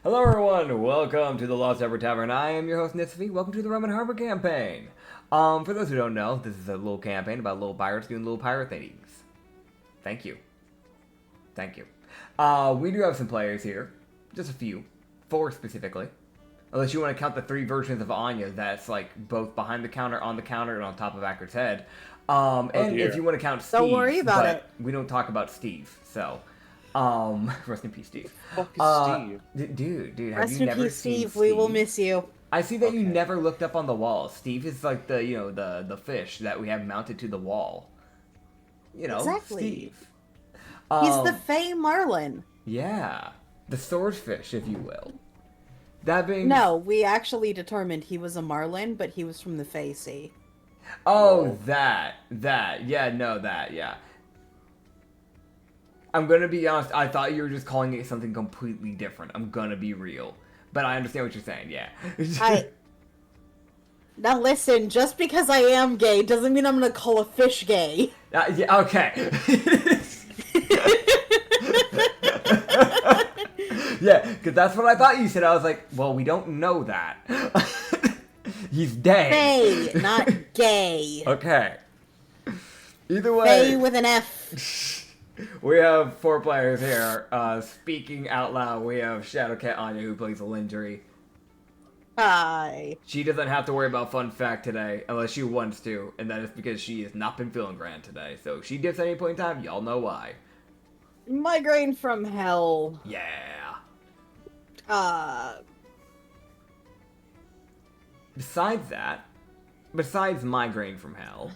Hello everyone, welcome to the Lost Ever Tavern. I am your host Nitsify. Welcome to the Rum and Harbor campaign. For those who don't know, this is a little campaign about little pirates doing little pirate things. Thank you. Thank you. We do have some players here. Just a few. 4 specifically. Unless you want to count the 3 versions of Anya that's like both behind the counter, on the counter, and on top of Acrid's head. If you want to count Steve, Don't worry about it. We don't talk about Steve, so... rest in peace, Steve. Fuck is Steve? Dude, have Rest you in never peace, seen Steve. We will miss you. I see that you Okay. never looked up on the wall. Steve is like the, the fish that we have mounted to the wall. Exactly. Steve. He's the Fey Marlin. Yeah. The swordfish, if you will. That being... No, we actually determined he was a Marlin, but he was from the Fey Sea. Oh, that. Yeah. I'm gonna be honest, I thought you were just calling it something completely different. I'm gonna be real. But I understand what you're saying, yeah. Now listen, just because I am gay doesn't mean I'm gonna call a fish gay. Yeah, okay. Yeah, because that's what I thought you said. I was like, well, we don't know that. He's dead. Fey, not gay. Okay. Either way. Fey with an F. We have 4 players here. Speaking out loud, we have Shadowcat Anya, who plays Lindry. Hi. She doesn't have to worry about fun fact today, unless she wants to, and that is because she has not been feeling grand today. So if she dips at any point in time, y'all know why. Migraine from hell. Yeah. Besides migraine from hell,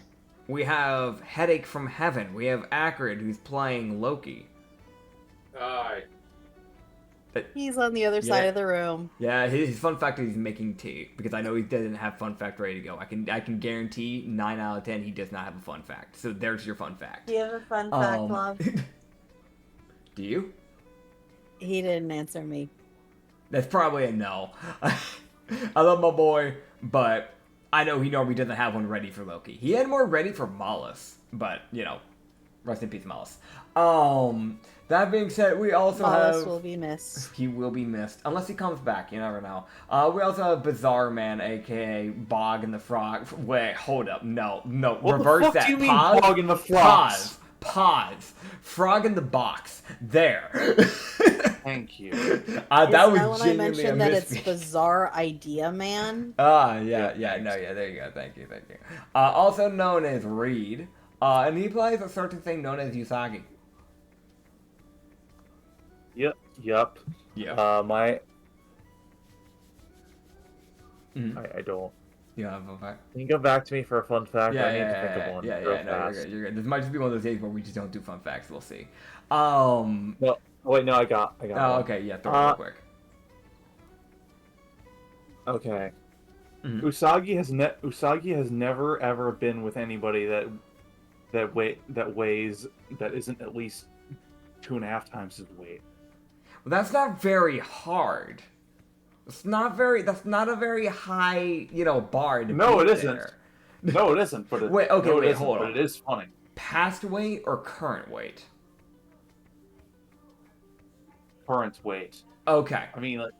we have headache from heaven. We have Acrid, who's playing Loki. Hi. He's on the other side of the room. Yeah, his fun fact is he's making tea, because I know he doesn't have fun fact ready to go. I can guarantee 9 out of 10 he does not have a fun fact. So there's your fun fact. Do you have a fun fact, love? Do you? He didn't answer me. That's probably a no. I love my boy, but I know he normally doesn't have one ready for Loki. He had more ready for Mollis, but, rest in peace, Mollis. That being said, we also Mollis will be missed. He will be missed, unless he comes back, you never know. We also have Bizarre Man, aka Bog and the Frog. Wait, hold up, no, What reverse the fuck that. do you mean, Pause, Bog and the Frogs? Pause. Frog in the box. There. Thank you. That was when I genuinely a mentioned that it's misfeed. Bizarre Idea Man? There you go, thank you. Also known as Reed, and he plays a certain thing known as Usagi. Yep. Yeah. I don't. You have a fun fact? Can you go back to me for a fun fact? Yeah, I need to think of one. real no, fast. you're good. This might just be one of those days where we just don't do fun facts, we'll see. No. Oh, wait, no, I got Oh, one. okay, yeah, throw it real quick. Okay. Mhm. Usagi has never ever been with anybody that isn't at least 2.5 times his weight. Well, that's not very hard. That's not a very high, bar to No, beat it isn't. there. No, it isn't. But Wait, hold on. But it is funny. Past weight or current weight? Current weight. Okay. I mean, like,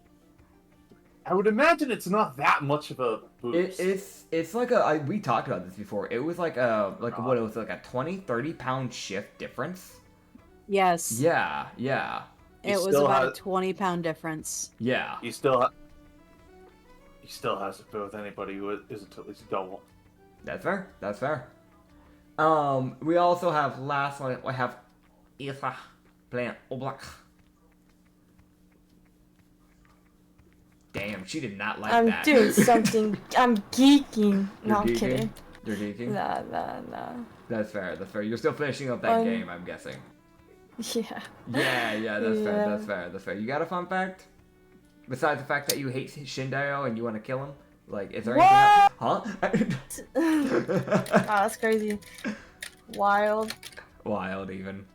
I would imagine it's not that much of a boost. It's like we talked about this before. It was like a 20-30 pound shift difference. Yes. Yeah. It was about a 20-pound difference. Yeah. He still has to play with anybody who isn't at least double. That's fair. We also have last one. We have Isa playing Oblak. Damn, she did not like I'm that. doing something. I'm geeking. You're No, I'm geeking? kidding. You're geeking? Nah. That's fair. You're still finishing up that game, I'm guessing. Yeah. Yeah, that's fair. You got a fun fact? Besides the fact that you hate Shindayo and you want to kill him? Like, is there anything else? Huh? Oh, that's crazy. Wild. Wild, even.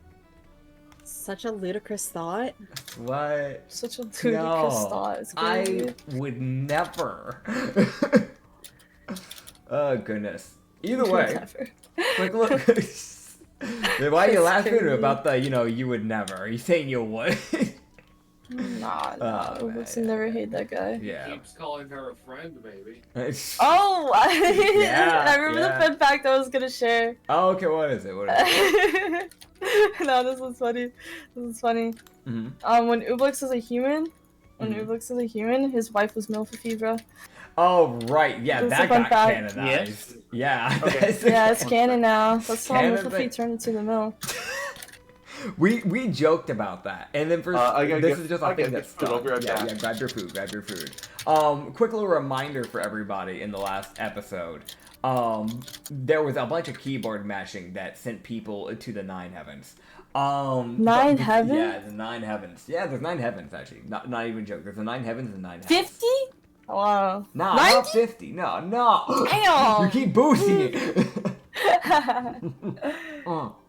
Such a ludicrous thought. What? Such a ludicrous No, thought. It's crazy. I would never. Oh, goodness. Either way, Never. quick look. Why are you That's laughing crazy. about the, you would never? Are you saying you would? Nah, nah. Oh, Ubix man, never yeah. hate that guy. Yeah. Keeps calling her a friend, maybe. Oh, Yeah, I remember yeah. the fun fact I was gonna share. Oh, okay, what is it? What is it? No, this is funny. This is funny. Mm-hmm. When Ubix was a human, Mhm. his wife was Milfafibra. Oh, right. Yeah, That's a that fun got fact. canonized. Yeah. Okay. that's- Yeah, it's canon now. That's how Canon Milfafi thing. turned into the mill. We joked about that, and then for this is just a thing that's food. I'll be right yeah, back. yeah. Grab your food. Grab your food. Quick little reminder for everybody in the last episode. There was a bunch of keyboard mashing that sent people to the nine heavens. Nine heavens? Yeah, the nine heavens. Yeah, there's nine heavens actually. Not even a joke. There's the nine heavens and nine heavens. 50? Wow. Nah, 90? not 50. No. Damn. You keep boosting it.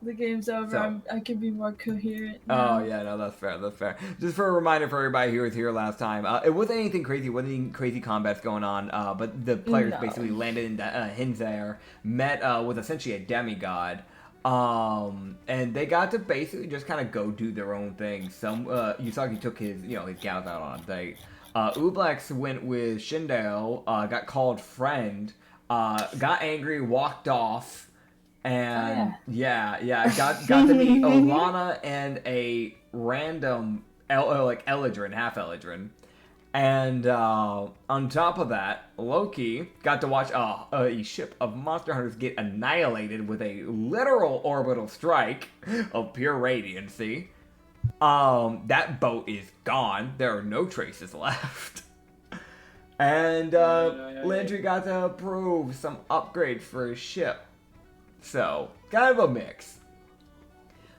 The game's over. So- I can be more coherent. Oh now. yeah, no, that's fair. That's fair. Just for a reminder for everybody who was here last time, it wasn't anything crazy. Wasn't any crazy combats going on. But the players No. basically landed in Hinzair, met with essentially a demigod, and they got to basically just kind of go do their own thing. Usagi took his his gals out on a date. Ublex went with Shindayo, got called friend, got angry, walked off. And got to meet Olana and a random Eladrin, half Eladrin. And on top of that, Loki got to watch a ship of monster hunters get annihilated with a literal orbital strike of pure radiancy. That boat is gone. There are no traces left. And Landry got to approve some upgrades for his ship. So, kind of a mix.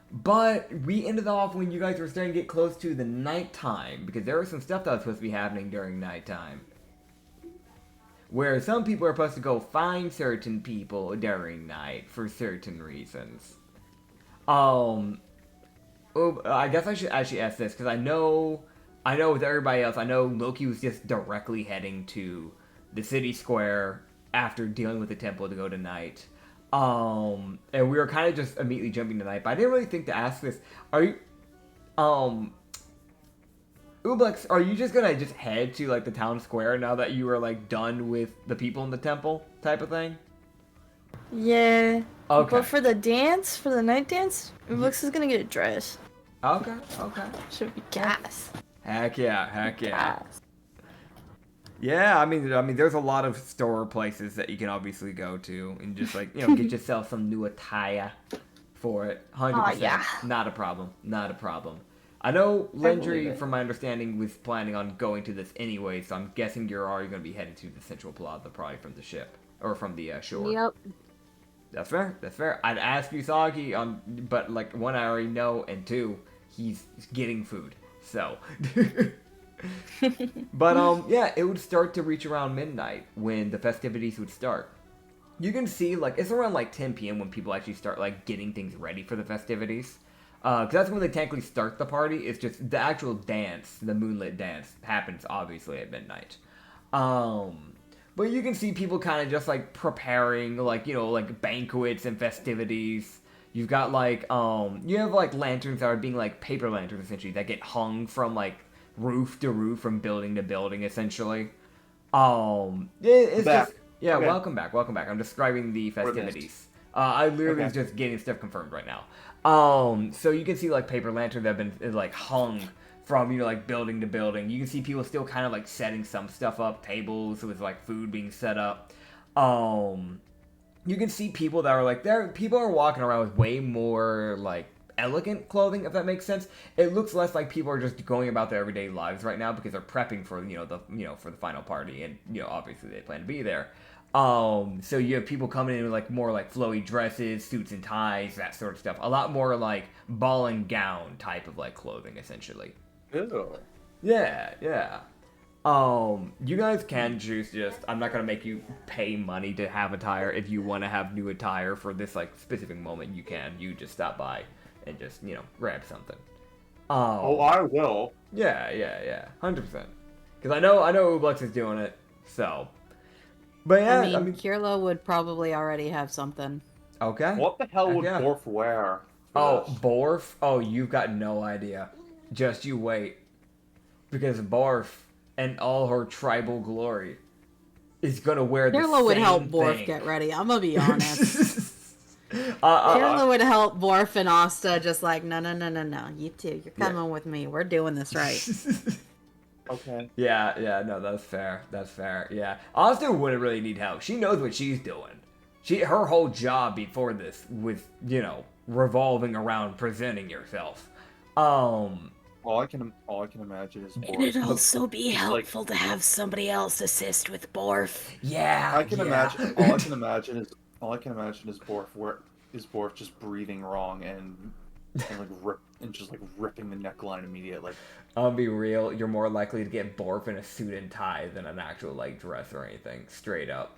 But we ended off when you guys were starting to get close to the nighttime, because there was some stuff that was supposed to be happening during nighttime. Where some people are supposed to go find certain people during night for certain reasons. I guess I should actually ask this, because I know with everybody else, I know Loki was just directly heading to the city square after dealing with the temple to go to night. And we were kind of just immediately jumping to night, but I didn't really think to ask this. Are you, Ublex, are you just gonna just head to like the town square now that you are like done with the people in the temple type of thing? Yeah. Okay. But for the night dance, Ubix is gonna get a dress. Okay. Should be gas. Heck yeah. Gas. Yeah, I mean, there's a lot of store places that you can obviously go to and just like get yourself some new attire for it. 100%. yeah. Not a problem. I know Landry, it. from my understanding, was planning on going to this anyway, so I'm guessing you're already going to be headed to the central plaza, probably from the ship or from the shore. Yep. That's fair. I'd ask Usagi but like one, I already know, and two, he's getting food, so. But yeah, it would start to reach around midnight when the festivities would start. You can see like it's around like 10 p.m. when people actually start like getting things ready for the festivities. Because that's when they technically start the party. It's just the actual dance, the moonlit dance, happens obviously at midnight. But you can see people kind of just like preparing like like banquets and festivities. You've got like you have like lanterns that are being like paper lanterns essentially that get hung from like roof to roof, from building to building, essentially. It's Back. just yeah. Okay. Welcome back. I'm describing the festivities. I literally is just getting stuff confirmed right now. So you can see like paper lanterns that have been like hung from like building to building. You can see people still kind of like setting some stuff up, tables with like food being set up. You can see people that are like people are walking around with way more like elegant clothing, if that makes sense. It looks less like people are just going about their everyday lives right now because they're prepping for for the final party, and obviously they plan to be there. So you have people coming in with like more like flowy dresses, suits and ties, that sort of stuff. A lot more like ball and gown type of like clothing, essentially. Ew. Yeah. You guys can choose I'm not gonna make you pay money to have attire. If you want to have new attire for this like specific moment, you can. You just stop by and just grab something. Oh, I will. Yeah, 100%. Because I know Ublex is doing it. So, but yeah, I mean, Kirla would probably already have something. okay. What the hell would Yeah. Borf wear? Oh, Borf? Oh, you've got no idea. Just you wait. because Barf and all her tribal glory is gonna wear the Carla would same help Borf thing. get ready. I'm gonna be honest. uh, Carla would help Borf and Asta just like, no. You two, you're coming with me. We're doing this right. Okay. Yeah, no, that's fair. Yeah, Asta wouldn't really need help. She knows what she's doing. Her whole job before this was, revolving around presenting yourself. All I can imagine is Can it Borf. also be helpful to have somebody else assist with Borf? Yeah, I can yeah. imagine. All I can imagine is Borf just breathing wrong and just ripping the neckline immediately. I'll be real. You're more likely to get Borf in a suit and tie than an actual dress or anything. Straight up,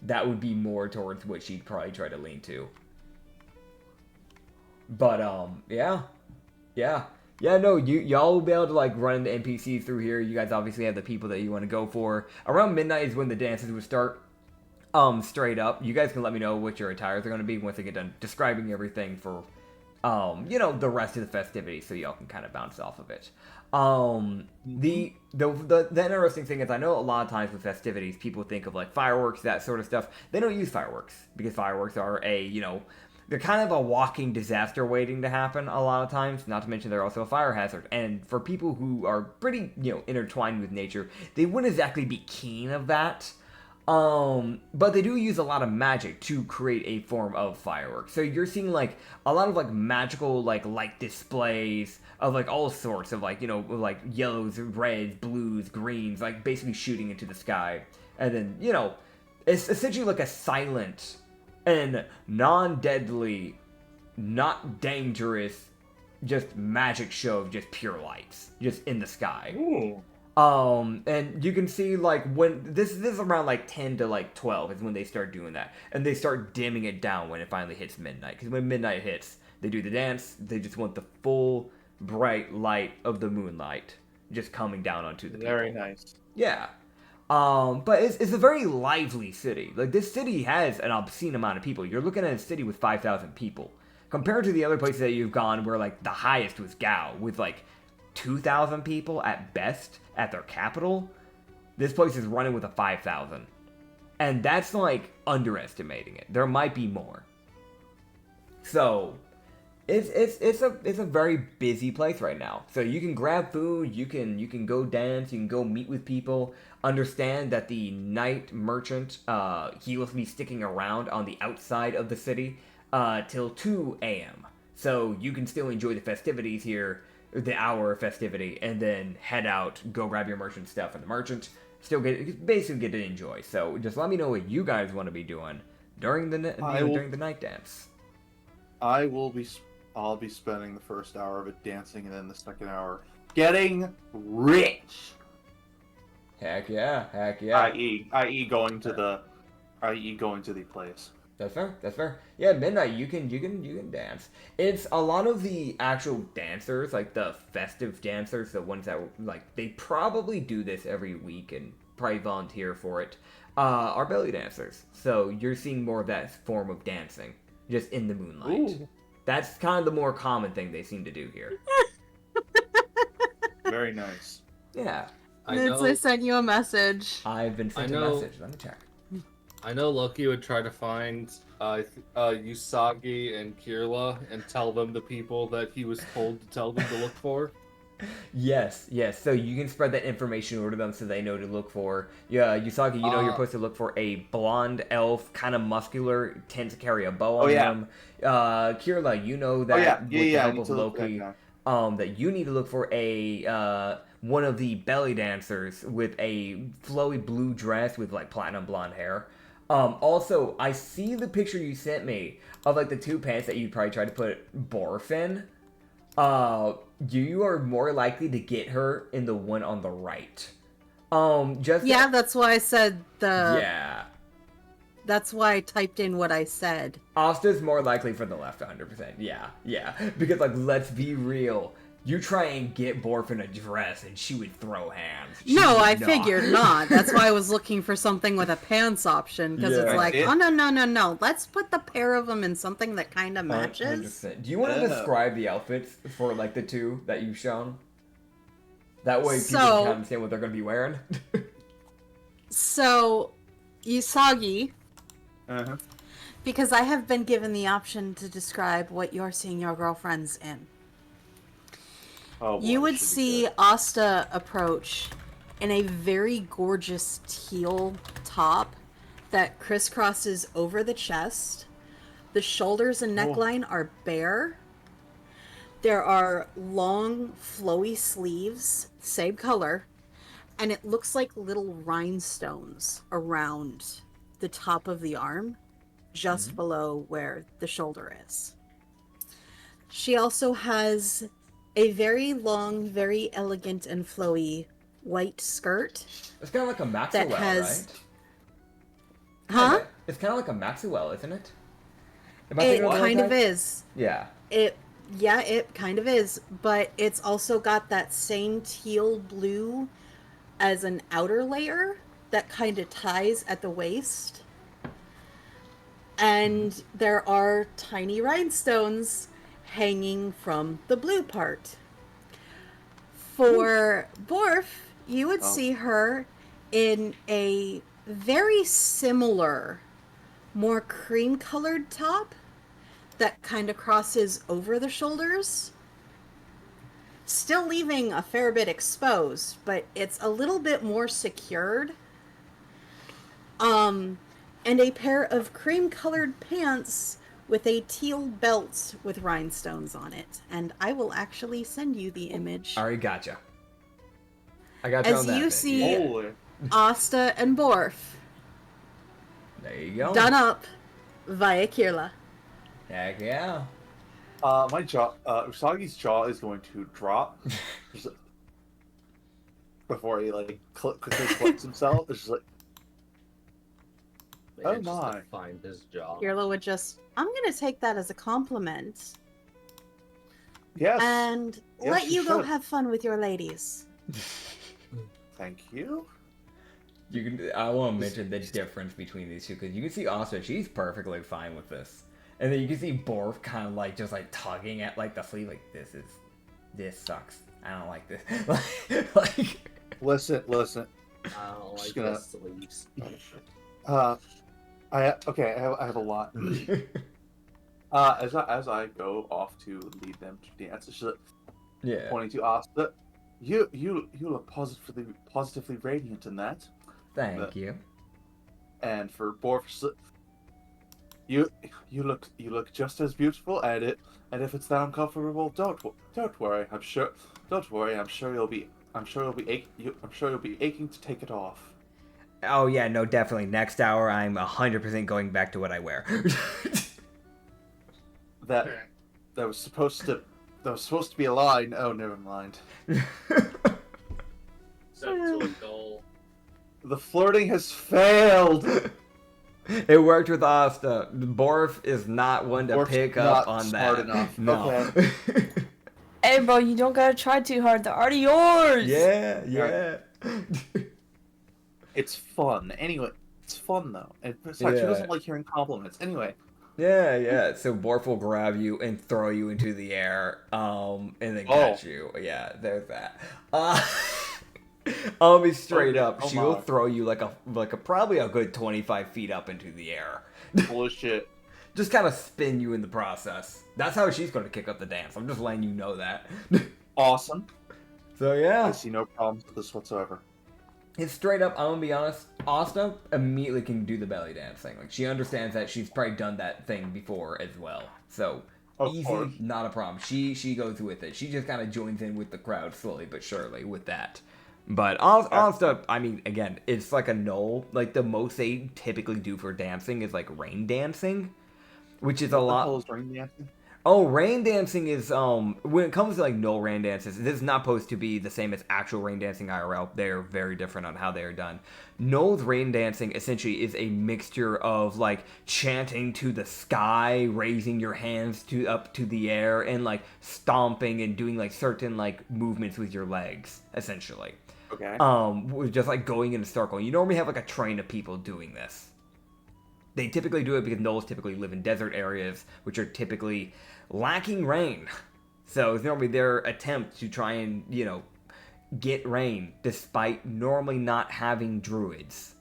that would be more towards what she'd probably try to lean to. But yeah. No, y'all will be able to run the NPCs through here. You guys obviously have the people that you want to go for. Around midnight is when the dances would start. Straight up, you guys can let me know what your attires are going to be once I get done describing everything for, the rest of the festivities, so y'all can kind of bounce off of it. The interesting thing is, I know a lot of times with festivities, people think of fireworks, that sort of stuff. They don't use fireworks because fireworks are they're kind of a walking disaster waiting to happen a lot of times. Not to mention they're also a fire hazard. And for people who are pretty, intertwined with nature, they wouldn't exactly be keen of that. But they do use a lot of magic to create a form of fireworks. So you're seeing a lot of magical light displays of all sorts of yellows, reds, blues, greens, basically shooting into the sky. And then, it's essentially a silent and non-deadly, not dangerous, just magic show of just pure lights, just in the sky. Ooh. And you can see when this is around 10 to 12 is when they start doing that, and they start dimming it down when it finally hits midnight. Because when midnight hits, they do the dance. They just want the full bright light of the moonlight just coming down onto the people. Very nice. Yeah. But it's a very lively city. This city has an obscene amount of people. You're looking at a city with 5,000 people. Compared to the other places that you've gone where, the highest was Gao, with, 2,000 people at best at their capital, this place is running with a 5,000. And that's, underestimating it. There might be more. So, it's a very busy place right now. So you can grab food, you can go dance, you can go meet with people. Understand that the night merchant, he will be sticking around on the outside of the city till 2 a.m. So you can still enjoy the festivities here, the hour of festivity, and then head out, go grab your merchant stuff, and the merchant still basically get to enjoy. So just let me know what you guys want to be doing during the night dance. I'll be spending the first hour of it dancing, and then the second hour getting rich. Heck yeah. I.e. going to the place. That's fair. Yeah, midnight, you can dance. It's a lot of the actual dancers, the festive dancers, the ones that, they probably do this every week and probably volunteer for it, are belly dancers. So you're seeing more of that form of dancing, just in the moonlight. Ooh. That's kind of the more common thing they seem to do here. Very nice. Yeah. I sent you a message. I've been sent a message. Let me check. I know Loki would try to find Usagi and Kirla and tell them the people that he was told to tell them to look for. Yes. So you can spread that information over to them so they know to look for. Yeah, Usagi, you're supposed to look for a blonde elf, kind of muscular, tends to carry a bow on him. Kirla, you know that with the help of Loki, that you need to look for a one of the belly dancers with a flowy blue dress with platinum blonde hair. Also, I see the picture you sent me of the two pants that you'd probably try to put Borf in. You are more likely to get her in the one on the right. That's why I said Yeah. That's why I typed in what I said. Asta's more likely for the left, 100%. Yeah. Because, let's be real. You try and get Borf in a dress, and she would throw hands. I figured not. That's why I was looking for something with a pants option, because it's oh, no. Let's put the pair of them in something that kind of matches. 100%. Do you want to describe the outfits for, the two that you've shown? That way people can understand what they're going to be wearing. So, Usagi, Uh-huh. because I have been given the option to describe what you're seeing your girlfriends in. Oh, boy, You would should be see good. Asta approach in a very gorgeous teal top that crisscrosses over the chest. The shoulders and neckline are bare. There are long, flowy sleeves, same color, and it looks like little rhinestones around the top of the arm, just below where the shoulder is. She also has a very long, very elegant and flowy white skirt. It's kind of like a Maxwell, That has- right? Huh? It's kind of like a Maxwell, isn't it? Am I It thinking of the kind right of type? is. Yeah. It kind of is, but it's also got that same teal blue as an outer layer that kind of ties at the waist. And there are tiny rhinestones hanging from the blue part. For Borf, you would see her in a very similar, more cream-colored top that kind of crosses over the shoulders, still leaving a fair bit exposed, but it's a little bit more secured. And a pair of cream-colored pants with a teal belt with rhinestones on it. And I will actually send you the image. Already gotcha. I got you As on that you bit. see Holy. Asta and Borf There you go. done up via Kirla. Heck yeah. My jaw, Usagi's jaw is going to drop just before he like quickly clicks himself. It's just like, oh Just to my. find his job. Kirla would just, I'm going to take that as a compliment yes, and Yes, let you you go should. have fun with your ladies. thank you. You can. I want to mention the difference between these two because you can see Asta, she's perfectly fine with this, and then you can see Borf kind of like just like tugging at like the sleeve, like this sucks. I don't like this. like Listen. I don't Just like gonna- this sleeves. I have a lot. As I go off to lead them to dance, it's just like, yeah. pointing to Asta. You look positively radiant in that. Thank you. And for Borf, you look just as beautiful. And if it's that uncomfortable, don't worry. I'm sure you'll be aching to take it off. Oh yeah, no, definitely. Next hour, I'm 100% going back to what I wear. That was supposed to be a line. Oh, never mind. Set to a goal. The flirting has failed. It worked with Asta. Borf is not one to Borf's pick not up on smart that. enough. No. Hey, bro, you don't gotta try too hard. They're already yours. yeah. It's fun. Anyway, it's fun though. And besides, she Yeah. doesn't like hearing compliments. Anyway, Yeah. So Borf will grab you and throw you into the air, and then catch you. Yeah, there's that. I'll be straight up. Oh She'll my. throw you like a probably a good 25 feet up into the air. bullshit. Just kind of spin you in the process. That's how she's going to kick up the dance. I'm just letting you know that. Awesome. So I yeah, see no problems with this whatsoever. it's straight up. I'm gonna be honest. Asta immediately can do the belly dance thing. Like she understands that she's probably done that thing before as well. So Of easy, course. not a problem. She goes with it. She just kind of joins in with the crowd slowly but surely with that. But Asta, I mean, again, it's like a null. Like the most they typically do for dancing is like rain dancing, which is a What the lot. hell is ring dancing? Oh, rain dancing is when it comes to like no rain dances, this is not supposed to be the same as actual rain dancing IRL. They're very different on how they are done. Noel's rain dancing essentially is a mixture of like chanting to the sky, raising your hands up to the air, and like stomping and doing like certain like movements with your legs, essentially. Okay. With just like going in a circle. You normally have like a train of people doing this. They typically do it because gnolls typically live in desert areas, which are typically lacking rain. So it's normally their attempt to try and, get rain despite normally not having druids.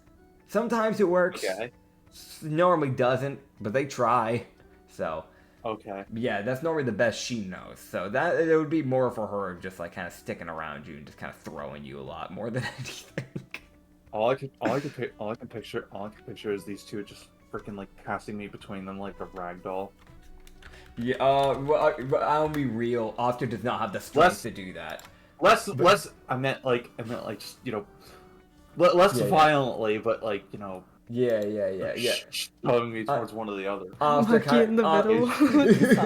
Sometimes it works. Okay. Normally doesn't, but they try. So, Okay. yeah, that's normally the best she knows. So that it would be more for her just like kind of sticking around you and just kind of throwing you a lot more than anything. All I can picture is these two just freaking like passing me between them like a rag doll. Yeah, well, I'll be real. Oscar does not have the strength Less- to do that. Less. I meant like just less Yeah, yeah. violently, but like Yeah. shoving me towards one or the other. Oscar Monkey in the middle.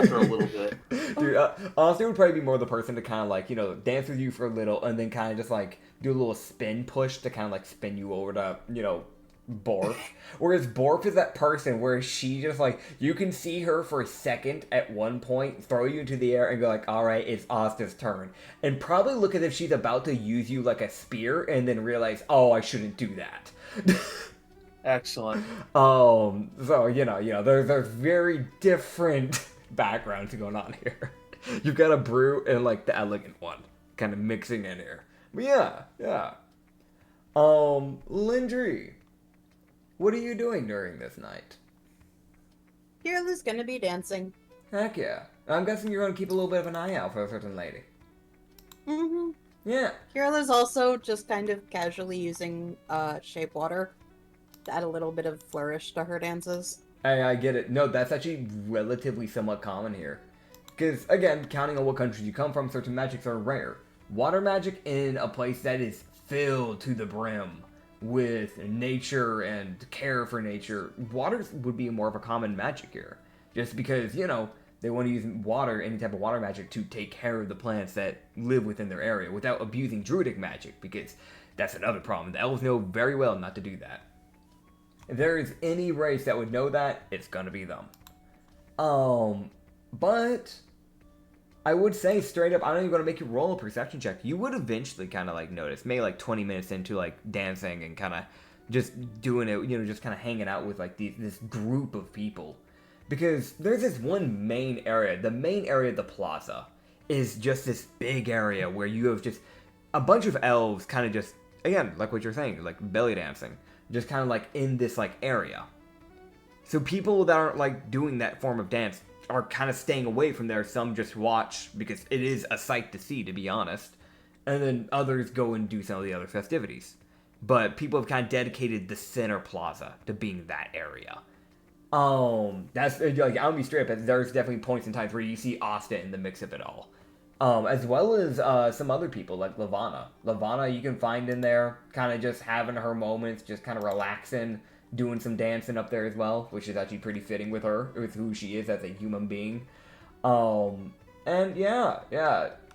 For a little bit. Dude, Oscar would probably be more the person to kind of like, dance with you for a little and then kind of just like do a little spin push to kind of like spin you over to, Borf. Whereas Borf is that person where she just like, you can see her for a second at one point, throw you into the air and go like, all right, it's Oscar's turn. And probably look as if she's about to use you like a spear and then realize, oh, I shouldn't do that. Excellent. So, there's very different backgrounds going on here. You've got a brew and like the elegant one kind of mixing in here. But yeah. Lindry, what are you doing during this night? Kirla's gonna be dancing. Heck yeah. I'm guessing you're going to keep a little bit of an eye out for a certain lady. Mm-hmm. Yeah. Kirla's also just kind of casually using shape water to add a little bit of flourish to her dances. I get it. No, that's actually relatively somewhat common here. Because, again, counting on what countries you come from, certain magics are rare. Water magic in a place that is filled to the brim with nature and care for nature, water would be more of a common magic here. Just because, they want to use water, any type of water magic, to take care of the plants that live within their area without abusing druidic magic, because that's another problem. The elves know very well not to do that. If there is any race that would know that, it's gonna be them. But I would say straight up, I'm not even gonna make you roll a perception check. You would eventually kind of like notice, maybe like 20 minutes into like dancing and kind of just doing it, just kind of hanging out with like this group of people. Because there's this one main area. The main area of the plaza is just this big area where you have just a bunch of elves kind of just, again, like what you're saying, like belly dancing. Just kind of like in this like area. So people that aren't like doing that form of dance are kind of staying away from there. Some just watch because it is a sight to see, to be honest. And then others go and do some of the other festivities. But people have kind of dedicated the center plaza to being that area. That's like, I'll be straight up. There's definitely points in times where you see Asta in the mix of it all. As well as some other people like Lavana. Lavana you can find in there, kind of just having her moments, just kind of relaxing, doing some dancing up there as well, which is actually pretty fitting with her, with who she is as a human being. And yeah.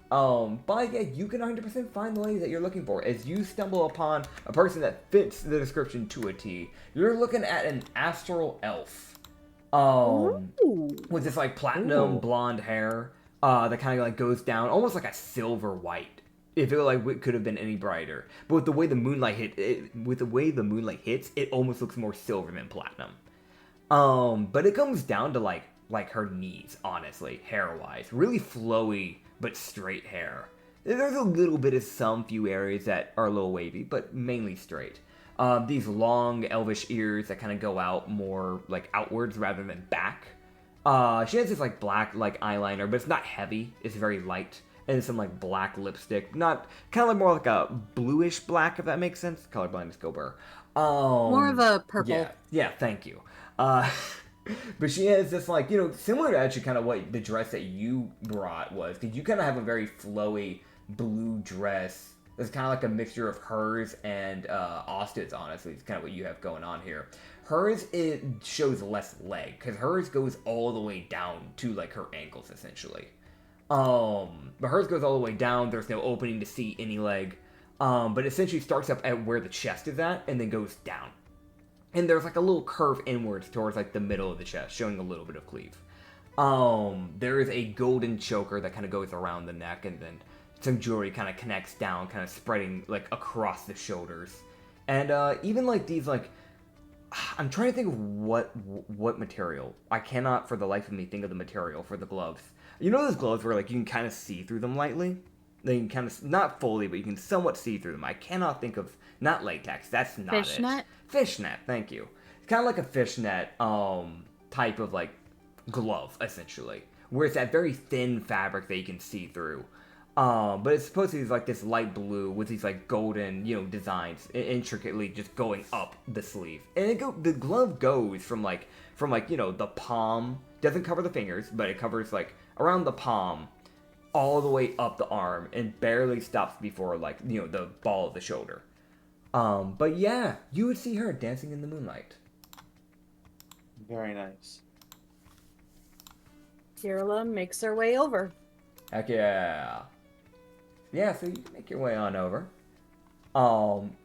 But yeah, you can 100% find the lady that you're looking for. As you stumble upon a person that fits the description to a T, you're looking at an astral elf. With this like platinum blonde hair. That kind of like goes down almost like a silver white. If it like could have been any brighter, but with the way the moonlight hits, it almost looks more silver than platinum. But it comes down to like her knees, honestly, hair wise, really flowy but straight hair. There's a little bit of some few areas that are a little wavy, but mainly straight. These long elvish ears that kind of go out more like outwards rather than back. She has this like black like eyeliner, but it's not heavy. It's very light, and some like black lipstick. Not kind of like more like a bluish black, if that makes sense. Colorblindness go burr. More of a purple. Yeah. Thank you. But she has this like similar to actually kind of what the dress that you brought was, because you kind of have a very flowy blue dress. It's kind of like a mixture of hers and Austin's. Honestly, it's kind of what you have going on here. Hers, it shows less leg, because hers goes all the way down to, like, her ankles, essentially. But hers goes all the way down, there's no opening to see any leg. But essentially starts up at where the chest is at, and then goes down. And there's, like, a little curve inwards towards, like, the middle of the chest, showing a little bit of cleave. There is a golden choker that kind of goes around the neck, and then some jewelry kind of connects down, kind of spreading, like, across the shoulders. And, even, like, these, like, I'm trying to think of what material. I cannot for the life of me think of the material for the gloves. You know those gloves where like you can kind of see through them lightly? They can kind of, not fully, but you can somewhat see through them. I cannot think of, not latex, that's not Fishnet? it. Fishnet, thank you. It's kind of like a fishnet type of like glove, essentially. Where it's that very thin fabric that you can see through. But it's supposed to be like this light blue with these like golden, designs intricately just going up the sleeve. And the glove goes from the palm, doesn't cover the fingers, but it covers like around the palm all the way up the arm and barely stops before the ball of the shoulder. But yeah, you would see her dancing in the moonlight. Very nice. Kirla makes her way over. Heck yeah. Yeah, so you can make your way on over.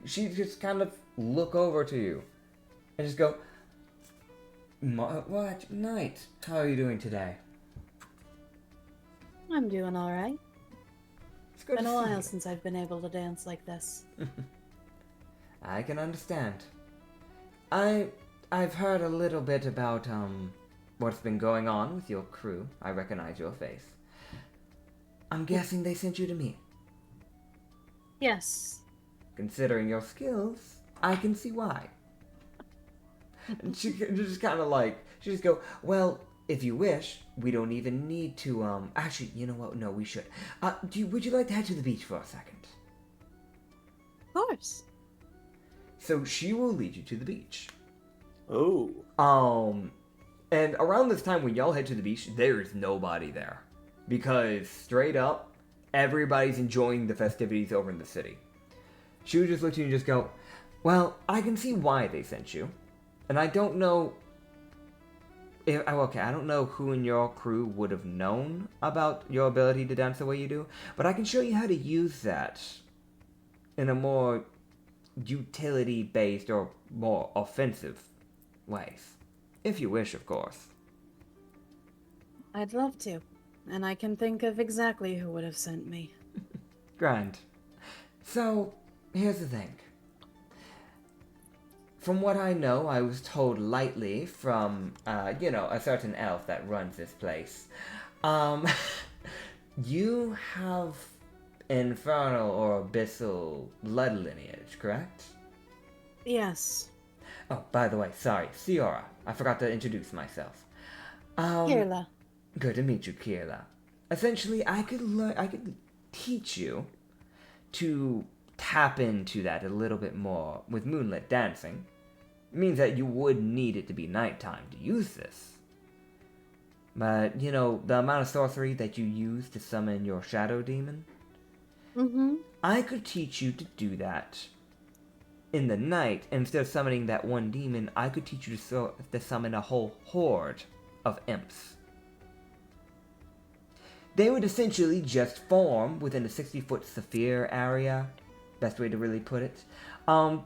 She just kind of look over to you and just go, what? Night. How are you doing today? I'm doing alright. It's good Been to a see while you. since I've been able to dance like this. I can understand. I've heard a little bit about, what's been going on with your crew. I recognize your face. I'm guessing they sent you to me. Yes. Considering your skills, I can see why. And she just kind of she just go, well, if you wish, we don't even need to, actually, you know what? No, we should. Would you like to head to the beach for a second? Of course. So she will lead you to the beach. Oh. And around this time when y'all head to the beach, there's nobody there. Because, straight up, everybody's enjoying the festivities over in the city. She would just look at you and just go, well, I can see why they sent you. And I don't know... I don't know who in your crew would have known about your ability to dance the way you do, but I can show you how to use that in a more utility-based or more offensive ways. If you wish, of course. I'd love to. And I can think of exactly who would have sent me. Grand. So, here's the thing. From what I know, I was told lightly from, a certain elf that runs this place. You have infernal or abyssal blood lineage, correct? Yes. Oh, by the way, sorry, Ciora. I forgot to introduce myself. Kirla. Good to meet you, Kirla. Essentially, I could teach you to tap into that a little bit more with moonlit dancing. It means that you would need it to be nighttime to use this. But, the amount of sorcery that you use to summon your shadow demon, Mm-hmm. I could teach you to do that in the night. And instead of summoning that one demon, I could teach you to summon a whole horde of imps. They would essentially just form within a 60-foot sphere area. Best way to really put it.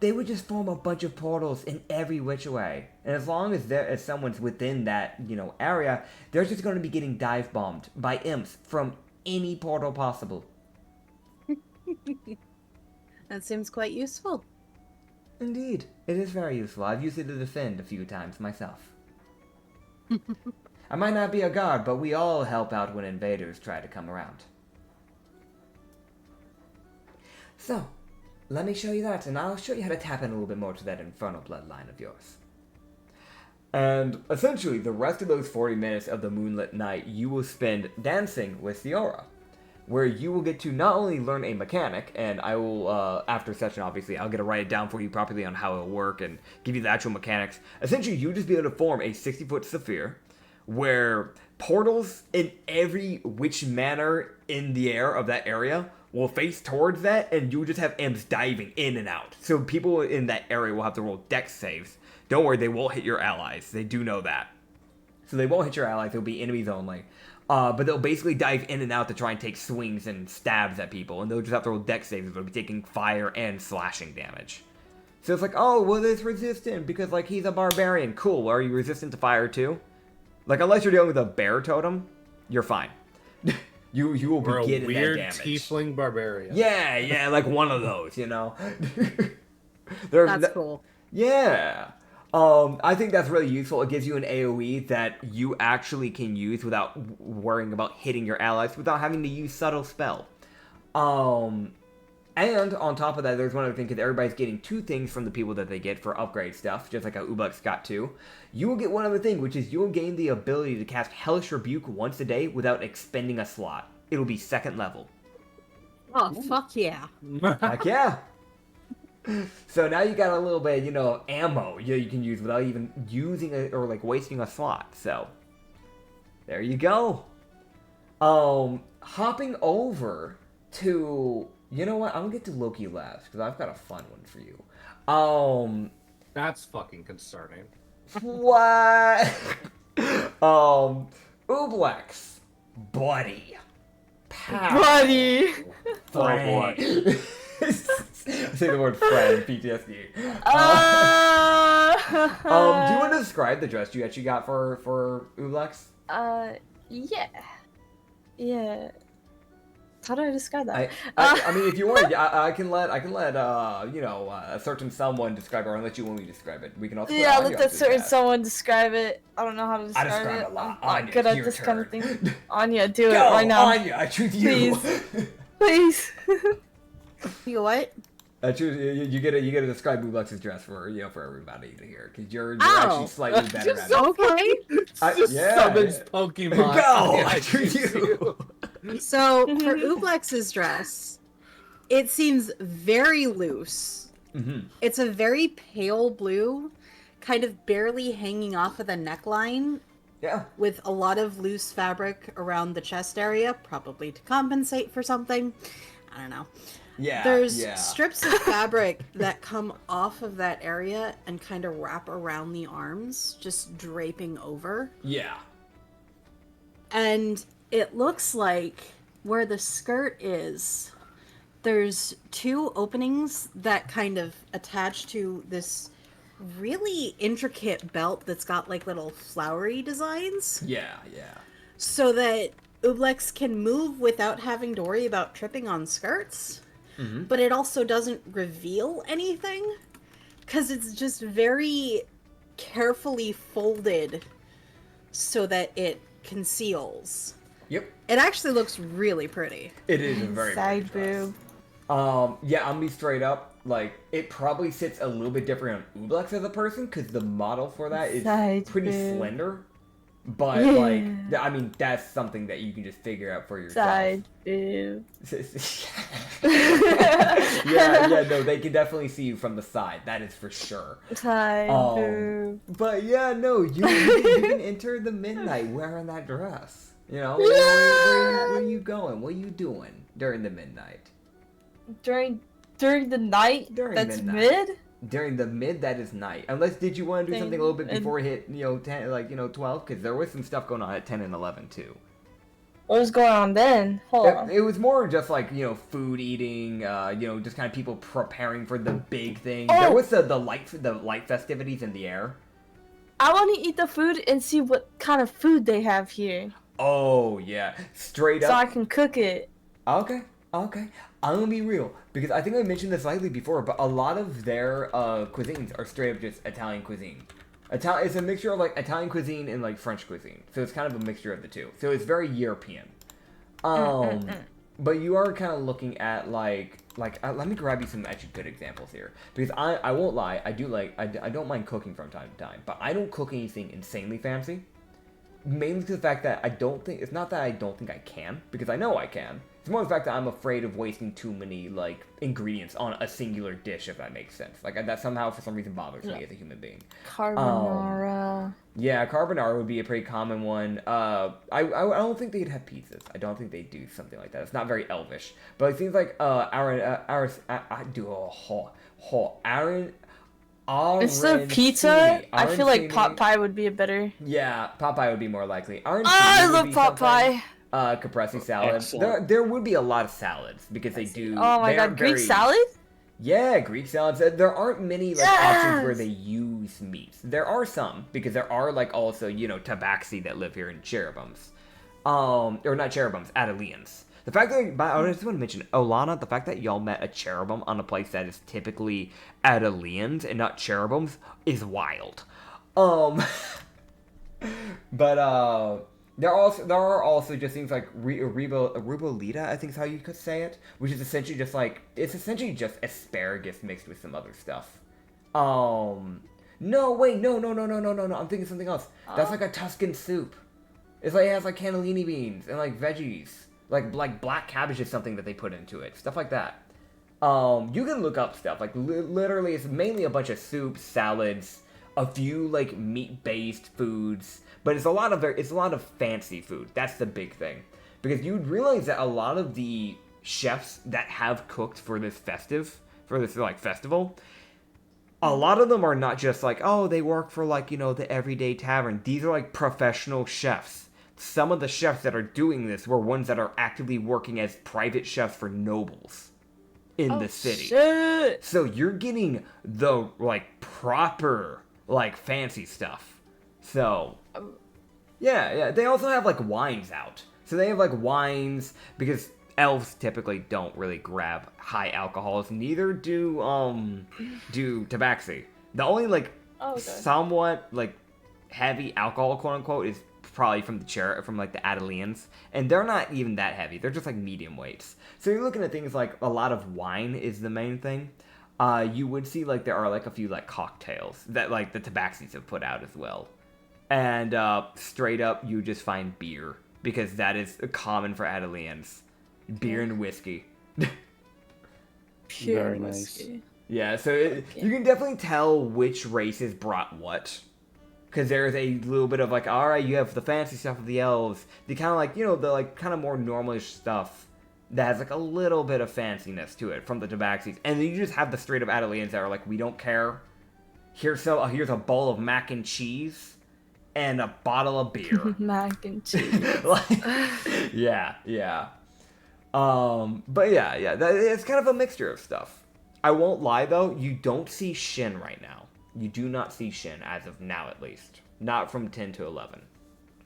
They would just form a bunch of portals in every which way. And as long as someone's within that, area, they're just going to be getting dive bombed by imps from any portal possible. That seems quite useful. Indeed. It is very useful. I've used it to defend a few times myself. I might not be a guard, but we all help out when invaders try to come around. So, let me show you that, and I'll show you how to tap in a little bit more to that infernal bloodline of yours. And essentially, the rest of those 40 minutes of the moonlit night, you will spend dancing with Ciora, where you will get to not only learn a mechanic, and I will, after session, obviously, I'll get to write it down for you properly on how it'll work and give you the actual mechanics. Essentially, you'll just be able to form a 60-foot sphere, where portals in every which manner in the air of that area will face towards that, and you just have imps diving in and out. So people in that area will have to roll dex saves. Don't worry, they won't hit your allies. They do know that. So they won't hit your allies, they'll be enemies only. But they'll basically dive in and out to try and take swings and stabs at people, and they'll just have to roll dex saves. They'll be taking fire and slashing damage. So it's like, oh, well, it's resistant because, he's a barbarian. Cool, are you resistant to fire too? Unless you're dealing with a bear totem, you're fine. you will be Or a getting weird that damage. tiefling barbarian. Yeah, like one of those, That's cool. Yeah. I think that's really useful. It gives you an AoE that you actually can use without worrying about hitting your allies, without having to use subtle spell. And on top of that, there's one other thing, because everybody's getting 2 things from the people that they get for upgrade stuff, just like how Ublex got 2. You will get one other thing, which is you'll gain the ability to cast Hellish Rebuke once a day without expending a slot. It'll be 2nd level. Oh, fuck yeah. Heck yeah! So now you got a little bit, ammo you can use without even using or like wasting a slot. So there you go. Hopping over to, you know what? I'm gonna get to Loki last because I've got a fun one for you. That's fucking concerning. What? Ublex, buddy, pal, Buddy. friend. Say the word friend, PTSD. Do you want to describe the dress you actually got for Ublex? Yeah. Yeah. How do I describe that? I mean, if you want, I can let a certain someone describe it, or let you when we describe it. We can also Yeah, let that certain someone describe it. I don't know how to describe, describe it. it a lot. I'm Anya, not good at your this kind of turn. thing. Anya, do it Go, right now. Anya, I choose you. Please. You what? I choose you. Get to describe Ublex's dress for everybody to hear, because you're Ow. actually slightly better at it. Okay. Just summons Pokemon. Go, Yeah, I choose you. So for Ublex's dress, it seems very loose. Mm-hmm. It's a very pale blue, kind of barely hanging off of the neckline, Yeah. with a lot of loose fabric around the chest area, probably to compensate for something. I don't know. Yeah. There's yeah. strips of fabric that come off of that area and kind of wrap around the arms, just draping over. Yeah. And it looks like where the skirt is, there's 2 openings that kind of attach to this really intricate belt that's got like little flowery designs, Yeah. Yeah. so that Ublex can move without having to worry about tripping on skirts. Mm-hmm. But it also doesn't reveal anything, because it's just very carefully folded so that it conceals. Yep. It actually looks really pretty. It is a very Side pretty dress. boob. Yeah, I'm gonna be straight up. Like, it probably sits a little bit different on Ublex as a person, because the model for that is Side pretty boob. slender. But, Yeah. like, I mean, that's something that you can just figure out for yourself. Side boob. yeah, no, they can definitely see you from the side. That is for sure. Side boob. But yeah, no, you can enter the midnight wearing that dress. You know, where are you going? What are you doing during the midnight? During the night? During That's midnight. mid? During the mid, that is night. Unless, did you want to do something a little bit before it hit, 10, 12? Because there was some stuff going on at 10 and 11 too. What was going on then? Hold on. It was more just like, food eating, just kind of people preparing for the big thing. Oh! There was the light festivities in the air. I want to eat the food and see what kind of food they have here, Oh, yeah. Straight so I up. can cook it. Okay. I'm gonna be real, because I think I mentioned this slightly before, but a lot of their cuisines are straight up just Italian cuisine. It's a mixture of like Italian cuisine and like French cuisine, so it's kind of a mixture of the two. So it's very European. But you are kind of looking at like let me grab you some actually good examples here, because I won't lie, I don't mind cooking from time to time, but I don't cook anything insanely fancy. Mainly to the fact that it's not that I don't think I can, because I know I can. It's more the fact that I'm afraid of wasting too many, like, ingredients on a singular dish, if that makes sense. Like, that somehow, for some reason, bothers me as a human being. Carbonara. Yeah, carbonara would be a pretty common one. I don't think they'd have pizzas. I don't think they'd do something like that. It's not very elvish. But it seems like, Instead of pizza, I feel like pot pie would be a better. Yeah, pot pie would be more likely. I love pot pie. Caprese salad. Excellent. There would be a lot of salads, because they do. Oh my they god, are Greek very- salad? Yeah, Greek salads. There aren't many options where they use meats. There are some, because there are also tabaxi that live here in cherubims, or not cherubims, Adelians. The fact that I just want to mention Olana, the fact that y'all met a cherubim on a place that is typically Adelians and not cherubims is wild. But There are also just things like Rubolita, I think is how you could say it, which is essentially just like it's essentially just asparagus mixed with some other stuff. No, wait, no. I'm thinking something else. That's like a Tuscan soup. It's like it has like cannellini beans and like veggies, like black cabbage is something that they put into it, stuff like that. You can look up stuff like literally it's mainly a bunch of soups, salads, a few like meat-based foods. But it's a lot of fancy food. That's the big thing. Because you'd realize that a lot of the chefs that have cooked for this festival, a lot of them are not just like, oh, they work for like, the everyday tavern. These are like professional chefs. Some of the chefs that are doing this were ones that are actively working as private chefs for nobles in the city. Shit. So you're getting the like proper like fancy stuff. So, yeah. They also have, like, wines out. So they have, like, wines, because elves typically don't really grab high alcohols. Neither do tabaxi. The only, like, somewhat, like, heavy alcohol, quote-unquote, is probably from the Adelians. And they're not even that heavy. They're just, like, medium weights. So you're looking at things like a lot of wine is the main thing. You would see, like, there are, like, a few, like, cocktails that, like, the tabaxis have put out as well. And straight up, you just find beer, because that is common for Adelians. Beer and whiskey. Pure Very whiskey. nice. Yeah, so you can definitely tell which races brought what. Because there's a little bit of like, alright, you have the fancy stuff of the elves. The kind of like, the like kind of more normalish stuff that has like a little bit of fanciness to it from the tabaxis. And then you just have the straight up Adelians that are like, we don't care. Here's a bowl of mac and cheese. And a bottle of beer. Mac and cheese. Yeah. But yeah, it's kind of a mixture of stuff. I won't lie though, you don't see Shin right now. You do not see Shin as of now, at least. Not from 10 to 11.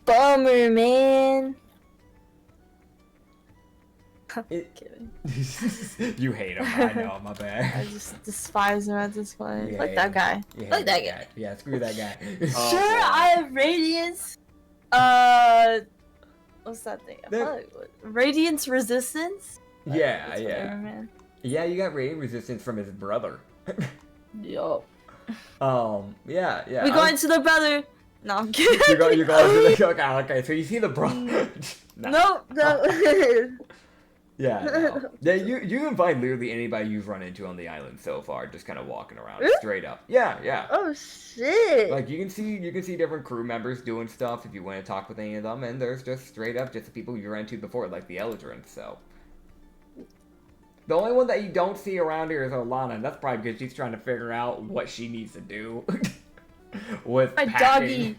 Bummer, man. Kidding. You hate him, I know, my I bad. just despise him at this point. You Like hate that him. guy. You hate Like that guy. Yeah, screw that guy. Oh, Sure, boy. I have radiance. What's that thing? Radiance resistance. Yeah. Whatever, man. Yeah, you got radiant resistance from his brother. Yo. Yeah. We going to the brother. No, I'm kidding. You're going to the okay, so you see the brother. No. Yeah, no. Yeah, you can find literally anybody you've run into on the island so far, just kind of walking around Really? straight up. Yeah. Oh shit. Like you can see different crew members doing stuff if you want to talk with any of them, and there's just straight up just the people you ran into before, like the Eldrins. So the only one that you don't see around here is Olana, and that's probably because she's trying to figure out what she needs to do with My packing. doggy.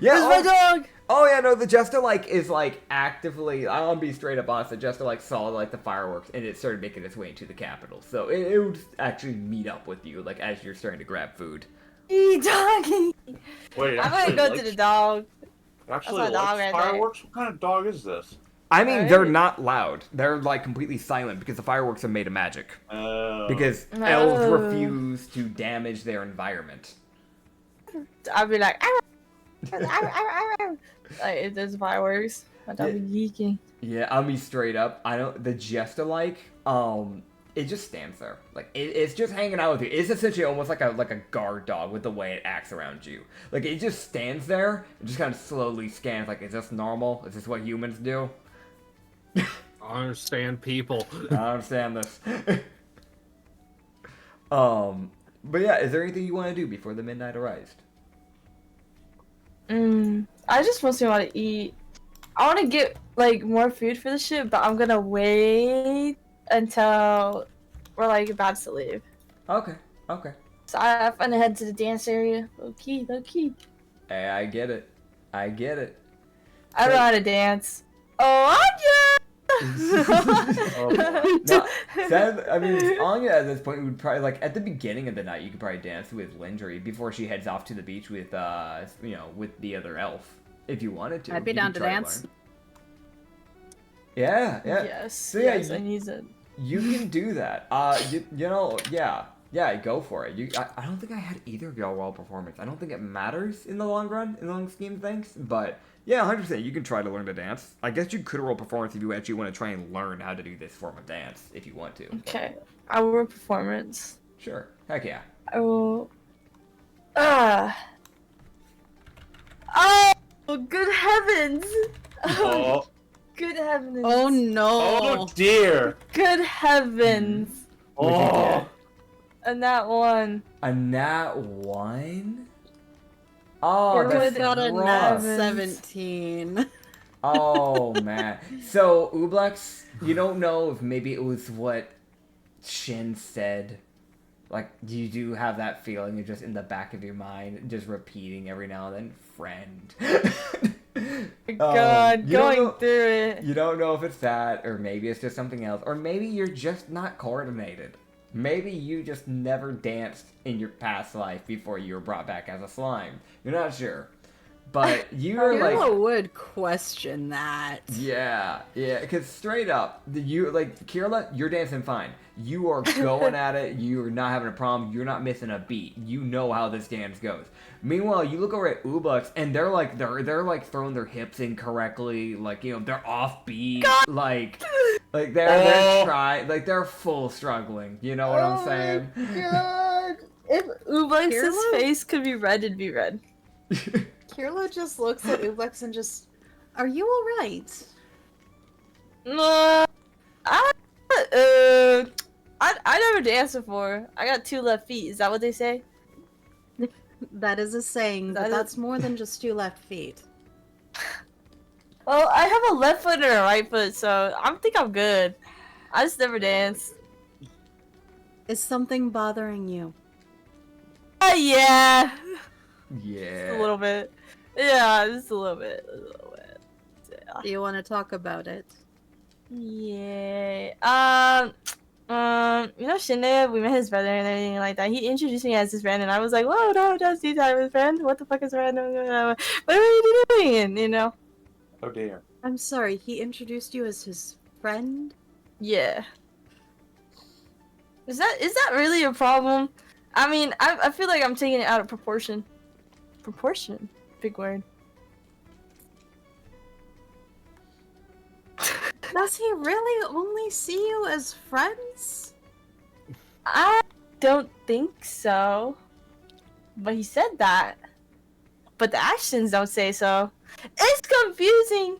Yeah. Where's my dog? Oh yeah, no, the Jester is actively. I'll be straight up honest. The Jester saw the fireworks and it started making its way into the capital. So it would actually meet up with you as you're starting to grab food. Hey, doggy. Wait, I'm gonna go to the dog. Actually, That's my dog likes right there. fireworks? What kind of dog is this? I mean, Alright. they're not loud. They're completely silent because the fireworks are made of magic. Because elves Oh. refuse to damage their environment. I'll be like, "Arr, arr, arr, arr, arr." Like if there's fireworks, my dog be geeking. Yeah, I'll be straight up. I don't. The Jester it just stands there. It's just hanging out with you. It's essentially almost like a guard dog with the way it acts around you. It just stands there and just kind of slowly scans. Is this normal? Is this what humans do? I understand people. I don't understand this. But yeah, is there anything you want to do before the midnight arrives? I just mostly want to eat. I want to get more food for the ship, but I'm gonna wait until we're about to leave. Okay. So I'm gonna head to the dance area. Low key. Hey, I get it. I don't know how to dance. Oh, No, I mean, Anya at this point would probably at the beginning of the night you could probably dance with Lindry before she heads off to the beach with with the other elf if you wanted to. I'd be You down could to try dance. learn. Yeah. Yes. So, yeah, yes, I need it. You can do that. Yeah, go for it. I don't think I had either of y'all raw performance. I don't think it matters in the long run, in the long scheme of things, but Yeah, 100%. You can try to learn to dance. I guess you could roll performance if you actually want to try and learn how to do this form of dance, if you want to. Okay. I will roll performance. Sure. Heck yeah. I will. Oh, good heavens! Oh, Good heavens! Oh no! oh dear. Good heavens! Oh, And that one. A nat 1? Oh, You're that's with- Got a rough. nat Heavens. 17. Oh, man. So, Ublex, you don't know if maybe it was what Shin said. Like, you do have that feeling, you're just in the back of your mind, just repeating every now and then, friend. God, you don't going know- through it. You don't know if it's that, or maybe it's just something else, or maybe you're just not coordinated. Maybe you just never danced in your past life before you were brought back as a slime. You're not sure. But you're Carla like... would question that. Yeah, because straight up, Kirla, you're dancing fine. You are going at it, you're not having a problem, you're not missing a beat. You know how this dance goes. Meanwhile, you look over at Ubux, and they're like throwing their hips incorrectly, like, you know, they're offbeat, like they're trying, like they're full struggling, you know what I'm saying? God. If Ublex's Kirla? face could be red, it'd be red. Kirla just looks at Ublex and just, are you alright? I never danced before. I got 2 left feet. Is that what they say? That is a saying, That but is- that's more than just 2 left feet. Well, I have a left foot and a right foot, so I think I'm good. I just never danced. Is something bothering you? Yeah. Yeah. A little bit. Yeah, just a little bit. Yeah. Do you want to talk about it? Yeah. You know Shindayo, we met his brother and everything like that. He introduced me as his friend, and I was like, whoa, no, don't see that with friend. What the fuck is random? What are you doing? You know? oh dear. I'm sorry, he introduced you as his friend? Yeah. Is that really a problem? I mean, I feel like I'm taking it out of proportion. Proportion? Big word. Does he really only see you as friends? I don't think so. But he said that. But the actions don't say so. It's confusing!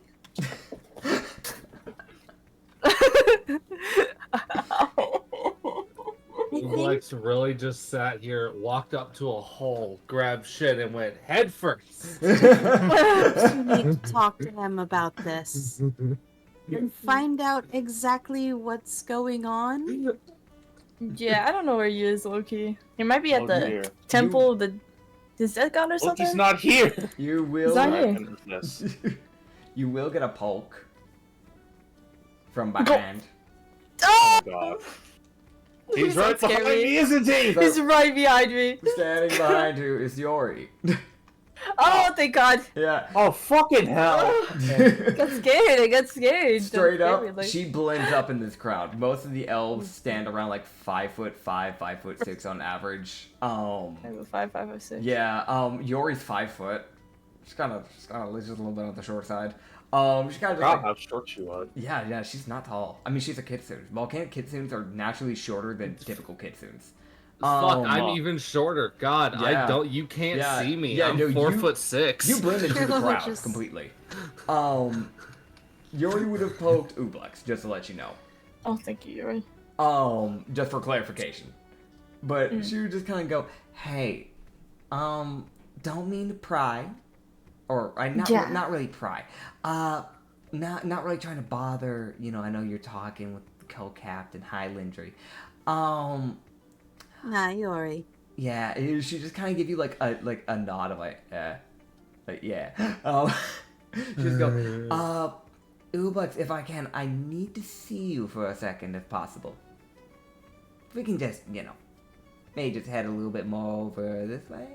Lex really just sat here, walked up to a hole, grabbed shit, and went head first. You need to talk to him about this and find out exactly what's going on. Yeah, I don't know where he is, Loki. He might be at Oh the dear. temple of the Death God or Look, something. he's not here. You He's will not here. Goodness. you will get a poke from behind. Oh! Oh my god. Please He's don't right scare behind me. me, isn't he? He's right behind me. Standing behind you is Yori. Oh, thank God. Yeah. Oh fucking hell! I got scared. I got scared. Straight Don't up, scare me, like- she blends up in this crowd. Most of the elves stand around like 5'5", 5'6" on average. 5'5", 5'6". Yeah. Yori's 5 foot. She's kind of just a little bit on the short side. She kind of just Wow, like, how short you are. yeah. She's not tall. I mean, she's a kitsune. Volcanic kitsunes are naturally shorter than typical kitsunes. Fuck, I'm fuck. even shorter. God, Yeah. I don't. You can't Yeah. see me. Yeah, I'm no, 4'6". You blend into the You're crowd just- completely. Yori would have poked Ublex, just to let you know. Oh, thank you, Yuri. Just for clarification. But she would just kind of go, "Hey, don't mean to pry, or Yeah. not really pry. Not really trying to bother. You know, I know you're talking with co-captain Highlandry. Nah, Yori. Yeah, she just kind of give you like a nod of like yeah. She just go, Ubux, if I can, I need to see you for a second, if possible. If we can just, you know, maybe just head a little bit more over this way,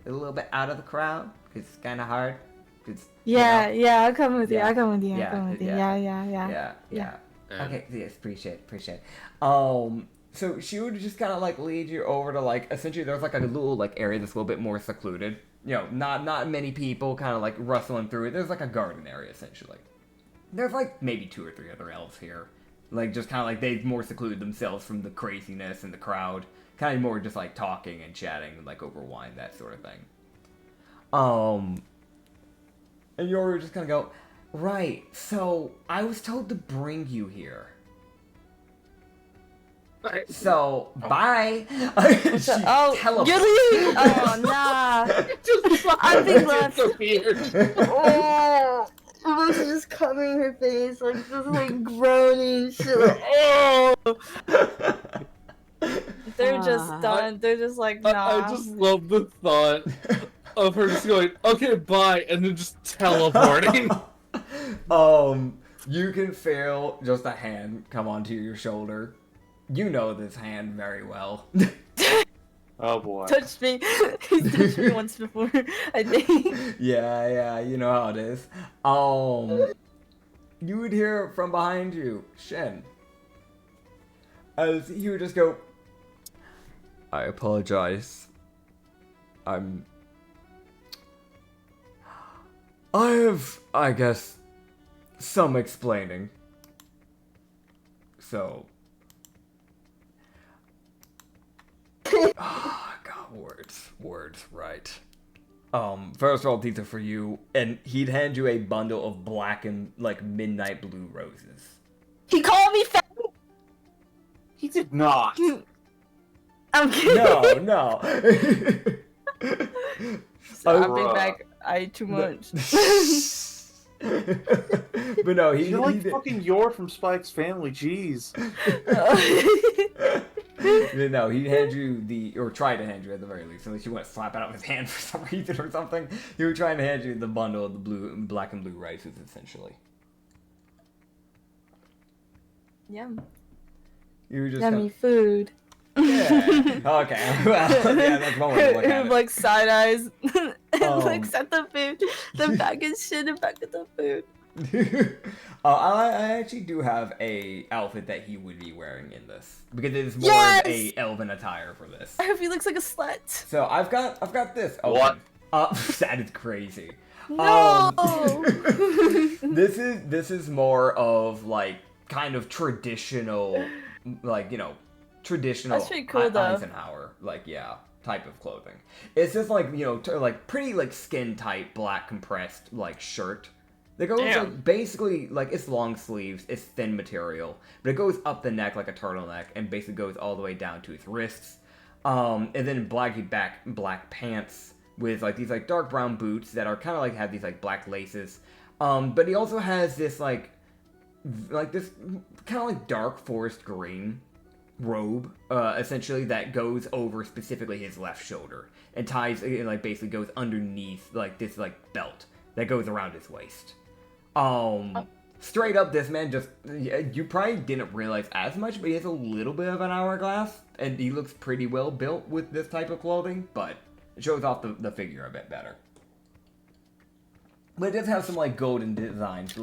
a little bit out of the crowd, 'cause it's kind of hard. 'Cause, you Yeah, know, yeah, I'll come with you. Yeah. I'll come with you. I'll Yeah, come with you. yeah. Yeah. yeah. And Okay, yes, appreciate it. So she would just kind of like lead you over to like essentially there's like a little like area that's a little bit more secluded. You know, not many people kind of like rustling through it. There's like a garden area essentially. There's like maybe 2 or 3 other elves here, like just kind of like they've more secluded themselves from the craziness and the crowd. Kind of more just like talking and chatting like over wine, that sort of thing. And you're just gonna go, right, so I was told to bring you here. So, bye! She Oh, you're leaving! Oh, nah. I think that's... Oh, Luke's just covering her face, like, just, like, groaning shit, like, oh! They're just done. They're just like, nah. I just love the thought of her just going, okay, bye, and then just teleporting. You can feel just a hand come onto your shoulder. You know this hand very well. Oh boy. Touched me. He's touched me once before, I think. Yeah, you know how it is. You would hear from behind you, Shen. As he would just go, I apologize. I have, I guess, some explaining. So. God, words, right. First of all, these are for you, and he'd hand you a bundle of blackened, like, midnight blue roses. He called me fat. He did not. I'm kidding. No. So big bag. I ate too much. But no, You're like fucking Yor from Spike's Family. Jeez. No, he'd hand you or try to hand you at the very least, unless you want to slap it out of his hand for some reason or something. He would try and hand you the bundle of the black and blue rices, essentially. Yum. You were just Yummy food. Yeah. Okay. Well, yeah, that's one way to look at it. Like side eyes. And looks at the food. The bag of shit and back of the food. I actually do have a outfit that he would be wearing in this because it is more of a elven attire for this. I hope he looks like a slut. So I've got this. What? That is crazy. No. This is more of like kind of traditional, like traditional. That's pretty cool though. Eisenhower, type of clothing. It's just like like pretty like skin tight black compressed like shirt. That goes like, basically like it's long sleeves, it's thin material, but it goes up the neck like a turtleneck and basically goes all the way down to its wrists. And then black pants with like these like dark brown boots that are kind of like have these like black laces. But he also has this like this kind of like dark forest green robe, essentially that goes over specifically his left shoulder and ties like basically goes underneath like this like belt that goes around his waist. Straight up, this man just, you probably didn't realize as much, but he has a little bit of an hourglass, and he looks pretty well built with this type of clothing, but it shows off the figure a bit better. But it does have some, like, golden designs,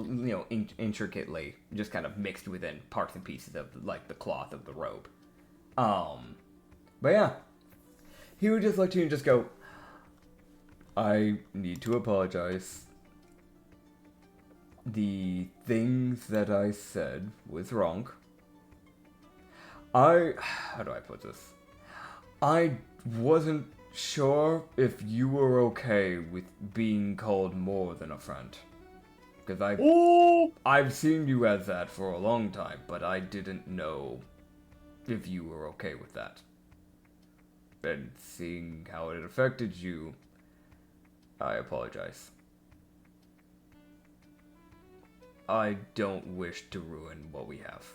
intricately, just kind of mixed within parts and pieces of, like, the cloth of the robe. But yeah. He would just look to you and just go, I need to apologize. The things that I said was wrong. How do I put this? I wasn't sure if you were okay with being called more than a friend. Because I've seen you as that for a long time, but I didn't know if you were okay with that. And seeing how it affected you, I apologize. I don't wish to ruin what we have.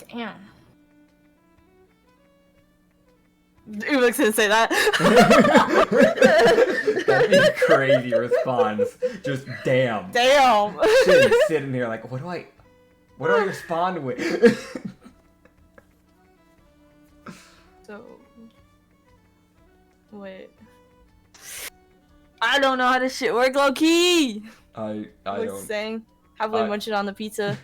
Damn. Ubik's gonna say that. That'd be a crazy response. Just damn. Damn. Shit, sitting here like, what do I respond with? So, wait. I don't know how this shit work, low key. I What's don't. saying? Happily munching on the pizza.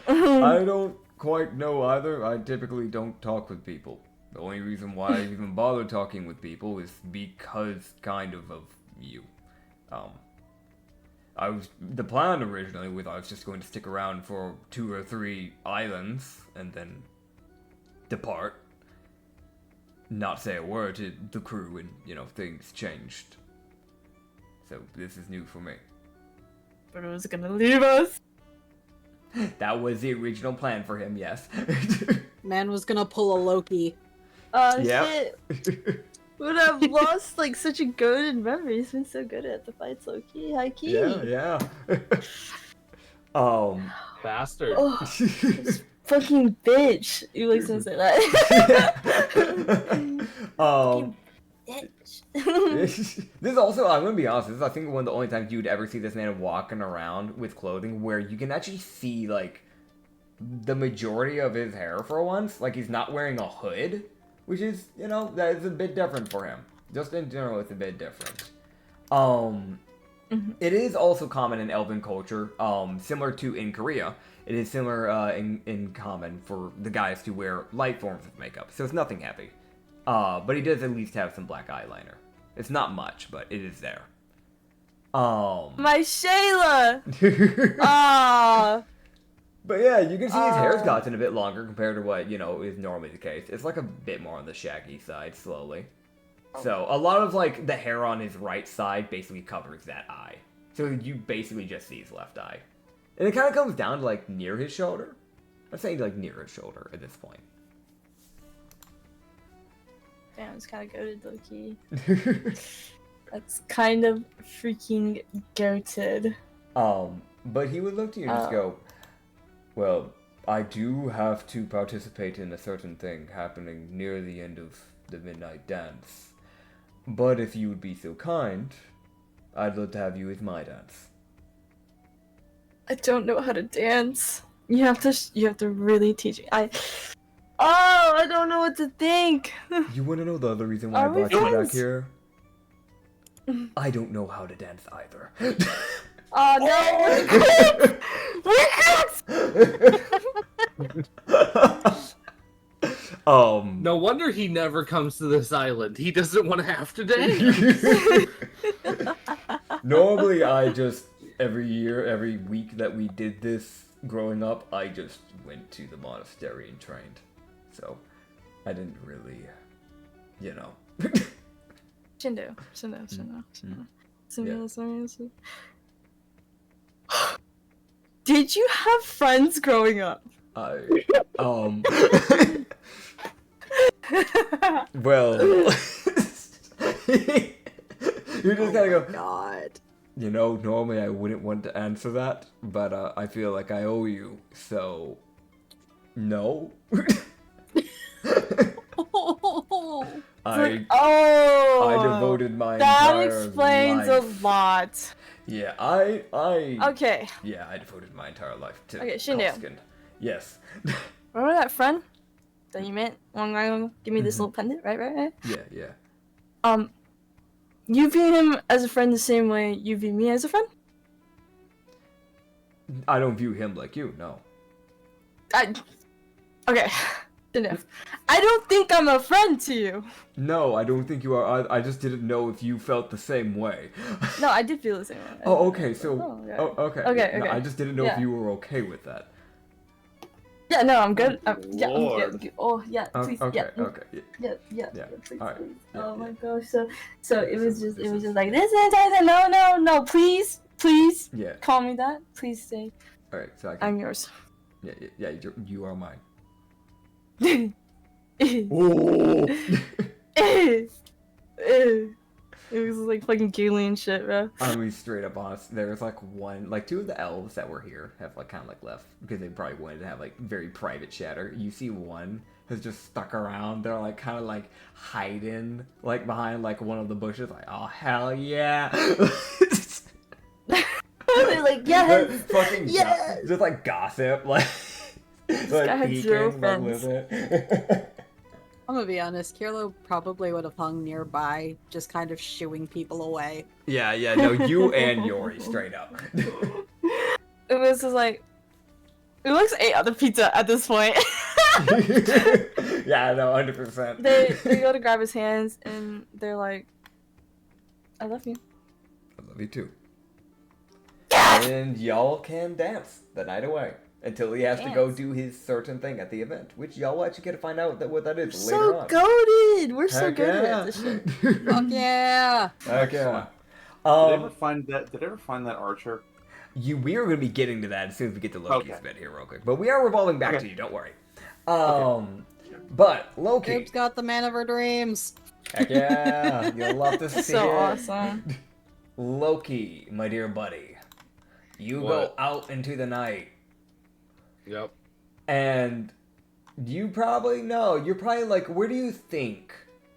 I don't quite know either. I typically don't talk with people. The only reason why I even bother talking with people is because kind of you. The plan originally was I was just going to stick around for 2 or 3 islands and then depart. Not say a word to the crew, and things changed. So this is new for me. But it was gonna leave us. That was the original plan for him, yes. Man was gonna pull a Loki. Yep. Shit. But I've lost like such a good memory. He's been so good at the fights, low key, high key. Yeah. Bastard. Oh, this fucking bitch. You like to say that? Bitch. This is also, I'm gonna be honest, this is I think one of the only times you'd ever see this man walking around with clothing where you can actually see like the majority of his hair for once. Like he's not wearing a hood, which is, that is a bit different for him. Just in general, it's a bit different. It is also common in Elven culture, similar to in Korea. It is similar in common for the guys to wear light forms of makeup, so it's nothing heavy. But he does at least have some black eyeliner. It's not much, but it is there. My Shayla! Ah. But yeah, you can see his hair's gotten a bit longer compared to what, is normally the case. It's like a bit more on the shaggy side, slowly. So, a lot of, like, the hair on his right side basically covers that eye. So you basically just see his left eye. And it kind of comes down to, like, near his shoulder. I'm saying, like, near his shoulder at this point. Damn, it's kind of goated, low key. That's kind of freaking goated. But he would look to you and just go, well, I do have to participate in a certain thing happening near the end of the midnight dance. But if you would be so kind, I'd love to have you as my dance. I don't know how to dance. You have to really teach me. I don't know what to think. You want to know the other reason why I Are we brought you back friends? here? I don't know how to dance either. Oh no! No wonder he never comes to this island. He doesn't want to have to dance. Normally, I just, every week that we did this growing up, I just went to the monastery and trained. So, I didn't really, Shindayo. Did you have friends growing up? Well, you just gotta go, God. Normally I wouldn't want to answer that, but I feel like I owe you, so no. I devoted my that entire explains life. a lot. Yeah, Okay. Yeah, I devoted my entire life to Okay, Shindayo. Koskin. Yes. Remember that friend that you met one guy ago? Give me this little pendant, right? Yeah. You view him as a friend the same way you view me as a friend? I don't view him like you, no. Okay. Enough. I don't think I'm a friend to you. No, I don't think you are. I just didn't know if you felt the same way. No, I did feel the same way. Oh, okay, so... yeah. Oh, okay. Okay, No, okay. I just didn't know if Yeah. you were okay with that. Yeah, no, I'm good. I'm Lord. good. Oh, yeah, please. Okay, Yeah, okay. yeah, Yeah. please, Alright. please. Yeah, Oh yeah. my gosh. So it was just like this and no, please, Yeah. call me that. Please stay. Alright, so I can... I'm yours. Yeah, you are mine. It was like fucking alien shit, bro. I'm gonna be straight up honest. There's like two of the elves that were here have like kind of like left because they probably wanted to have like very private chatter. You see one has just stuck around. They're like kind of like hiding like behind like one of the bushes. Like, oh hell yeah! They're like, yes, Fucking yes. just like gossip like. guy had zero peeking, like, friends. with it. I'm gonna be honest, Kirlo probably would have hung nearby, just kind of shooing people away. Yeah, no, you and Yori straight up. It was just like, It looks ate on the pizza at this point. Yeah, no, 100%. they go to grab his hands and they're like, I love you. I love you too. And y'all can dance the night away until he has to go Dance. do his certain thing at the event, which y'all will actually get to find out what that is We're later so on. goated. We're so Heck good yeah. at this shit. Fuck yeah! Heck yeah. Did I ever find that? Did I ever find that archer? We are going to be getting to that as soon as we get to Loki's Okay. bit here real quick. But we are revolving back Okay. to you, don't worry. But Loki. Gabe's got the man of her dreams. Heck yeah. You'll love to see So it. awesome. Loki, my dear buddy. You go What? out into the night. Yep. And you probably know. You're probably like, where do you think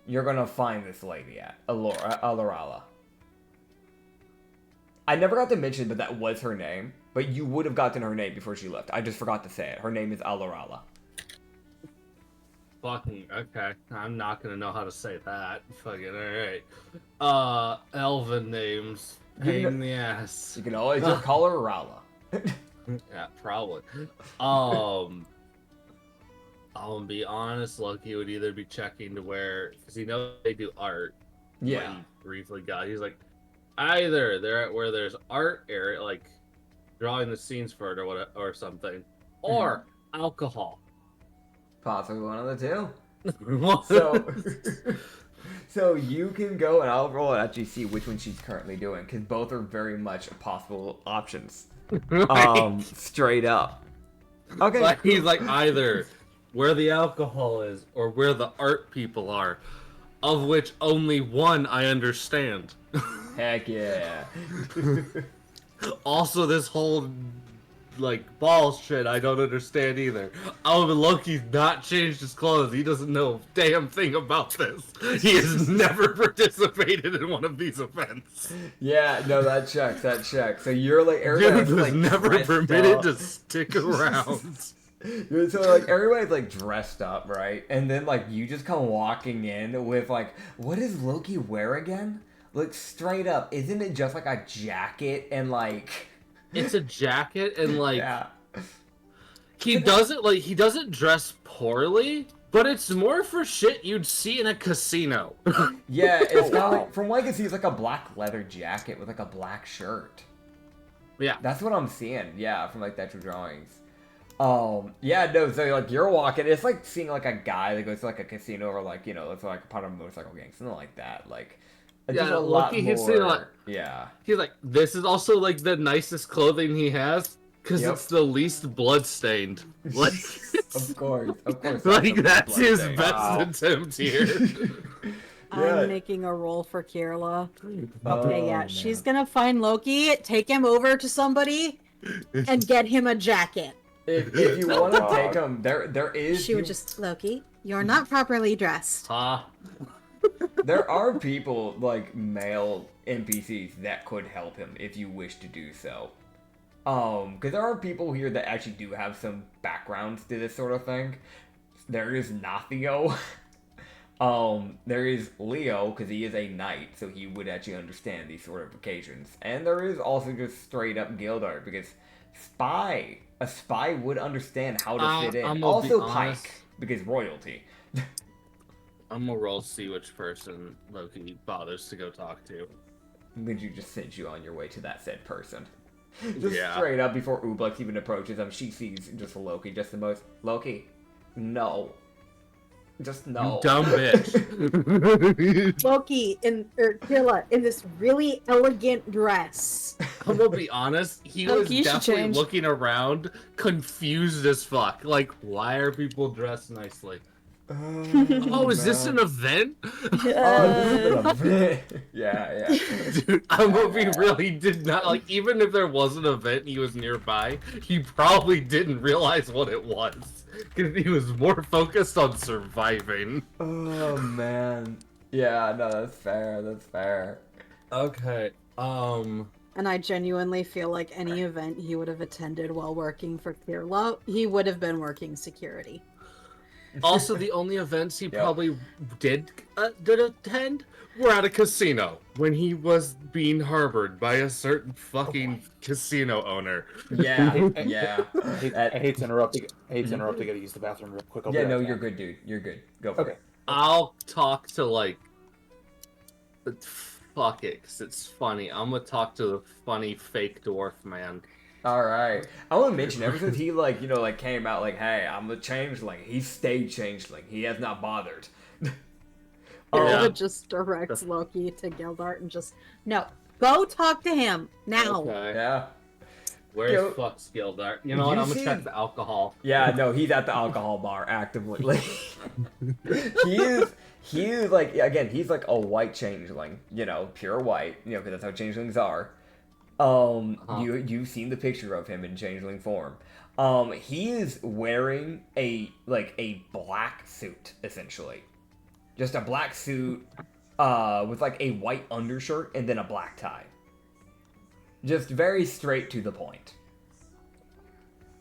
you're going to find this lady at? Alorala. I never got to mention that that was her name, but you would have gotten her name before she left. I just forgot to say it. Her name is Alorala. Fucking okay. I'm not gonna know how to say that. Fucking alright. Elven names. Pain in the ass. You can always just call her Rala. Yeah, probably. I'm gonna be honest, Loki would either be checking to where, because he knows they do art. Yeah. What he briefly got. He's like, either they're at where there's art area, like drawing the scenes for it or what, or something, or alcohol. Possibly one of the two. So, so you can go and I'll roll and actually see which one she's currently doing, because both are very much possible options. Straight up. Okay. Like, he's like either where the alcohol is or where the art people are, of which only one I understand. Heck yeah. Also, this whole like balls shit I don't understand either. Oh, but Loki's not changed his clothes. He doesn't know a damn thing about this. He has never participated in one of these events. Yeah, no, that checks. So you're like, Dude everybody's was like never dressed permitted up. to stick around. So like everybody's like dressed up, right? And then like you just come walking in with like, what does Loki wear again? Like straight up, isn't it just like a jacket and like It's a jacket and like yeah. he doesn't dress poorly, but it's more for shit you'd see in a casino. Yeah, it's got wow. like from what I can see it's like a black leather jacket with like a black shirt. Yeah. That's what I'm seeing, yeah, from like the actual drawings. Yeah, no, so like you're walking, it's like seeing like a guy that goes to like a casino or like, you know, it's like part of a motorcycle gang, something like that. Like Yeah, just a lot Loki, he's more, saying, like- yeah. He's like, this is also like the nicest clothing he has because Yep. it's the least bloodstained. Like, Of course. like that's his bloodstained. best Wow. attempt here. Yeah. I'm making a roll for Kirla. Oh, Okay, yeah, man. she's gonna find Loki, take him over to somebody, and get him a jacket. If you want to Oh. take them, there is. She would you- just, Loki, you're not properly dressed. Ah, There are people like male NPCs that could help him if you wish to do so. Because there are people here that actually do have some backgrounds to this sort of thing. There is Nathio. There is Leo, because he is a knight, so he would actually understand these sort of occasions. And there is also just straight up Gildart, because a spy would understand how to fit in. I'm gonna Also be honest. Pike, because royalty. I'm gonna roll to see which person Loki bothers to go talk to. Then you just send you on your way to that said person. Just Yeah. straight up before Ublex even approaches him, she sees just Loki, just the most Loki. No. Just no. You dumb bitch. Loki or Kirla in this really elegant dress. I'm gonna be honest, he Loki, was you should definitely change. looking around, confused as fuck. Like, why are people dressed nicely? Oh, is this an event? Yes. Yeah. Dude, I'm gonna be real, he did not, like, even if there was an event and he was nearby, he probably didn't realize what it was. Because he was more focused on surviving. Oh man. Yeah, no, that's fair. Okay, And I genuinely feel like any event he would have attended while working for Kirla, he would have been working security. Also, the only events he Yep. probably did attend were at a casino when he was being harbored by a certain fucking casino owner. Yeah, yeah. I hate to interrupt. I hate to interrupt. I gotta use the bathroom real quick. I'll be Yeah, right no, back. you're good, dude. You're good. Go for Okay. it. I'll talk to like, fuck it, 'cause it's funny. I'm gonna talk to the funny fake dwarf man. All right. I want to mention ever since he came out like, hey, I'm the changeling. He stayed changeling. He has not bothered. Yeah. It just directs Loki to Gildart and just no. Go talk to him now. Okay. Yeah. Where's Yo, fuck Skildart? You know what? you I'm gonna see- check the alcohol. Yeah, no, he's at the alcohol bar actively. Like, he is like, again, he's like a white changeling, pure white, because that's how changelings are. You've seen the picture of him in changeling form. He is wearing a black suit, essentially. Just a black suit, with like a white undershirt and then a black tie. Just very straight to the point.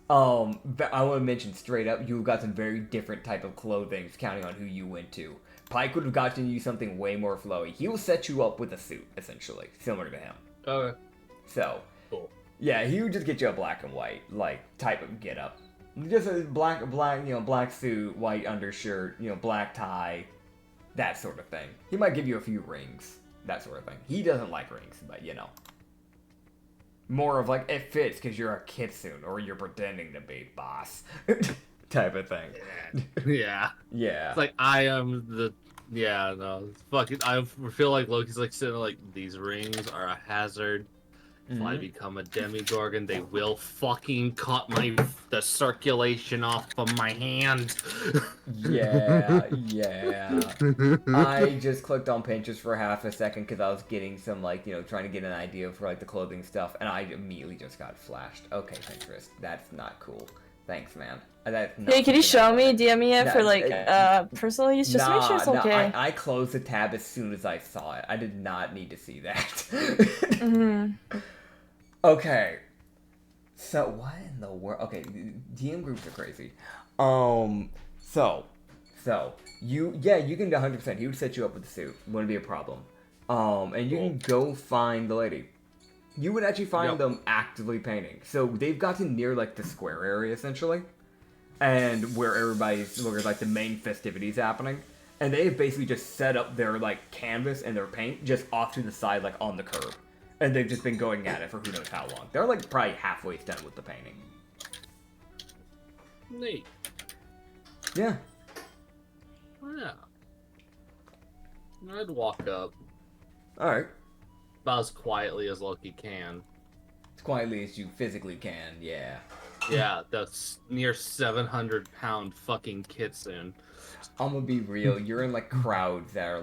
But I want to mention straight up, you've got some very different type of clothing, counting on who you went to. Pike would have gotten you something way more flowy. He will set you up with a suit, essentially, similar to him. Okay. So, Cool. yeah, he would just get you a black and white, type of get up. Just a black suit, white undershirt, black tie, that sort of thing. He might give you a few rings, that sort of thing. He doesn't like rings, but more of like, it fits because you're a kitsune, or you're pretending to be, boss. Type of thing. Yeah. Yeah. It's like I am the. Yeah, no. Fucking. I feel like Loki's like sitting like, these rings are a hazard. If I become a demigorgon, they will fucking cut the circulation off of my hand. Yeah. I just clicked on Pinterest for half a second because I was getting some, trying to get an idea for, the clothing stuff, and I immediately just got flashed. Okay, Pinterest, that's not cool. Thanks, man. That's not Hey, can you something I show me, wanted. DM me it for Nah, personal use, just to make sure it's okay. I closed the tab as soon as I saw it. I did not need to see that. Mm-hmm. Okay. So what in the world? Okay, DM groups are crazy. So you can 100%. He would set you up with the suit. Wouldn't be a problem. And you can go find the lady. You would actually find them actively painting. So they've gotten near the square area essentially, and where the main festivities happening. And they've basically just set up their canvas and their paint just off to the side, on the curb. And they've just been going at it for who knows how long. They're probably halfway done with the painting. Neat. Yeah. Yeah. I'd walk up Alright. about as quietly as Loki can. As quietly as you physically can, yeah. Yeah, that's near 700-pound fucking kitsune. I'm gonna be real, you're in crowds that are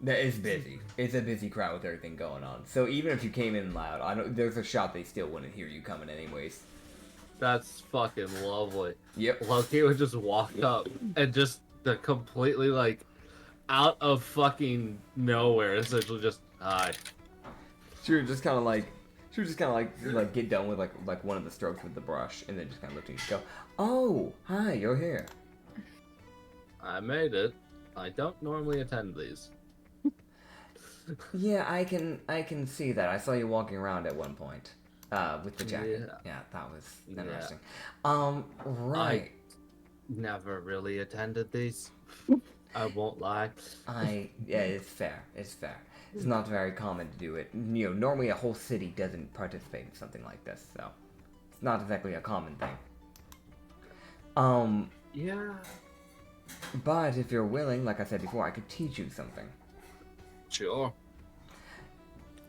that is busy. It's a busy crowd with everything going on. So even if you came in loud, I know there's a shot they still wouldn't hear you coming anyways. That's fucking lovely. Yep. Loki would just walk up and just completely out of fucking nowhere, essentially just hi. She would just kind of get done with one of the strokes with the brush, and then just kind of look at you and go, "Oh, hi, you're here." I made it. I don't normally attend these. Yeah, I can see that. I saw you walking around at one point, with the jacket. Yeah, that was interesting. Right. Never really attended these. I won't lie. Yeah, it's fair. It's fair. It's not very common to do it. Normally a whole city doesn't participate in something like this, so it's not exactly a common thing. Yeah. But if you're willing, like I said before, I could teach you something. Sure.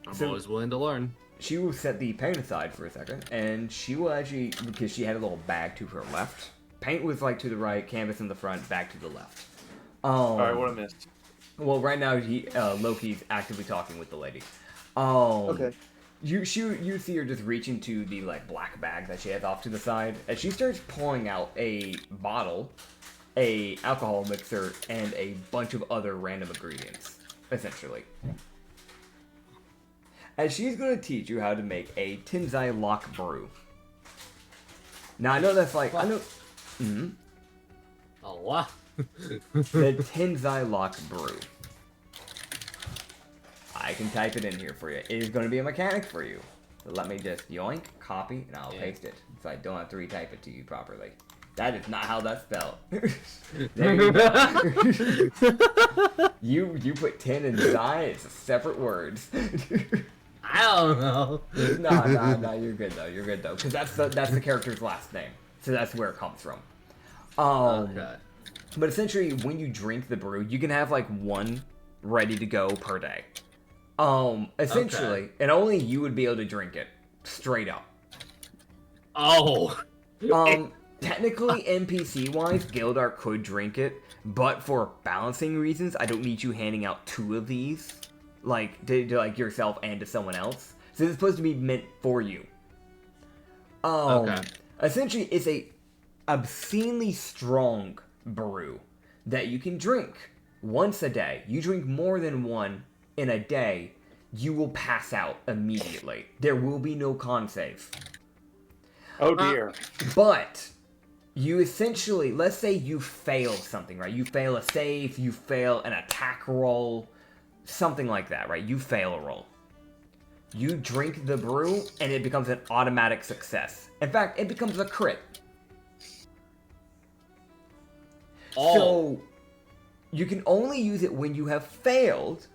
I'm So- always willing to learn. She will set the paint aside for a second, and she will actually, because she had a little bag to her left. Paint was to the right, canvas in the front, bag to the left. Alright, what I missed? Well, right now Loki's actively talking with the lady. Okay. You see her just reach into the black bag that she has off to the side, and she starts pulling out a bottle, a alcohol mixer, and a bunch of other random ingredients, essentially. And she's going to teach you how to make a Tinzai lock brew. Now I know that's I know. Oh, wow. The Tenzai Lock Brew. I can type it in here for you. It is going to be a mechanic for you. So let me just yoink, copy, and I'll paste it. So I don't have to retype it to you properly. That is not how that's spelled. There you go. you put tin and Zai, it's separate words. I don't know. No, you're good though. You're good though, because that's the character's last name, so that's where it comes from. Okay. But essentially, when you drink the brew, you can have like one ready to go per day. Essentially, and only you would be able to drink it straight up. Oh. Technically, NPC-wise, Gildar could drink it, but for balancing reasons, I don't need you handing out 2 of these, like, to like, yourself and to someone else. So it's supposed to be meant for you. Okay. Essentially, it's a obscenely strong brew that you can drink once a day. You drink more than one in a day, you will pass out immediately. There will be no con save. Oh dear. But you essentially, let's say you fail something, right? You fail a save, you fail an attack roll, something like that, right? You fail a roll. You drink the brew, and it becomes an automatic success. In fact, it becomes a crit. Oh. So, you can only use it when you have failed,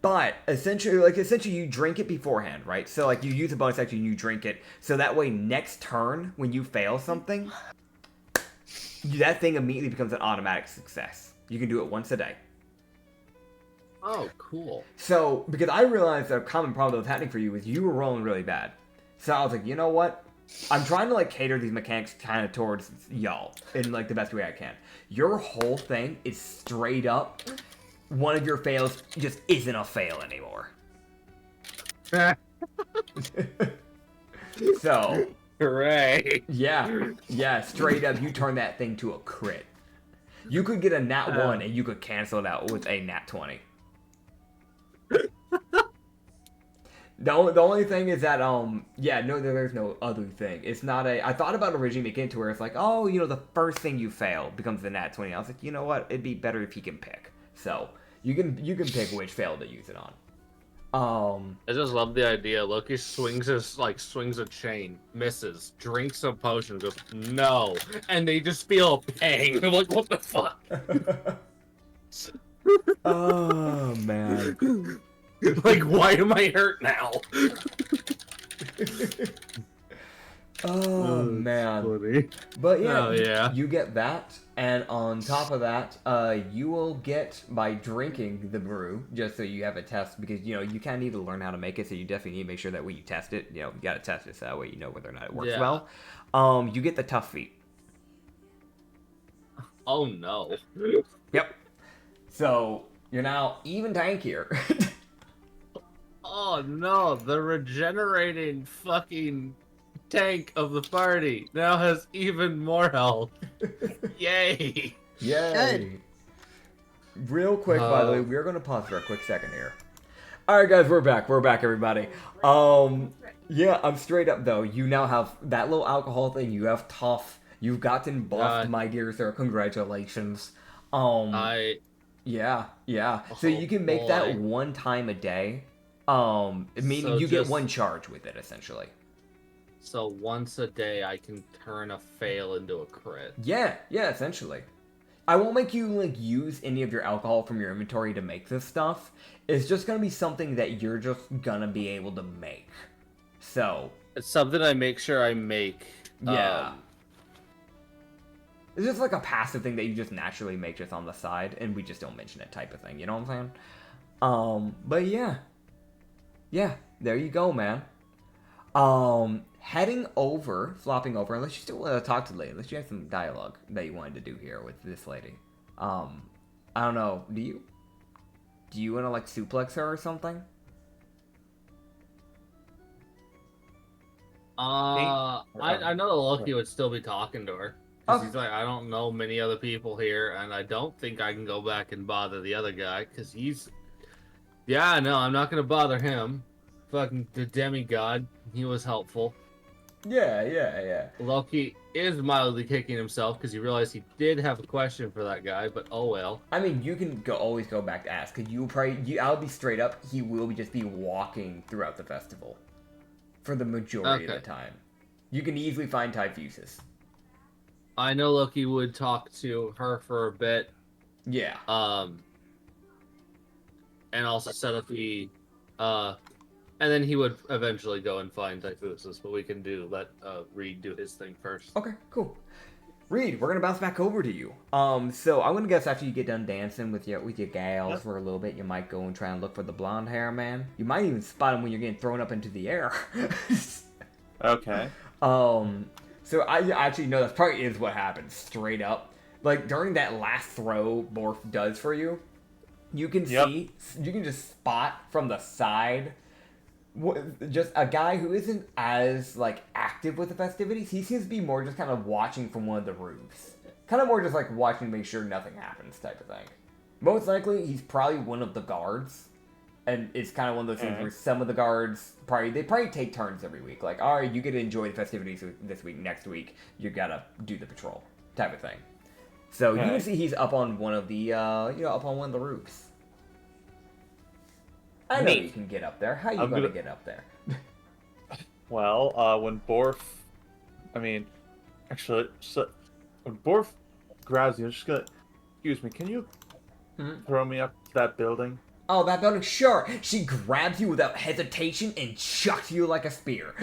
but essentially you drink it beforehand, right? So like you use a bonus action, you drink it, so that way next turn when you fail something, that thing immediately becomes an automatic success. You can do it once a day. Oh, cool. So because I realized a common problem that was happening for you was you were rolling really bad, so I was like, you know what? I'm trying to like cater these mechanics kind of towards y'all in like the best way I can. Your whole thing is straight up. One of your fails just isn't a fail anymore. So, Hooray. yeah, straight up, you turn that thing to a crit. You could get a nat 1 and you could cancel it out with a nat 20. The only thing is that, there's no other thing. It's not I thought about originally making it to where it's like, oh, the first thing you fail becomes the nat 20. I was like, you know what? It'd be better if he can pick. So, you can pick which fail to use it on. I just love the idea. Loki swings a chain, misses, drinks a potion, goes, no. And they just feel a pang. They're like, what the fuck? Oh, man. Like, why am I hurt now? Oh, man. Funny. But yeah, Oh, yeah. you get that, and on top of that, you will get, by drinking the brew, just so you have a test, because, you kind of need to learn how to make it, so you definitely need to make sure that when you test it, you gotta test it, so that way you know whether or not it works well. You get the tough feat. Oh, no. Yep. So, you're now even tankier. Oh, no. The regenerating fucking tank of the party now has even more health. Yay! Yay! Real quick, by the way, we're gonna pause for a quick second here. All right, guys, we're back. We're back, everybody. Yeah, I'm straight up though. You now have that little alcohol thing. You have tough. You've gotten buffed, my dear sir. Congratulations. Yeah. So you can make that one time a day. Meaning So you get just- one charge with it essentially. So once a day, I can turn a fail into a crit. Yeah, essentially. I won't make you use any of your alcohol from your inventory to make this stuff. It's just gonna be something that you're just gonna be able to make. So It's something I make sure I make. yeah, it's just like a passive thing that you just naturally make just on the side, and we just don't mention it type of thing. You know what I'm saying? But yeah, there you go, man. Flopping over, unless you still want to talk to the lady, unless you have some dialogue that you wanted to do here with this lady. I don't know, do you want to, suplex her or something? I know Loki would still be talking to her. 'Cause he's like, I don't know many other people here, and I don't think I can go back and bother the other guy, because he's... Yeah, no, I'm not going to bother him. Fucking the demigod. He was helpful. Yeah. Loki is mildly kicking himself because he realized he did have a question for that guy, but oh well. I mean, you can always go back to ask, because I'll be straight up, he will just be walking throughout the festival. For the majority of the time. You can easily find Typhusis. I know Loki would talk to her for a bit. Yeah. And also set up the, and then he would eventually go and find Typhusis, but we can let Reed do his thing first. Okay, cool. Reed, we're gonna bounce back over to you. So I'm gonna guess after you get done dancing with your gals for a little bit, you might go and try and look for the blonde hair man. You might even spot him when you're getting thrown up into the air. Okay. So I actually know that probably is what happens, straight up. Like, during that last throw Borf does for you, you can see, you can just spot from the side just a guy who isn't as, like, active with the festivities. He seems to be more just kind of watching from one of the roofs. Kind of more just, like, watching to make sure nothing happens type of thing. Most likely, he's probably one of the guards. And it's kind of one of those things where some of the guards they probably take turns every week. Like, all right, you get to enjoy the festivities this week. Next week, you gotta do the patrol type of thing. So you can see he's up on one of the, up on one of the roofs. I know you can get up there. How are you gonna get up there? Well, when Borf, when Borf grabs you, I'm just gonna, excuse me, can you throw me up to that building? Oh, that building? Sure. She grabs you without hesitation and chucks you like a spear.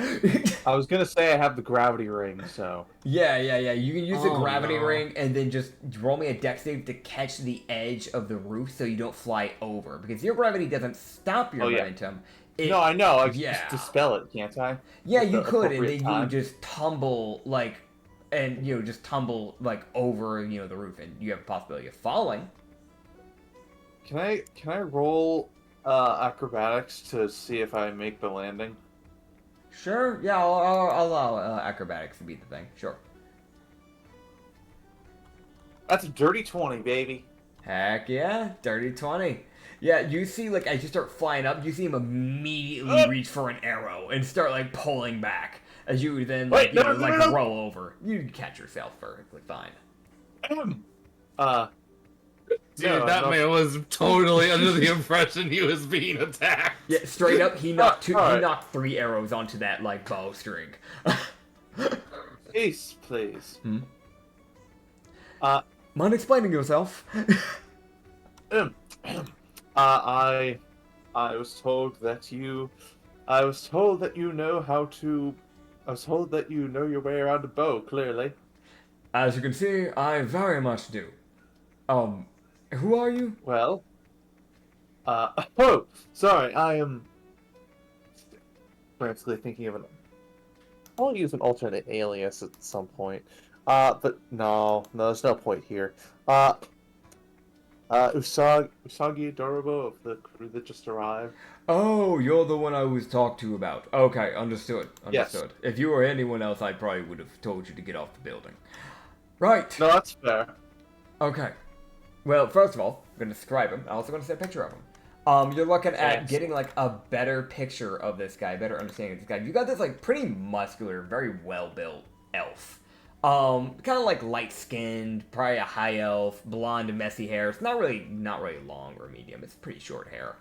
I was gonna say I have the gravity ring, so. Yeah. You can use the gravity ring and then just roll me a dex save to catch the edge of the roof so you don't fly over. Because your gravity doesn't stop your momentum. No, I know. I can just dispel it, can't I? Yeah, you could, and then you just tumble, like, over, the roof, and you have a possibility of falling. Can I roll acrobatics to see if I make the landing? Sure. Yeah, I'll allow acrobatics to be the thing. Sure. That's a dirty 20, baby. Heck yeah, dirty 20. Yeah, you see, like, as you start flying up, you see him immediately reach for an arrow and start, like, pulling back. As you then, roll over. You catch yourself perfectly fine. Dude, that man was totally under the impression he was being attacked. Yeah, straight up, he knocked he knocked 3 arrows onto that, like, bowstring. Peace, please. Mind explaining yourself? I was told that you know your way around a bow, clearly. As you can see, I very much do. Who are you? Well, sorry, I am frantically thinking of I'll use an alternate alias at some point. But no, there's no point here. Usagi Adorable of the crew that just arrived. Oh, you're the one I was talked to about. Okay, understood. Yes. If you were anyone else, I probably would have told you to get off the building. Right. No, that's fair. Okay. Well, first of all, I'm going to describe him. I'm also going to set a picture of him. You're looking at getting, like, a better picture of this guy, better understanding of this guy. You got this, like, pretty muscular, very well-built elf. Kind of, like, light-skinned, probably a high elf, blonde and messy hair. It's not really long or medium. It's pretty short hair.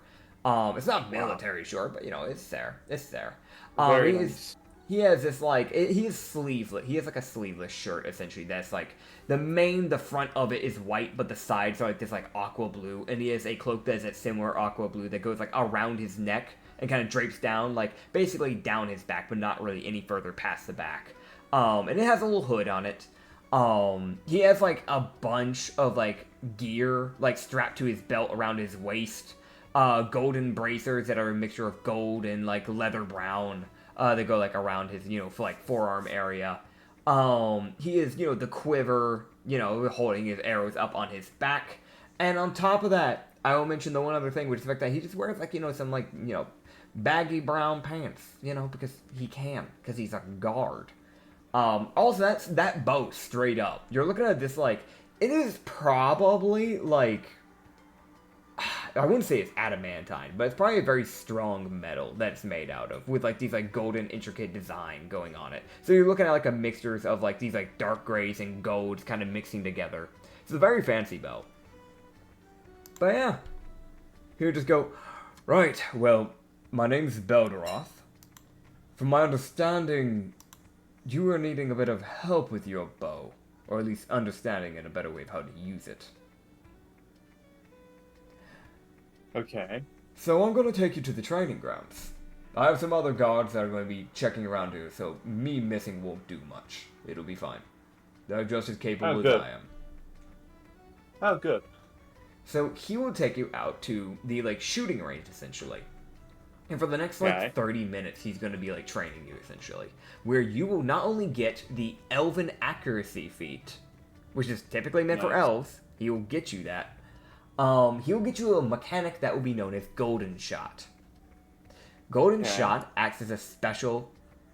It's not military short, but, it's there. It's there. Very nice. He has this, like, he is sleeveless. He has, like, a sleeveless shirt, essentially. That's, like, the front of it is white, but the sides are, like, this, like, aqua blue. And he has a cloak that is that similar aqua blue that goes, like, around his neck and kind of drapes down, like, basically down his back, but not really any further past the back. And it has a little hood on it. He has, like, a bunch of, like, gear, like, strapped to his belt around his waist. Golden bracers that are a mixture of gold and, like, leather brown. They go, like, around his, for, like, forearm area. He is, the quiver, holding his arrows up on his back. And on top of that, I will mention the one other thing, which is the fact that he just wears, like, some, like, baggy brown pants, because he can, because he's a guard. Also, that boat, straight up. You're looking at this, like, it is probably, like, I wouldn't say it's adamantine, but it's probably a very strong metal that it's made out of, with like these like golden intricate design going on it. So you're looking at like a mixture of like these like dark grays and golds kind of mixing together. It's a very fancy belt. But yeah, he would just go, right, well, my name's Belderoth. From my understanding, you were needing a bit of help with your bow, or at least understanding in a better way of how to use it. Okay. So I'm going to take you to the training grounds. I have some other guards that are going to be checking around here, so me missing won't do much. It'll be fine. They're just as capable as I am. Oh, good. So he will take you out to the like shooting range, essentially. And for the next like 30 minutes, he's going to be like training you, essentially. Where you will not only get the Elven Accuracy feat, which is typically meant for elves, he will get you that. He'll get you a mechanic that will be known as Golden Shot. Golden Shot acts as a special,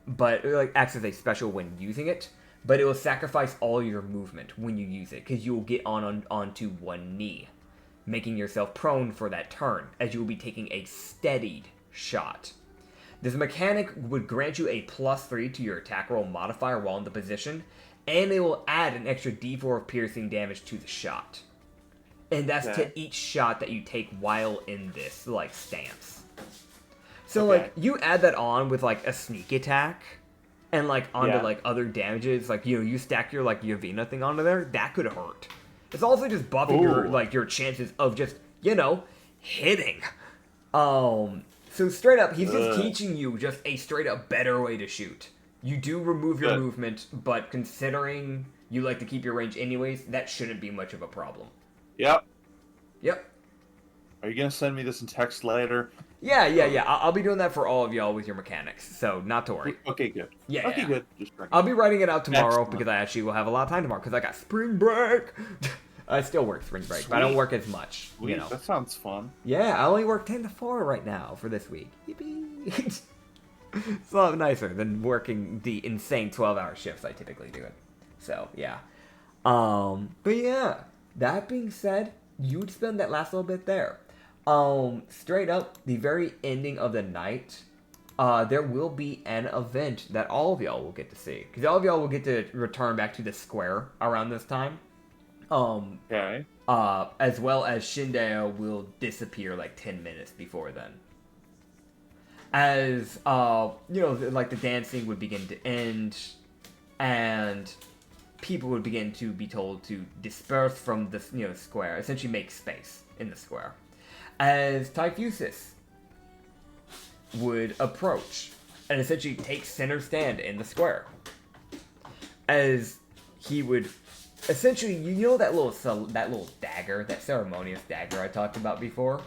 but like acts as a special when using it, but it will sacrifice all your movement when you use it, because you will get onto one knee, making yourself prone for that turn, as you will be taking a steadied shot. This mechanic would grant you a +3 to your attack roll modifier while in the position, and it will add an extra d4 of piercing damage to the shot. And that's to each shot that you take while in this, like, stance. So, like, you add that on with, like, a sneak attack, and, like, onto, like, other damages. Like, you know, you stack your, like, Yavina thing onto there, that could hurt. It's also just buffing your, like, your chances of just, you know, hitting. So straight up, he's just teaching you just a straight up better way to shoot. You do remove your movement, but considering you like to keep your range anyways, that shouldn't be much of a problem. Yep. Are you gonna send me this in text later? Yeah. I'll be doing that for all of y'all with your mechanics, so not to worry. Okay, good. Yeah. Good. Just I'll be writing it out tomorrow because I actually will have a lot of time tomorrow because I got spring break. I still work spring break, but I don't work as much. Sweet. You know. That sounds fun. Yeah, I only work 10 to 4 right now for this week. Yippee! It's a lot nicer than working the insane 12-hour shifts I typically do it. So, yeah. But yeah, that being said, you'd spend that last little bit there. Straight up, the very ending of the night, there will be an event that all of y'all will get to see. Because all of y'all will get to return back to the square around this time. As well as Shindayo will disappear like 10 minutes before then. As, you know, like the dancing would begin to end, and people would begin to be told to disperse from the, you know, square, essentially make space in the square. As Typhusis would approach and essentially take center stand in the square. As he would essentially, you know that little dagger, that ceremonious dagger I talked about before?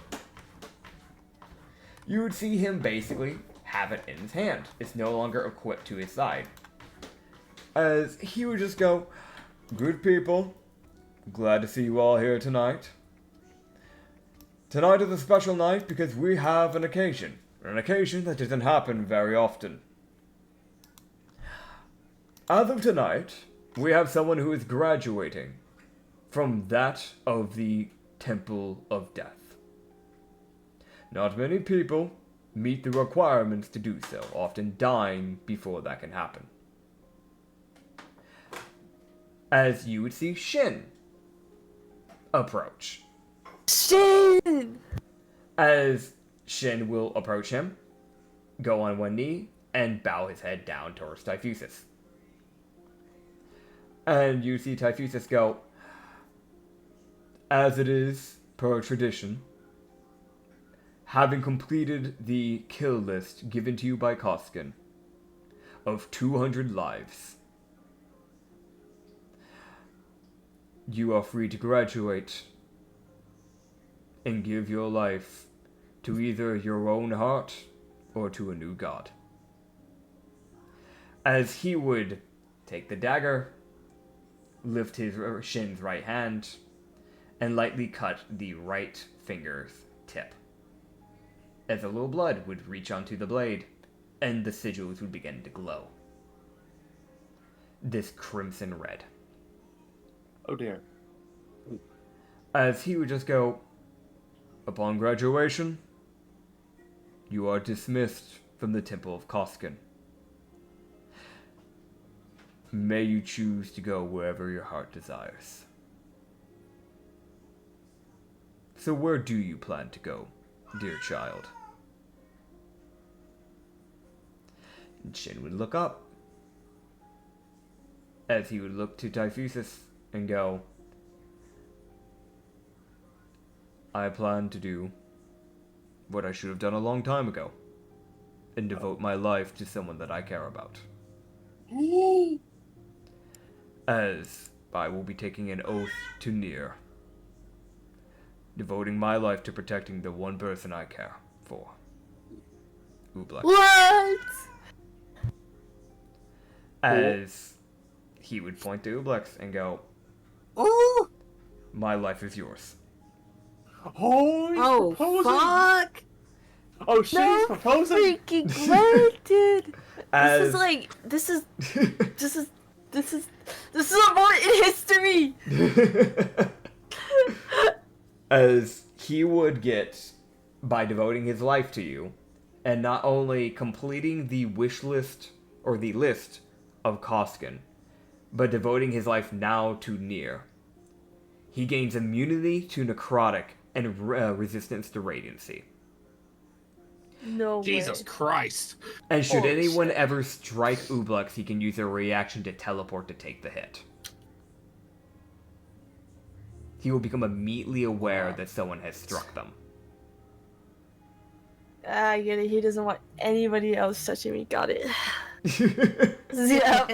You would see him basically have it in his hand. It's no longer equipped to his side. As he would just go, "Good people, glad to see you all here tonight. Tonight is a special night because we have an occasion that doesn't happen very often. As of tonight, we have someone who is graduating from that of the Temple of Death. Not many people meet the requirements to do so, often dying before that can happen. As you would see Shin approach. Shin! As Shin will approach him, go on one knee, and bow his head down towards Typhusis. And you see Typhusis go, "As it is per tradition, having completed the kill list given to you by Koskin of 200 lives, you are free to graduate and give your life to either your own heart or to a new god." As he would take the dagger, lift his Shin's right hand, and lightly cut the right finger's tip. As a little blood would reach onto the blade, and the sigils would begin to glow. This crimson red. Oh dear. As he would just go, Upon graduation, you are dismissed from the Temple of Koskin. May you choose to go wherever your heart desires. So where do you plan to go, dear child? And Shin would look up, as he would look to Typhusis and go, I plan to do what I should have done a long time ago, and devote my life to someone that I care about. As I will be taking an oath to Nier, devoting my life to protecting the one person I care for. Oobleck. What? As he would point to Ooblex and go, Oh, my life is yours. Oh, proposing. fuck! Oh, she's No proposing. freaking way, dude. As, This is a moment in history. as he would get, by devoting his life to you, and not only completing the wish list, or the list of Koskin, but devoting his life now to Nier, he gains immunity to necrotic and resistance to radiancy. No Jesus way. Christ. And should Oh, anyone ever strike Ooblex, he can use a reaction to teleport to take the hit. He will become immediately aware that someone has struck them. I get it. He doesn't want anybody else touching me. Got it. Yep.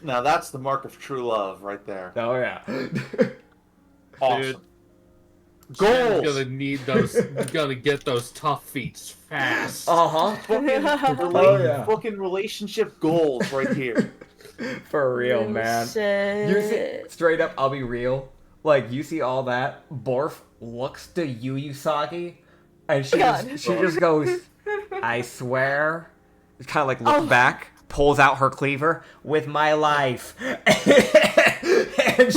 That's the mark of true love right there. Oh yeah. Awesome. Goals. Goals. Gonna need those. Gonna get those tough feats fast. Uh-huh. Fucking relationship goals right here. For real, man. You see, straight up, I'll be real. Like, you see all that, Borf looks to you, Usagi, and she just goes, I swear. It's kind of like looks back, pulls out her cleaver, with my life. And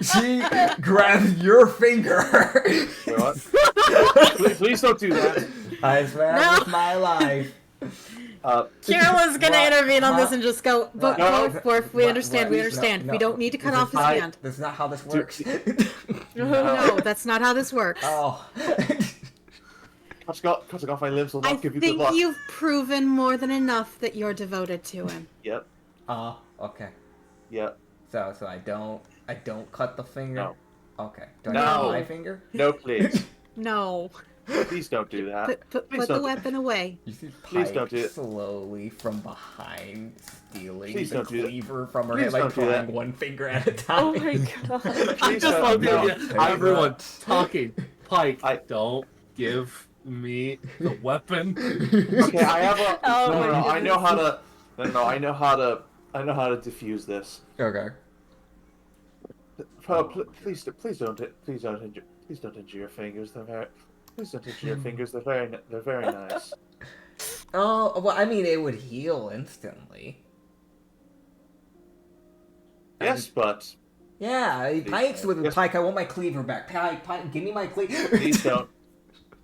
she grabs your finger. Wait, what? Please don't do that. I swear No. with my life. Carola's gonna intervene on this and just go, but No. Borf, we understand, we understand. No, We don't need to cut this off is his not- hand. This is not how this works. No, that's not how this works. Oh. Cutting off my limbs will I not give you good think luck. you've proven more than enough that you're devoted to him. Yep. Okay. Yep. So I don't cut the finger. No. Okay. Do I No. cut my finger? No, please. No. Please don't do that. Put Please the don't. weapon away. You see Please Pike don't do it. slowly from behind stealing Please the don't do that. cleaver from her Please hand, like don't do that. trying one finger at a time. Oh my god. Please Just don't. love No. everyone talking. Pike, I- don't give me the weapon. Okay, I have a. Oh no, my no, I know goodness. how to. No, I know how to. I know how to diffuse this. Okay. Please don't injure your fingers. Please don't injure your fingers. They're very nice. Oh, well, I mean, it would heal instantly. Yes, but Yeah, Pike's with Yes. Pike. I want my cleaver back. Pike, give me my cleaver. please don't.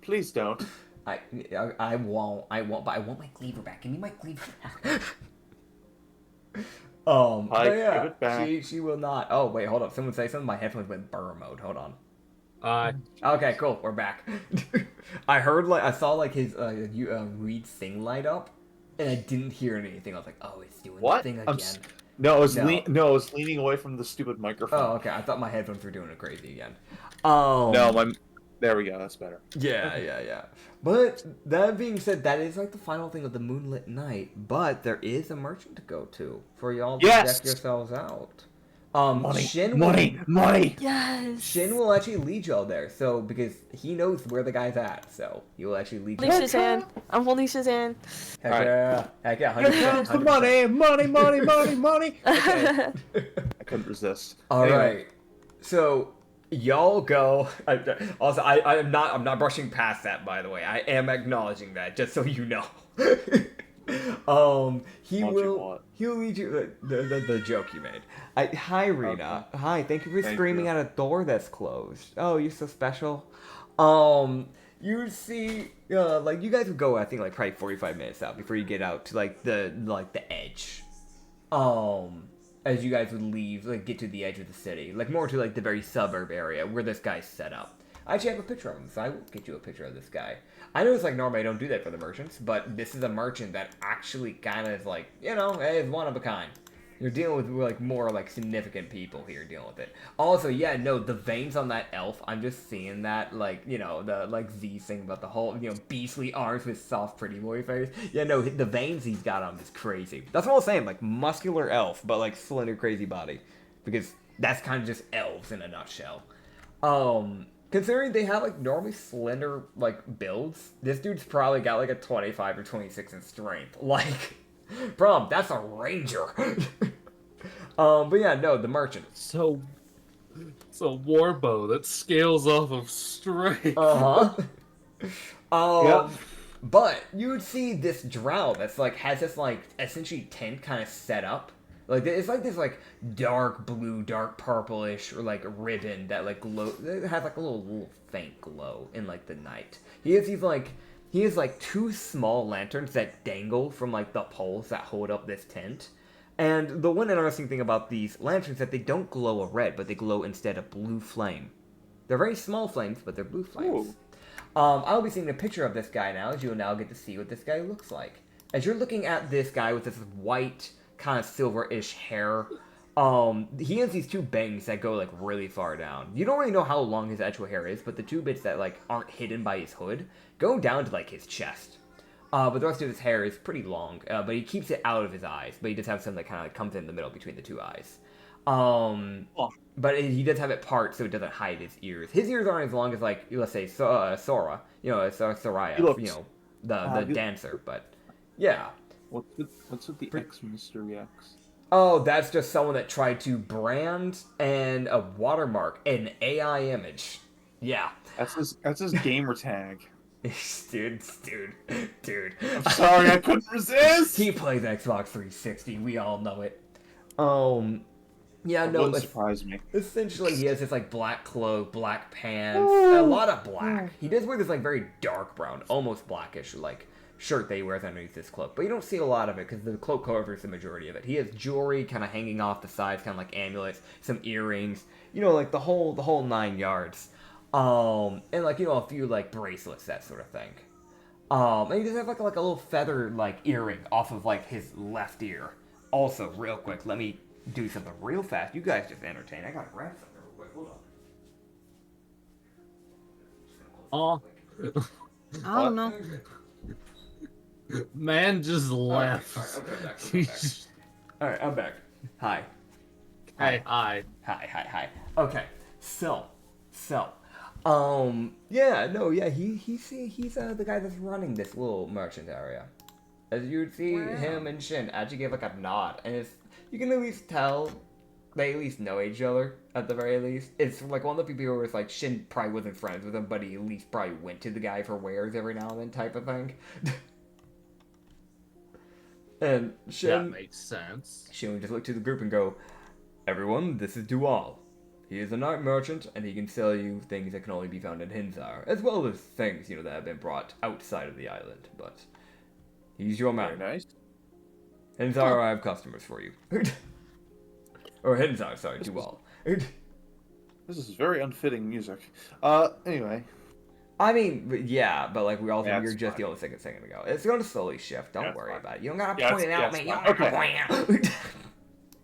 Please don't. I won't. But I want my cleaver back. Give me my cleaver back. Pike, but yeah, give it back. she will not. Oh wait, hold up. Someone say something. My headphones went burr mode. Hold on. Okay, cool. We're back. I saw his Reed thing light up, and I didn't hear anything. I was like, oh, it's doing What? the thing I'm again. No, I was No. I was leaning away from the stupid microphone. Oh, okay. I thought my headphones were doing it crazy again. No, there we go. That's better. Yeah. But that being said, that is like the final thing of the moonlit night. But there is a merchant to go to for y'all to Yes! deck yourselves out. Money. Shin Yes. Shin will actually lead y'all there. So because he knows where the guy's at, so he will actually lead you. Holding his hand. I'm holding his hand. Heck Alright. yeah, 100%. The money. Okay. I couldn't resist. All Anyway. right. So y'all go. Also, I'm not brushing past that. By the way, I am acknowledging that just so you know. He What you want? he'll lead you the joke you made. Hi Rena. Okay. Hi, thank you for Thank screaming you. at a door that's closed. Oh, you're so special. You see, like you guys would go, I think, like probably 45 minutes out before you get out to like the edge. As you guys would leave, like get to the edge of the city, like more to like the very suburb area where this guy's set up. I actually have a picture of him, so I will get you a picture of this guy. I know it's like normally I don't do that for the merchants, but this is a merchant that actually kind of is like, is one of a kind. You're dealing with like more like significant people here dealing with it. Also, yeah, no, the veins on that elf, I'm just seeing that like, the like Z thing about the whole, beastly arms with soft pretty boy face. Yeah, no, the veins he's got on him is crazy. That's what I was saying, like muscular elf, but like slender crazy body. Because that's kind of just elves in a nutshell. Considering they have like normally slender like builds, this dude's probably got like a 25 or 26 in strength. Like, that's a ranger. But yeah, no, the merchant. So, it's a warbow that scales off of strength. Yep. But you would see this drow that's like has this like essentially tent kind of set up. Like it's like this like dark blue, dark purplish or like ribbon that like glow. It has like a little faint glow in like the night. He has like two small lanterns that dangle from like the poles that hold up this tent. And the one interesting thing about these lanterns is that they don't glow a red, but they glow instead a blue flame. They're very small flames, but they're blue flames. Ooh. I'll be seeing a picture of this guy now, as you'll now get to see what this guy looks like. As you're looking at this guy with this white, kind of silver-ish hair, he has these two bangs that go, like, really far down. You don't really know how long his actual hair is, but the two bits that, like, aren't hidden by his hood go down to, like, his chest. But the rest of his hair is pretty long, but he keeps it out of his eyes, but he does have some that kind of like, comes in the middle between the two eyes. But he does have it part so it doesn't hide his ears. His ears aren't as long as, like, let's say, Sora, Soraya, He looks- the dancer, but, yeah. What's with the X Mystery X? Oh, that's just someone that tried to brand and a watermark an AI image. Yeah. That's his gamer tag. dude. I'm sorry, I couldn't resist. He plays Xbox 360, we all know it. Yeah, That no, wouldn't surprise me. essentially he has this like black cloak, black pants, a lot of black. He does wear this like very dark brown, almost blackish like shirt that he wears underneath this cloak, but you don't see a lot of it because the cloak covers the majority of it. He has jewelry kind of hanging off the sides, kind of like amulets, some earrings, like the whole 9 yards. And like a few like bracelets, that sort of thing. And he does have like a little feather like earring off of like his left ear. Also, real quick, let me do something real fast. You guys just entertain. I gotta grab something real quick. Hold on. Oh, I don't know. man just left. Alright, I'm back. Hi. Hi. Hi. Okay, so, he's the guy that's running this little merchant area. As you would see, him and Shin actually give like a nod, and you can at least tell they at least know each other at the very least. It's like one of the people where it's like Shin probably wasn't friends with him, but he at least probably went to the guy for wares every now and then type of thing. And Shin, That makes sense. Shin would just look to the group and go, "Everyone, this is Dual. He is a night merchant, and he can sell you things that can only be found in Hinzar, as well as things, that have been brought outside of the island, but he's your Very man. nice. Hinzar, I have customers for you." Or Hinzar, sorry, Dual. This is very unfitting music. Anyway. I mean, but like we all Yeah, we were it's just fine. dealing with it a second ago. It's going to slowly shift. Don't Yeah, it's worry fine. about it. You don't gotta Yeah, point it out, it's man. You don't fine. gotta point it out.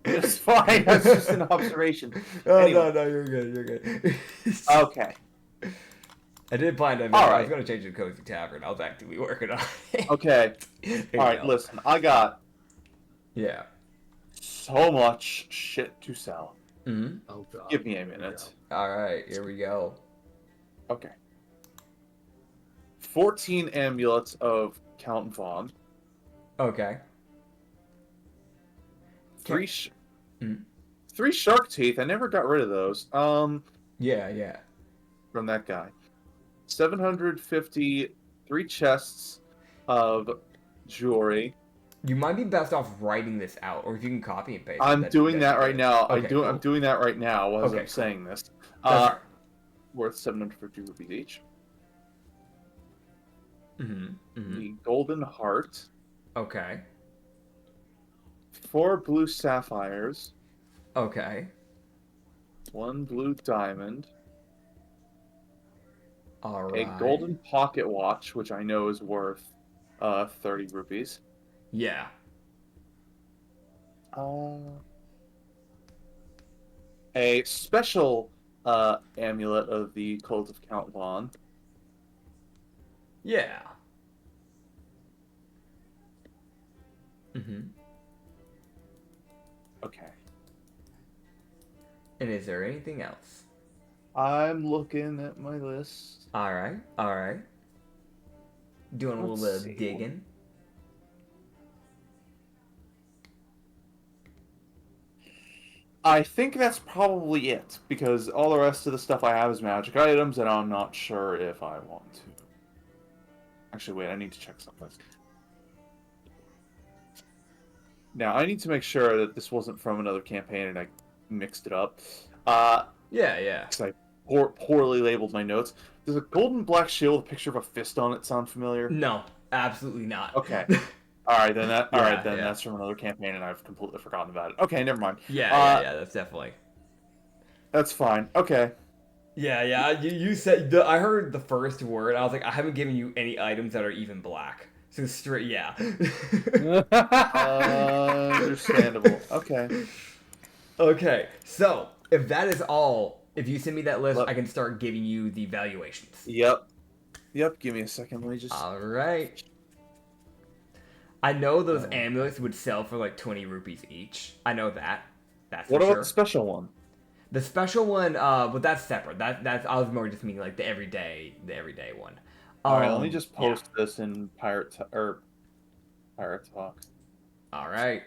It's fine. That's just an observation. Oh, Anyway. no, you're good. Okay. I did plan to. I Alright. was going to change it to Cozy Tavern. I was actively working on it. Okay. There you Alright, go. listen. I got Yeah. so much shit to sell. Mm-hmm. Oh god. Give me a minute. Alright, here we go. Okay. 14 amulets of Count Vaughn. Okay. 3 Mhm. 3 shark teeth. I never got rid of those. Yeah. From that guy. 750 3 chests of jewelry. You might be best off writing this out, or if you can copy and paste. I'm doing that right great. now. Okay, cool. I'm doing that right now as Okay, I'm cool. saying this. That's right. Worth 750 rupees each. Mm-hmm. The golden heart. Okay. 4 blue sapphires. Okay. 1 blue diamond. All A right. golden pocket watch, which I know is worth 30 rupees. Yeah. A special amulet of the cult of Count Vaughn. Yeah. Mm-hmm. Okay. And is there anything else? I'm looking at my list. All right. All right. Doing a Let's little bit see. of digging. I think that's probably it, because all the rest of the stuff I have is magic items, and I'm not sure if I want to. Actually, wait, I need to check something. Now, I need to make sure that this wasn't from another campaign and I mixed it up. Yeah. Because I poorly labeled my notes. Does a golden black shield with a picture of a fist on it sound familiar? No, absolutely not. Okay. Alright, then Yeah. that's from another campaign and I've completely forgotten about it. Okay, never mind. Yeah, that's definitely. That's fine. Okay. Yeah. You said I heard the first word. I was like, I haven't given you any items that are even black. So straight, yeah. Understandable. Okay. Okay, so if that is all, if you send me that list, Let- I can start giving you the valuations. Yep. Give me a second. Let me just... All right. I know those amulets would sell for like 20 rupees each. I know that. That's What for about sure. the special one? The special one, but that's separate. That's I was more just meaning like the everyday one. Alright, let me just yeah. post this in Pirate Talk. All right.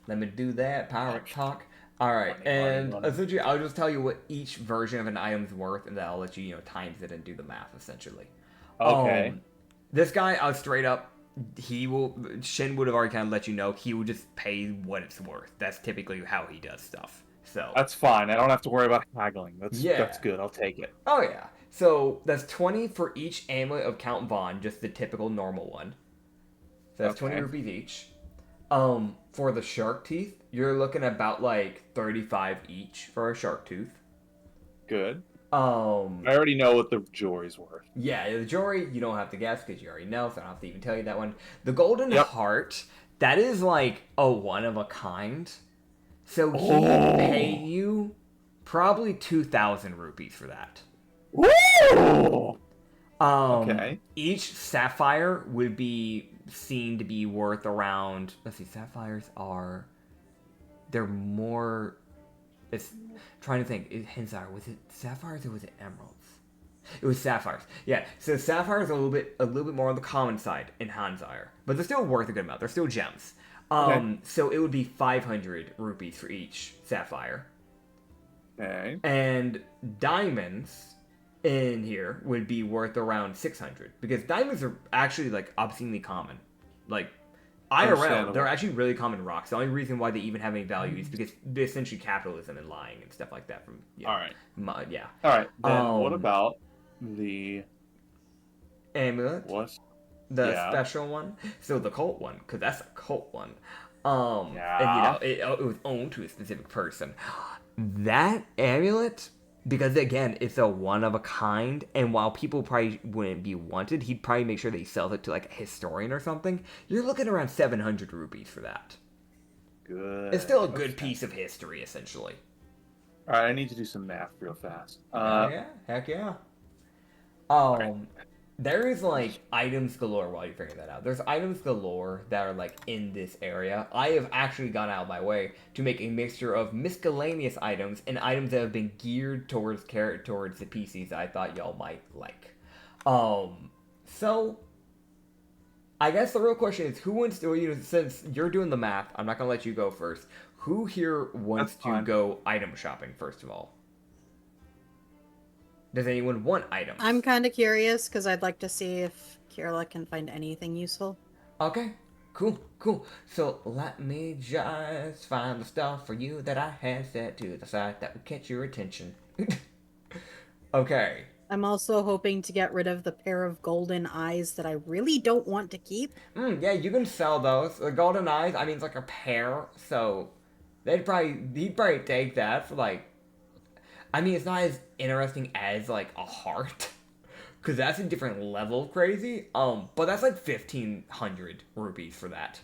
Let me do that. Pirate talk. All right, and money. essentially, I'll just tell you what each version of an item's worth, and then I'll let you, times it and do the math. Essentially. Okay. This guy, I'll straight up. Shin would have already kind of let you know. He would just pay what it's worth. That's typically how he does stuff. So. That's fine. I don't have to worry about haggling. That's Yeah. good. I'll take it. Oh yeah. So that's 20 for each amulet of Count Vaughn, just the typical normal one. So that's 20 Okay. rupees each. For the shark teeth, you're looking at about like 35 each for a shark tooth. Good. I I already know what the jewelry's worth. Yeah, the jewelry, you don't have to guess because you already know, so I don't have to even tell you that one. The golden Yep. heart, that is like a one of a kind. So he would pay you probably 2,000 rupees for that. Woo! Okay. Each sapphire would be seen to be worth around. Let's see, sapphires are. They're more. It's trying to think. Hensar, was it sapphires or was it emeralds? It was sapphires. Yeah, so sapphires are a little bit more on the common side in Hansire, but they're still worth a good amount. They're still gems. Okay. So it would be 500 rupees for each sapphire. Okay. And diamonds in here would be worth around 600 because diamonds are actually like obscenely common. Like IRL, Understandable. they're actually really common rocks. The only reason why they even have any value is because they're essentially capitalism and lying and stuff like that. From All right. Yeah. All right. Then what Um, about the Amulet, what? the Yeah. special one. So the cult one, because that's a cult one. Yeah. And it was owned to a specific person. That amulet, because again, it's a one of a kind, and while people probably wouldn't be wanted, he'd probably make sure that he sells it to like a historian or something. You're looking around 700 rupees for that. Good. It's still a good Okay. piece of history, essentially. All right. I need to do some math real fast. Yeah, heck yeah. There is like items galore while you're figuring that out. There's items galore that are like in this area. I have actually gone out of my way to make a mixture of miscellaneous items and items that have been geared towards the PCs that I thought y'all might like. So I guess the real question is who wants to, since you're doing the math, I'm not gonna let you go first. Who here wants That's to fine. go item shopping first of all? Does anyone want items? I'm kind of curious because I'd like to see if Kirla can find anything useful. Okay, cool. So let me just find the stuff for you that I had set to the side that would catch your attention. Okay. I'm also hoping to get rid of the pair of golden eyes that I really don't want to keep. Yeah, you can sell those. The golden eyes, I mean, it's like a pair, so he'd probably take that for like. I mean, it's not as interesting as like a heart, because that's a different level of crazy. But that's like 1,500 rupees for that.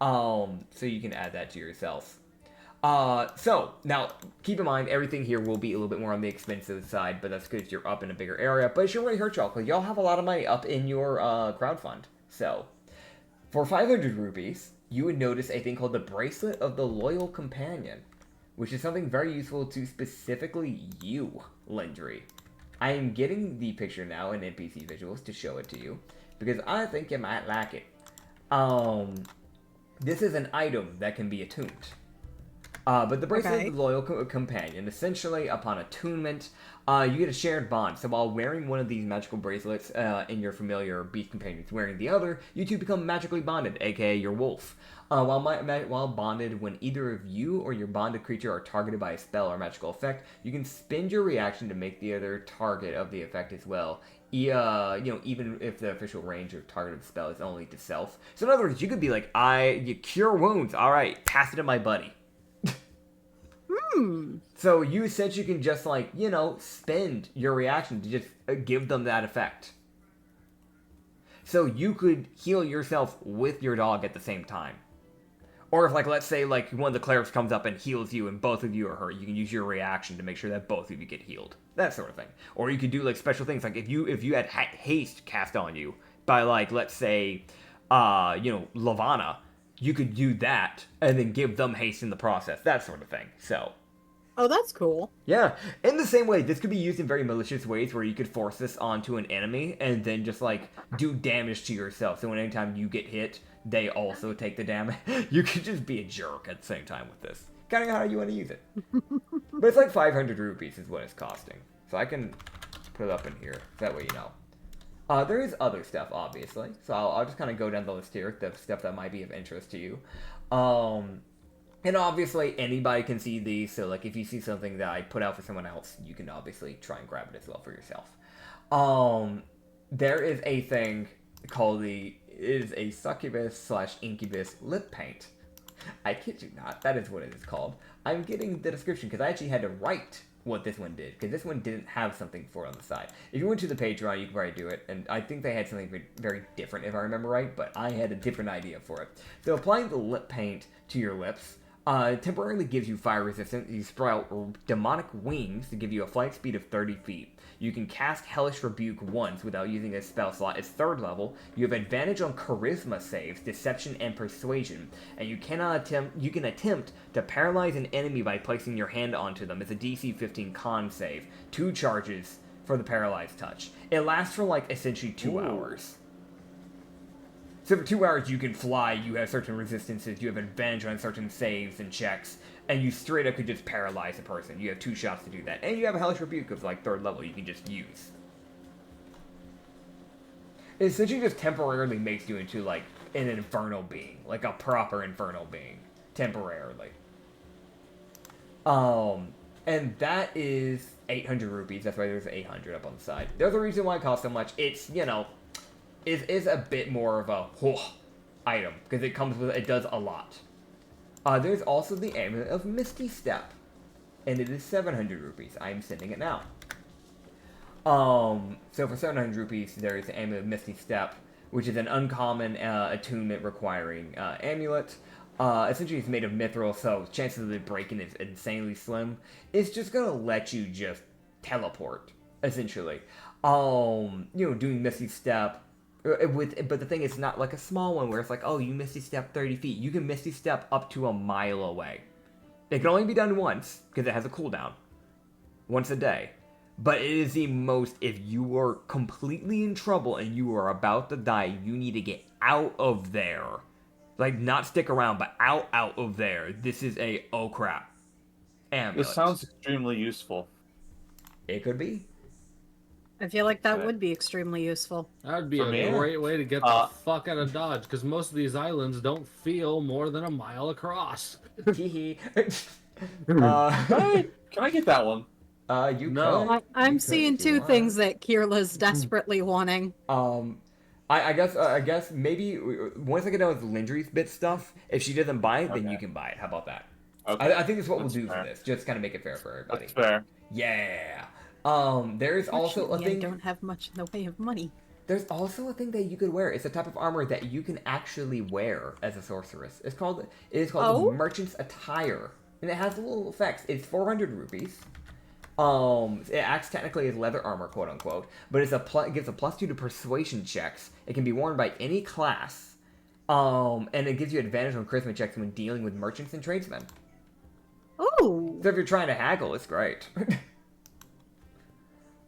So you can add that to yourself. So now keep in mind everything here will be a little bit more on the expensive side, but that's because you're up in a bigger area. But it shouldn't really hurt y'all, because y'all have a lot of money up in your crowdfund. So for 500 rupees, you would notice a thing called the Bracelet of the Loyal Companion, which is something very useful to specifically you, Lindry. I am getting the picture now in NPC visuals to show it to you, because I think you might like it. This is an item that can be attuned. But the Bracelet of the Loyal Companion, essentially, upon attunement, you get a shared bond. So while wearing one of these magical bracelets and your familiar beast companions wearing the other, you two become magically bonded, aka your wolf. While bonded, when either of you or your bonded creature are targeted by a spell or magical effect, you can spend your reaction to make the other target of the effect as well. Even if the official range of target of the spell is only to self. So in other words, you could be like, you cure wounds. All right, pass it to my buddy. So you essentially can just spend your reaction to just give them that effect. So you could heal yourself with your dog at the same time. Or if let's say one of the clerics comes up and heals you and both of you are hurt, you can use your reaction to make sure that both of you get healed. That sort of thing. Or you could do special things, like if you had haste cast on you by let's say Lavana, you could do that and then give them haste in the process. That sort of thing. So Oh, that's cool. yeah, in the same way, this could be used in very malicious ways where you could force this onto an enemy and then just do damage to yourself. So anytime you get hit, they also take the damage. You could just be a jerk at the same time with this. Kind of how you want to use it. But it's 500 rupees is what it's costing. So I can put it up in here. That way you know. There is other stuff, obviously. So I'll just kind of go down the list here, the stuff that might be of interest to you. And obviously, anybody can see these, so if you see something that I put out for someone else, you can obviously try and grab it as well for yourself. There is a thing called it is a succubus/incubus lip paint. I kid you not, that is what it is called. I'm getting the description, because I actually had to write what this one did, because this one didn't have something for it on the side. If you went to the Patreon, you could probably do it, and I think they had something very different, if I remember right, but I had a different idea for it. So applying the lip paint to your lips, temporarily gives you fire resistance. You sprout demonic wings to give you a flight speed of 30 feet. You can cast Hellish Rebuke once without using a spell slot. It's 3rd level. You have advantage on charisma saves, deception, and persuasion. And you can attempt to paralyze an enemy by placing your hand onto them. It's a DC 15 con save. 2 charges for the paralyzed touch. It lasts for essentially 2 hours. So for 2 hours you can fly, you have certain resistances, you have advantage on certain saves and checks, and you straight up could just paralyze a person. You have 2 shots to do that. And you have a Hellish Rebuke of 3rd level you can just use. It essentially just temporarily makes you into an infernal being. A proper infernal being. Temporarily. And that is 800 rupees. That's why there's 800 up on the side. There's a reason why it costs so much. It's, it is a bit more of a item, because it does a lot. There's also the Amulet of Misty Step, and it is 700 rupees. I am sending it now. So for 700 rupees, there is the Amulet of Misty Step, which is an uncommon attunement requiring amulet. Essentially, it's made of mithril, so chances of it breaking is insanely slim. It's just gonna let you just teleport, essentially. Doing Misty Step. But the thing is, not a small one where it's you Misty Step 30 feet. You can Misty Step up to a mile away. It can only be done once, because it has a cooldown. Once a day. But it is the most, if you are completely in trouble and you are about to die, you need to get out of there. Not stick around, but out of there. This is a, oh crap, amulet. This sounds extremely useful. It could be. I feel like that Okay. would be extremely useful. That would be For a me? great way to get the fuck out of Dodge, because most of these islands don't feel more than a mile across. Hee Can I get that one? You No. could. I'm You could seeing if you two want. things that Kirla's desperately wanting. I guess maybe once I get done with Lindry's bit stuff, if she doesn't buy it, then you Okay. can buy it. How about that? Okay. I think that's what That's we'll do fair. for this. Just kind of make it fair for everybody. That's fair. Yeah. There's also a Fortunately, thing. I don't have much in the way of money. There's also a thing that you could wear. It's a type of armor that you can actually wear as a sorceress. It is called Oh? the Merchant's Attire, and it has little effects. It's 400 rupees. It acts technically as leather armor, quote unquote, but it gives a +2 to persuasion checks. It can be worn by any class, and it gives you advantage on charisma checks when dealing with merchants and tradesmen. Oh, So if you're trying to haggle, it's great.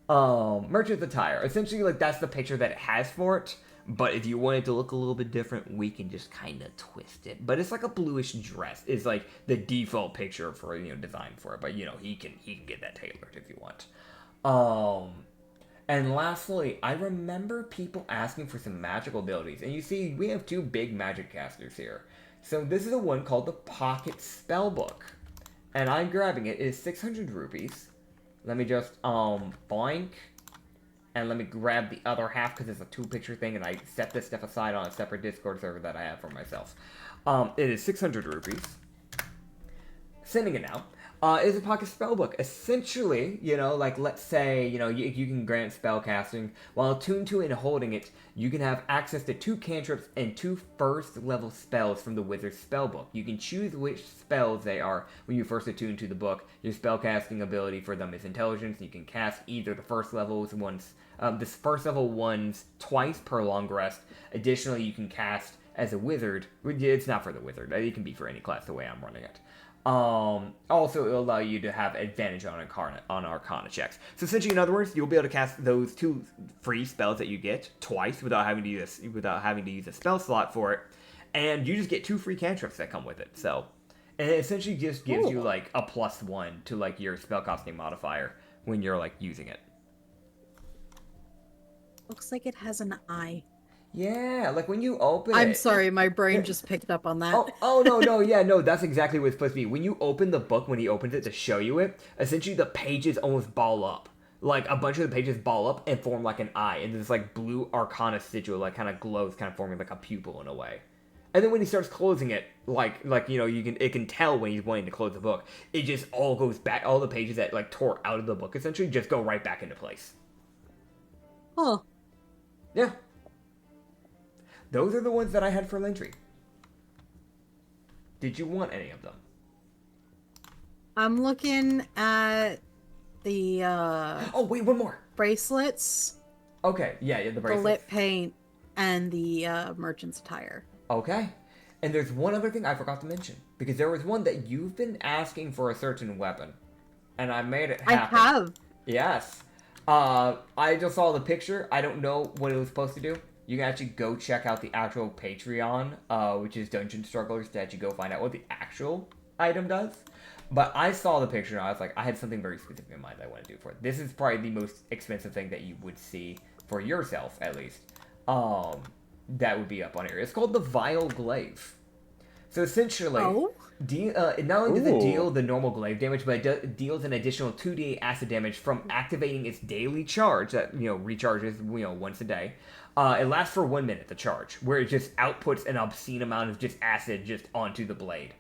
Merchant's Attire. Essentially, like, that's the picture that it has for it. But if you want it to look a little bit different, we can just kind of twist it. But it's like a bluish dress. It's like the default picture for, design for it. But, he can get that tailored if you want. And lastly, I remember people asking for some magical abilities. And you see, we have two big magic casters here. So this is the one called the Pocket Spellbook. And I'm grabbing it. It is 600 rupees. Let me just, boink. And let me grab the other half because it's a two-picture thing. And I set this stuff aside on a separate Discord server that I have for myself. It is 600 rupees. Sending it now. It is a pocket spellbook. Essentially, like, let's say, you can grant spell casting. While attuned to it and holding it, you can have access to 2 cantrips and 2 first-level spells from the wizard's spellbook. You can choose which spells they are when you first attune to the book. Your spellcasting ability for them is intelligence. You can cast either the first level ones twice per long rest. Additionally, you can cast as a wizard. It's not for the wizard. It can be for any class the way I'm running it. Also, it'll allow you to have advantage on Arcana checks. So essentially, in other words, you'll be able to cast those 2 free spells that you get twice without having to use a spell slot for it, and you just get 2 free cantrips that come with it. So, and it essentially just gives you like a +1 to like your spellcasting modifier when you're like using it. looks like it has an eye. Yeah, like when you open it. I'm sorry, my brain just picked up on that. No, that's exactly what it's supposed to be. When you open the book, when he opens it to show you it, essentially the pages almost ball up. Like, a bunch of the pages ball up and form like an eye, and this like blue arcana sigil, like, kind of glows, kind of forming like a pupil in a way. And then when he starts closing it, it can tell when he's wanting to close the book. It just all goes back, all the pages that like tore out of the book essentially just go right back into place. Huh. Yeah. Those are the ones that I had for Lindry. Did you want any of them? I'm looking at the Oh, wait, one more. bracelets, Okay, yeah, the the bracelets. lip paint, and the merchant's attire. Okay. And there's one other thing I forgot to mention. Because there was one that you've been asking for a certain weapon. And I made it happen. I have. Yes. I just saw the picture. I don't know what it was supposed to do. You can actually go check out the actual Patreon, which is Dungeon Strugglers, to actually go find out what the actual item does. But I saw the picture and I was like, I had something very specific in mind that I want to do for it. This is probably the most expensive thing that you would see for yourself, at least. That would be up on here. It's called the Vile Glaive. So essentially, not only does it deal the normal glaive damage, but it deals an additional 2d acid damage from activating its daily charge that, recharges, once a day. It lasts for 1 minute, the charge, where it just outputs an obscene amount of just acid just onto the blade.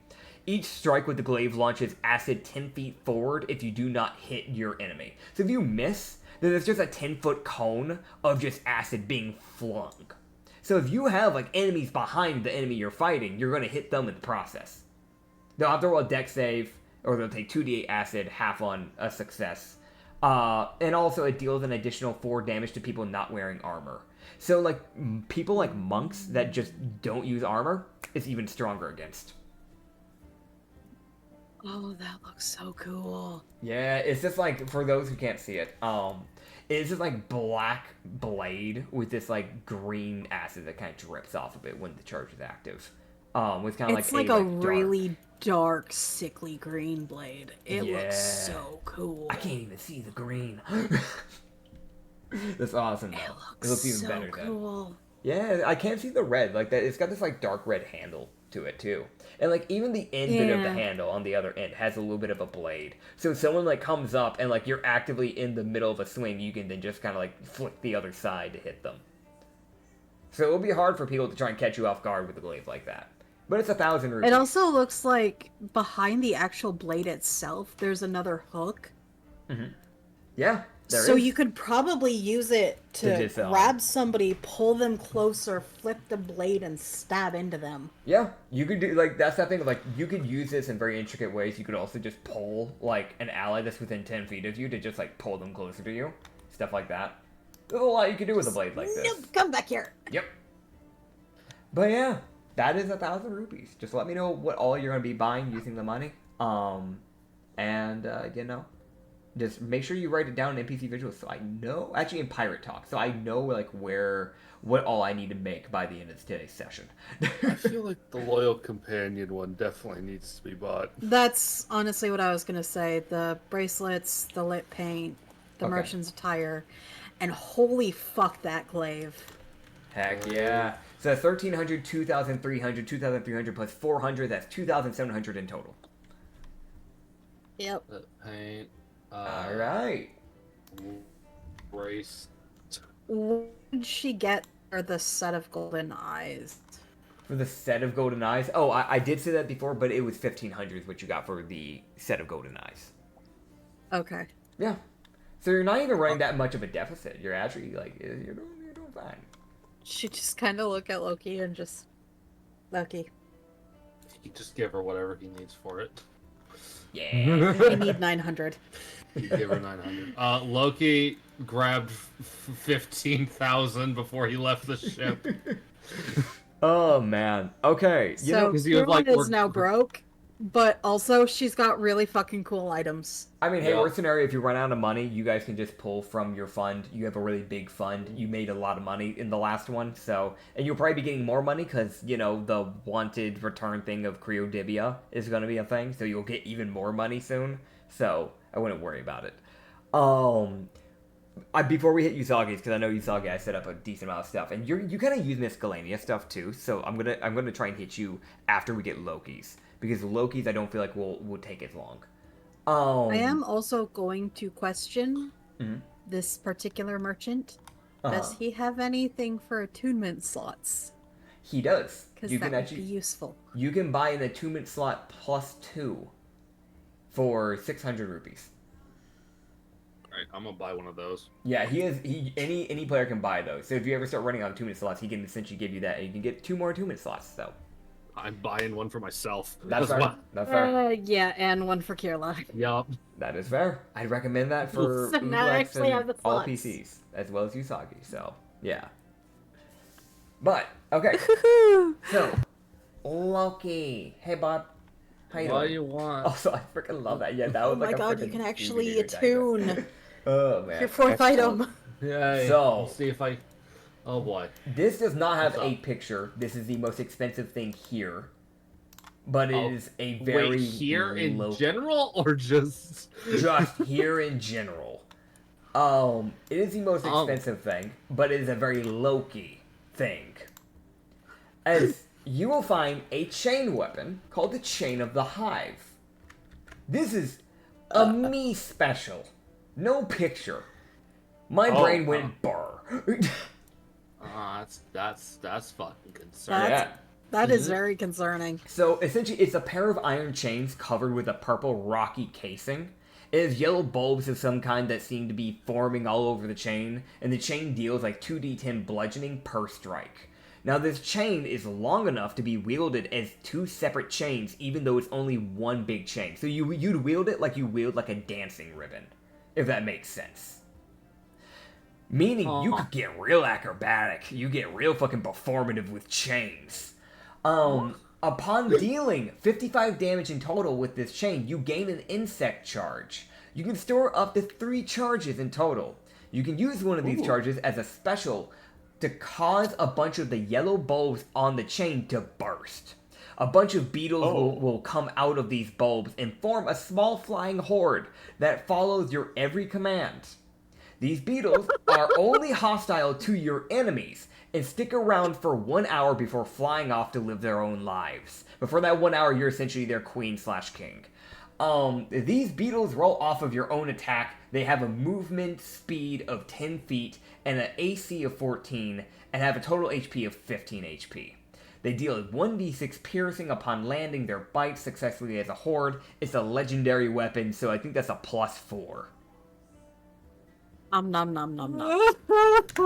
Each strike with the glaive launches acid 10 feet forward if you do not hit your enemy. So if you miss, then there's just a 10-foot cone of just acid being flung. So if you have like enemies behind the enemy you're fighting, you're going to hit them in the process. They'll have to roll a dex save, or they'll take 2d8 acid, half on a success. And also it deals an additional 4 damage to people not wearing armor. So like people like monks that just don't use armor, it's even stronger against. Oh, that looks so cool. Yeah, it's just like, for those who can't see it, it's just like black blade with this like green acid that kind of drips off of it when the charge is active. With kind of It's like like a dark. really dark, sickly green blade. It Yeah. looks so cool. I can't even see the green. That's awesome though. It looks even so better then. cool. Yeah, I can't see the red like that. It's got this like dark red handle to it too, and like even the end bit of the Yeah. handle on the other end has a little bit of a blade. So if someone like comes up and like you're actively in the middle of a swing, you can then just kind of like flick the other side to hit them. So it'll be hard for people to try and catch you off guard with a glaive like that. But it's 1,000 rupees. It also looks like behind the actual blade itself, there's another hook. Yeah, there So is. you could probably use it to just, grab somebody, pull them closer, flip the blade, and stab into them. Yeah, you could do like that's that thing. Like you could use this in very intricate ways. You could also just pull like an ally that's within 10 feet of you to just like pull them closer to you, stuff like that. There's a lot you can do with a blade like this. Nope, come back here. Yep. But yeah, that is 1,000 rupees. Just let me know what all you're gonna be buying using the money. And you know, just make sure you write it down in NPC visuals so I know. Actually, in pirate talk, so I know like what all I need to make by the end of today's session. I feel like the loyal companion one definitely needs to be bought. That's honestly what I was gonna say. The bracelets, the lit paint, the Okay. merchant's attire, and holy fuck that glaive. Heck yeah. So 1,300, 2,300, 2,300 plus 400, that's 2,700 in total. Yep. The paint. Alright. Brace. What did she get for the set of golden eyes? For the set of golden eyes. Oh, I did say that before, but it was 1,500 is what you got for the set of golden eyes. Okay. Yeah. So you're not even running that much of a deficit. You're actually, like, you're doing fine. She just kind of look at Loki and just... Loki, You just give her whatever he needs for it. Yeah. I need 900. You give her 900. Loki grabbed 15,000 before he left the ship. Oh, man. Okay. You So know, 'cause you have, like, Kieran is work- now broke, but also she's got really fucking cool items. I mean, hey, Yeah. worst scenario, if you run out of money, you guys can just pull from your fund. You have a really big fund. You made a lot of money in the last one, so... And you'll probably be getting more money because, you know, the wanted return thing of Creodibia is going to be a thing, so you'll get even more money soon. So, I wouldn't worry about it. Before we hit Usagi's, because I know Usagi, I set up a decent amount of stuff, and you kind of use miscellaneous stuff too. So I'm gonna try and hit you after we get Loki's, because Loki's I don't feel like will take as long. I am also going to question Mhm. this particular merchant. Uh-huh. Does he have anything for attunement slots? He does. Because You that can would actually be useful. you can buy an attunement slot +2 for 600 rupees. Alright, I'm gonna buy one of those. Yeah, any player can buy those. So if you ever start running on attunement slots, he can essentially give you that, and you can get 2 more attunement slots. So I'm buying one for myself. that's as fair. well. That's fair. Yeah, and one for Kirla. Yup. That is fair. I'd recommend that for So now I Ublex actually and have the all slots. PCs, as well as Usagi, so, yeah. But, okay, so, Loki. Hey, bud. How you What do doing? you want? Also, I freaking love that. Yeah, that was Oh my like a god, you frickin' can actually Scooby-Doo diagram. attune Oh, man. your fourth Excellent. item. Yay. So- Let's see if I. Oh boy. This does not have What's a up? picture. This is the most expensive thing here. But it Oh, is a very Wait, here in low general or just? just here in general. It is the most Oh. expensive thing, but it is a very low-key thing. As you will find a chain weapon called the Chain of the Hive. This is a me special. No picture. My Oh, brain went burr. That's fucking concerning. That's- Yeah. That is very concerning. So essentially, it's a pair of iron chains covered with a purple rocky casing. It has yellow bulbs of some kind that seem to be forming all over the chain, and the chain deals like 2d10 bludgeoning per strike. Now, this chain is long enough to be wielded as 2 separate chains, even though it's only one big chain. So you'd wield it like you wield like a dancing ribbon, if that makes sense. Meaning, you could get real acrobatic. You get real fucking performative with chains. Upon dealing 55 damage in total with this chain, you gain an insect charge. You can store up to 3 charges in total. You can use one of these charges as a special to cause a bunch of the yellow bulbs on the chain to burst. A bunch of beetles will come out of these bulbs and form a small flying horde that follows your every command. These beetles are only hostile to your enemies and stick around for 1 hour before flying off to live their own lives. Before that 1 hour, you're essentially their queen/king. These beetles roll off of your own attack. They have a movement speed of 10 feet and an AC of 14 and have a total HP of 15 HP. They deal 1d6 piercing upon landing their bite successfully as a horde. It's a legendary weapon, so I think that's a +4. Nom nom nom nom nom.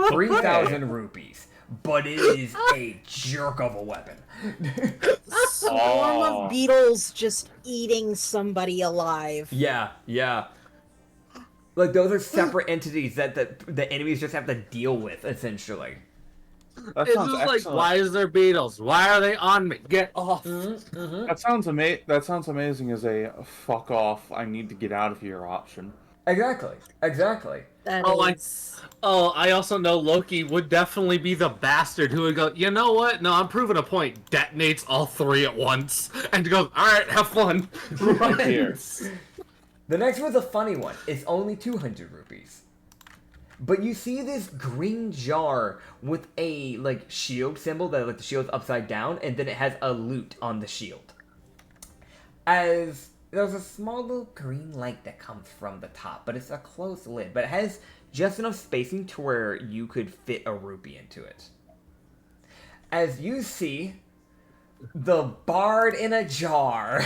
3,000 rupees. But it is a jerk of a weapon. Swarm of beetles just eating somebody alive. Yeah. Like, those are separate entities that the enemies just have to deal with, essentially. That It's sounds just like, excellent. why is there beetles? Why are they on me? Get off! That sounds amazing as a fuck off. I need to get out of here option. Exactly. That Oh, is... I also know Loki would definitely be the bastard who would go, you know what? No, I'm proving a point. Detonates all 3 at once and goes, all right, have fun. Right here. The next one's a funny one. It's only 200 rupees. But you see this green jar with a, like, shield symbol that, like, the shield's upside down, and then it has a lute on the shield. As there's a small little green light that comes from the top, but it's a closed lid. But it has just enough spacing to where you could fit a rupee into it. As you see, the bard in a jar.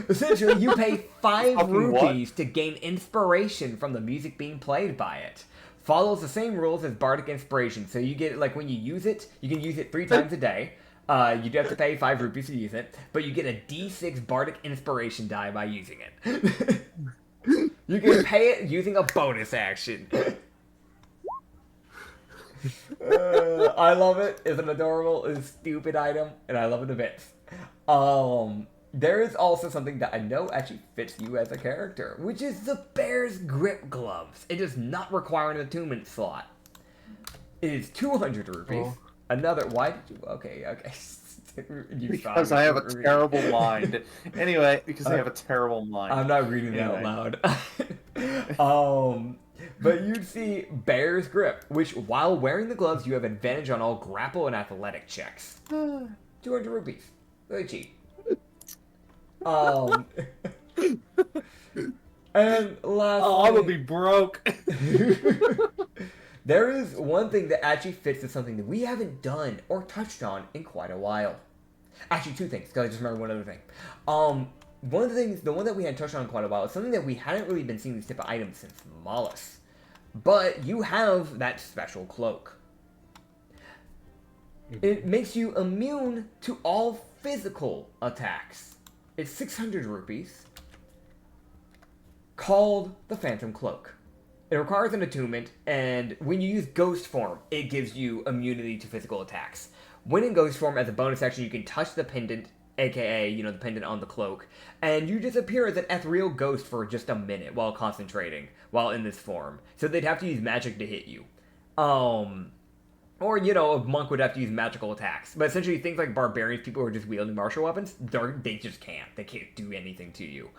Essentially, you pay 5 Fucking rupees to gain inspiration from the music being played by it. Follows the same rules as bardic inspiration, so you get it, like, when you use it, you can use it 3 times a day. You do have to pay 5 rupees to use it, but you get a d6 bardic inspiration die by using it. You can pay it using a bonus action. I love it. It's an adorable, it's a stupid item, and I love it a bit. There is also something that I know actually fits you as a character, which is the Bear's Grip Gloves. It does not require an attunement slot. It is 200 rupees. Oh. Another, why did you, okay. You Because saw I me have a read- terrible mind. Anyway, because I have a terrible mind. I'm not reading that out loud. But you'd see Bear's Grip, which while wearing the gloves, you have advantage on all grapple and athletic checks. 200 rupees. Really cheap. And last, Oh, I'm gonna be broke. there is one thing that actually fits to something that we haven't done or touched on in quite a while. Actually, 2 things, because I just remember one other thing. One of the things, the one that we hadn't touched on in quite a while, is something that we hadn't really been seeing these type of items since Mollis. But you have that special cloak. It makes you immune to all physical attacks. It's 600 rupees. Called the Phantom Cloak. It requires an attunement, and when you use Ghost Form, it gives you immunity to physical attacks. When in Ghost Form, as a bonus action, you can touch the pendant, aka, the pendant on the cloak, and you disappear as an ethereal ghost for just a minute while concentrating, while in this form. So they'd have to use magic to hit you. Or, a monk would have to use magical attacks. But essentially, things like barbarians, people who are just wielding martial weapons, they just can't. They can't do anything to you.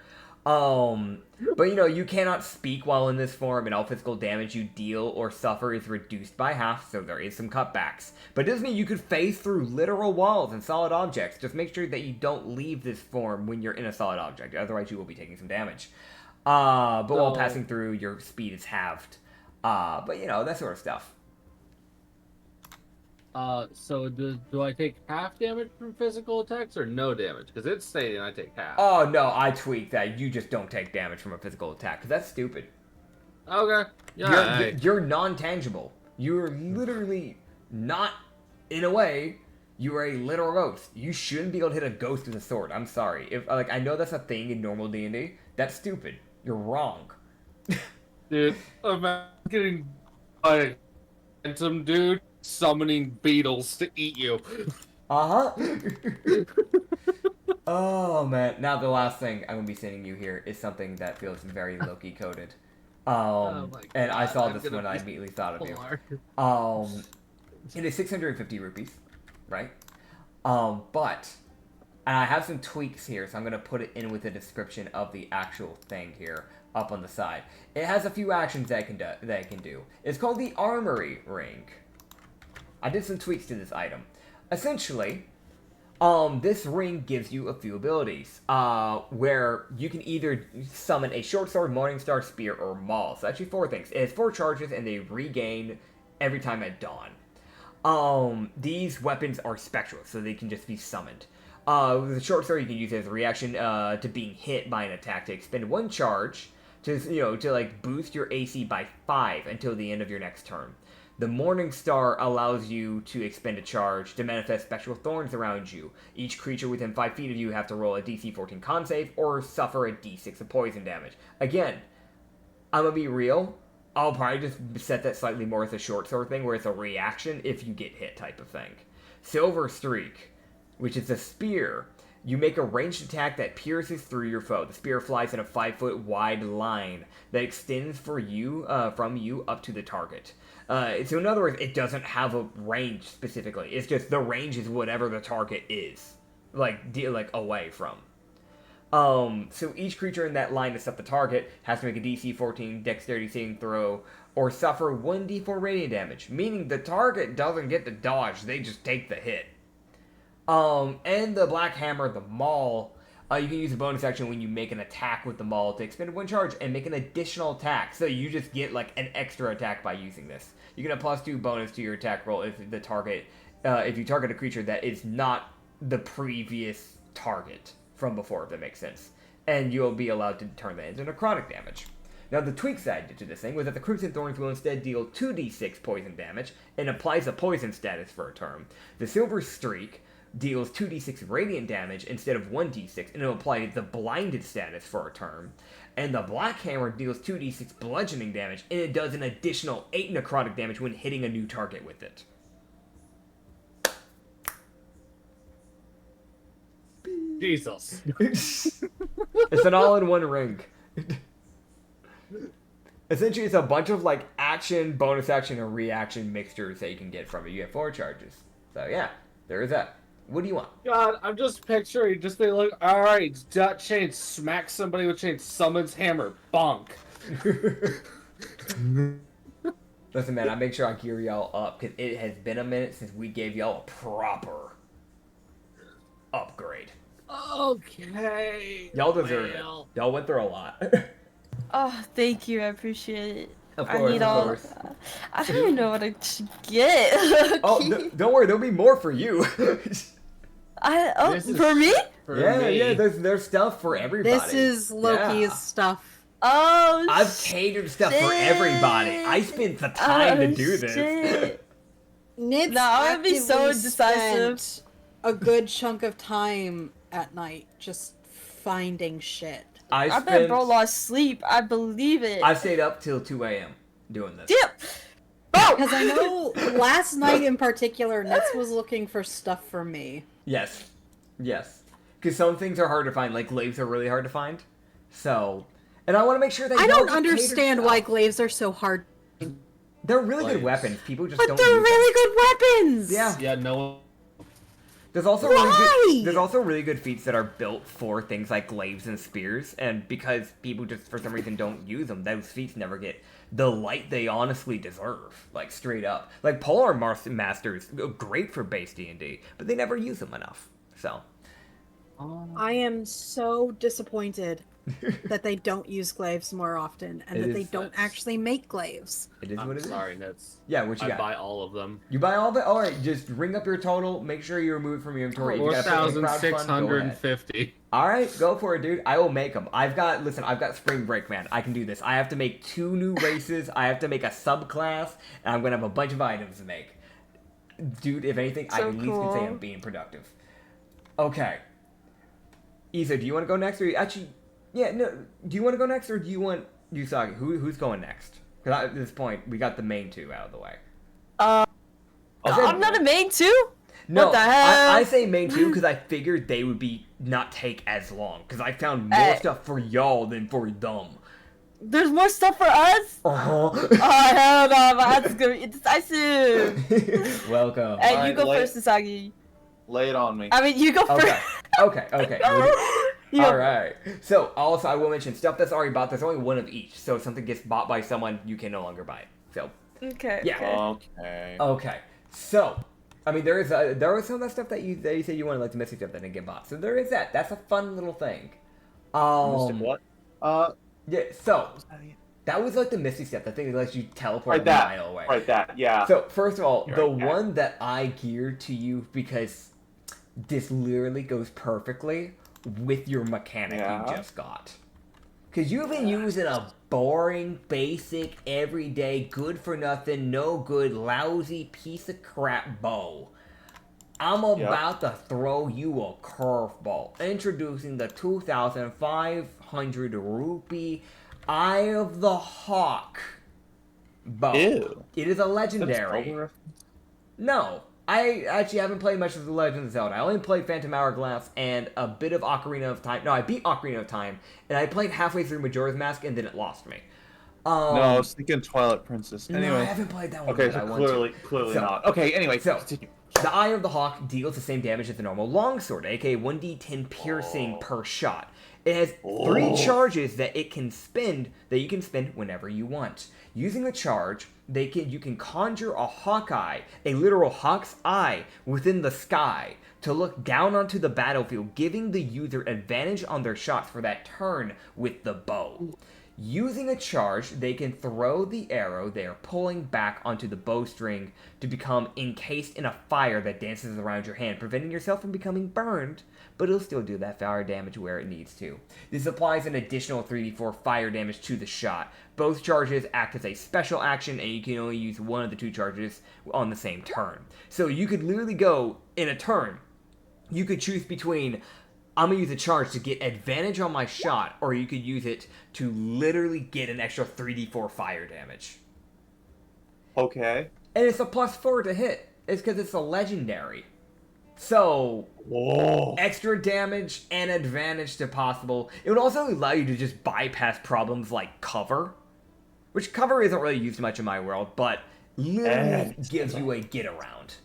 But, you cannot speak while in this form, and all physical damage you deal or suffer is reduced by half, so there is some cutbacks. But it doesn't mean you could phase through literal walls and solid objects. Just make sure that you don't leave this form when you're in a solid object, otherwise you will be taking some damage. But while passing through, your speed is halved. But, that sort of stuff. So do I take half damage from physical attacks or no damage? Because it's stating I take half. Oh, no, I tweaked that. You just don't take damage from a physical attack, because that's stupid. Okay. Yeah. You're non-tangible. You're literally not, in a way, you are a literal ghost. You shouldn't be able to hit a ghost with a sword. I'm sorry. If I know that's a thing in normal D&D. That's stupid. You're wrong. Dude, I'm getting and some dude summoning beetles to eat you. Uh-huh. Oh, man. Now the last thing I'm going to be sending you here is something that feels very Loki coded. Oh my And I God, saw I'm this gonna when I be immediately thought of you. polar. It is 650 rupees, right? But And I have some tweaks here, so I'm going to put it in with the description of the actual thing here up on the side. It has a few actions that it can do. It's called the Armory Ring. I did some tweaks to this item. Essentially, this ring gives you a few abilities, where you can either summon a short sword, morning star, spear, or maul. So actually 4 things. It has 4 charges, and they regain every time at dawn. These weapons are spectral, so they can just be summoned. With the short sword, you can use it as a reaction to being hit by an attack to expend 1 charge to like boost your AC by 5 until the end of your next turn. The Morning Star allows you to expend a charge to manifest spectral thorns around you. Each creature within 5 feet of you have to roll a DC 14 con save or suffer a D6 of poison damage. Again, I'm gonna be real. I'll probably just set that slightly more as a short sword thing, where it's a reaction if you get hit type of thing. Silver Streak, which is a spear. You make a ranged attack that pierces through your foe. The spear flies in a 5-foot wide line that extends from you up to the target. So in other words, it doesn't have a range specifically. It's just the range is whatever the target is, like away from. So each creature in that line to set the target has to make a DC 14 Dexterity saving throw or suffer 1d4 radiant damage, meaning the target doesn't get to dodge; they just take the hit. And the Black Hammer, the Maul, you can use a bonus action when you make an attack with the Maul to expend 1 charge and make an additional attack. So you just get like an extra attack by using this. You get a +2 bonus to your attack roll if the target, if you target a creature that is not the previous target from before, if that makes sense. And you'll be allowed to turn that into necrotic damage. Now, the tweaks I did to this thing was that the Crimson Thorns will instead deal 2d6 poison damage and applies a poison status for a turn. The Silver Streak deals 2d6 radiant damage instead of 1d6, and it'll apply the blinded status for a turn. And the Black Hammer deals 2d6 bludgeoning damage, and it does an additional 8 necrotic damage when hitting a new target with it. Jesus. It's an all-in-one ring. Essentially, it's a bunch of like action, bonus action, and reaction mixtures that you can get from it. You get 4 charges. So yeah, there is that. What do you want? God, I'm just picturing just being like, alright, dot chain, smack somebody with chain, summons hammer, bonk. Listen, man, I make sure I gear y'all up, because it has been a minute since we gave y'all a proper upgrade. Okay. Y'all deserve it. Y'all went through a lot. Oh, thank you. I appreciate it. Of I course, need of all. course. I don't even know what I should get. Oh, don't worry, there'll be more for you. This is For me? for yeah, me. yeah, there's stuff for everybody. This is Loki's Yeah. stuff. Oh, I've catered stuff for everybody. I spent the time to do this. Shit. Nitz No, I'm gonna be so actively indecisive. spent a good chunk of time at night just finding shit. I bet bro lost sleep. I believe it. I stayed up till 2 a.m. doing this. Dip. Bro. Because I know last night in particular, Nitz was looking for stuff for me. Yes. Yes. Because some things are hard to find, like glaives are really hard to find. So, and I want to make sure that I y'all don't get understand catered why stuff. glaives are so hard. They're really good Glaives. weapons. People just But don't they're use them. really good weapons! Yeah. Yeah, no. There's also Why? there's also really good feats that are built for things like glaives and spears, and because people just for some reason don't use them, those feats never get the light they honestly deserve. Like straight up, like Polar Masters, great for base D&D, but they never use them enough. So I am so disappointed that they don't use glaives more often, and It that they is don't nuts. actually make glaives. it is what I'm it is. sorry, Nets. Yeah, what you I got? buy all of them. You buy all of it? Alright, just ring up your total, make sure you remove it from your inventory. If you gotta put it in crowdfund, go ahead. 4,650. Alright, go for it, dude. I will make them. I've got Spring Break, man. I can do this. I have to make 2 new races, I have to make a subclass, and I'm gonna have a bunch of items to make. Dude, if anything, I So at least can say cool. I'm being productive. Okay. Isa, do you want to go next? Or actually, yeah, no. Do you want to go next, or do you want Usagi? Who's going next? Because at this point, we got the main 2 out of the way. I said- I'm not a main too. No, What the hell? I say main 2 because I figured they would be not take as long. Because I found more stuff for y'all than for them. There's more stuff for us. Uh-huh. Oh hell no! My answer's gonna be indecisive. Welcome. Hey, Alright, you go late. first, Usagi. Lay it on me. I mean, you go Okay. first. Okay. Yep. All right. So also, I will mention stuff that's already bought. There's only one of each. So if something gets bought by someone, you can no longer buy it. So Okay. Yeah. Okay. okay. So I mean, there was some of that stuff that you said you wanted, like the mystery stuff that didn't get bought. So there is that. That's a fun little thing. What? Yeah. So Was that it? that was like the mystery step, the thing that lets you teleport Right, a that. mile away. Right, that. Yeah. So first of all, You're the right, yeah. one that I geared to you because this literally goes perfectly with your mechanic Yeah. you just got. Because you've been using a boring, basic, everyday, good for nothing, no good, lousy piece of crap bow. I'm about to throw you a curveball. Introducing the 2,500 rupee Eye of the Hawk bow. Ew. It is a legendary. Zelda No, I actually haven't played much of The Legend of Zelda. I only played Phantom Hourglass and a bit of Ocarina of Time. No, I beat Ocarina of Time, and I played halfway through Majora's Mask, and then it lost me. No, I was thinking Twilight Princess. No, I Anyway. haven't played that one. Okay, but so I want to. clearly So- not. Okay, anyway, so- continue. The Eye of the Hawk deals the same damage as the normal longsword, aka 1d10 piercing per shot. It has 3 charges that you can spend whenever you want. Using the charge, you can conjure a hawkeye, a literal hawk's eye, within the sky to look down onto the battlefield, giving the user advantage on their shots for that turn with the bow. Using a charge, they can throw the arrow they are pulling back onto the bowstring to become encased in a fire that dances around your hand, preventing yourself from becoming burned, but it'll still do that fire damage where it needs to. This applies an additional 3d4 fire damage to the shot. Both charges act as a special action, and you can only use one of the 2 charges on the same turn. So you could literally go, in a turn, you could choose between, I'm going to use a charge to get advantage on my shot, or you could use it to literally get an extra 3d4 fire damage. Okay. And it's a +4 to hit. It's because it's a legendary. So, Whoa. extra damage and advantage to possible. It would also allow you to just bypass problems like cover, which cover isn't really used much in my world, but literally gives you a get around.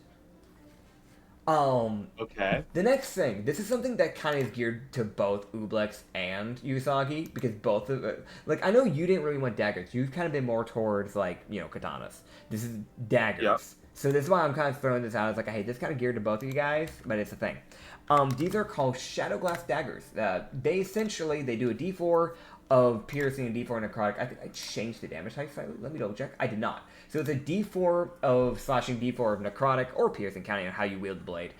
Okay. The next thing, this is something that kind of is geared to both Ublex and Usagi, because both of like, I know you didn't really want daggers. You've kind of been more towards, like, katanas. This is daggers. Yep. So this is why I'm kind of throwing this out. It's like, hey, this is kind of geared to both of you guys, but it's a thing. These are called Shadow Glass Daggers. They do a d4 of piercing and d4 necrotic. I think I changed the damage type slightly. Let me double check. I did not. So it's a d4 of slashing, d4 of necrotic or piercing, counting on how you wield the blade.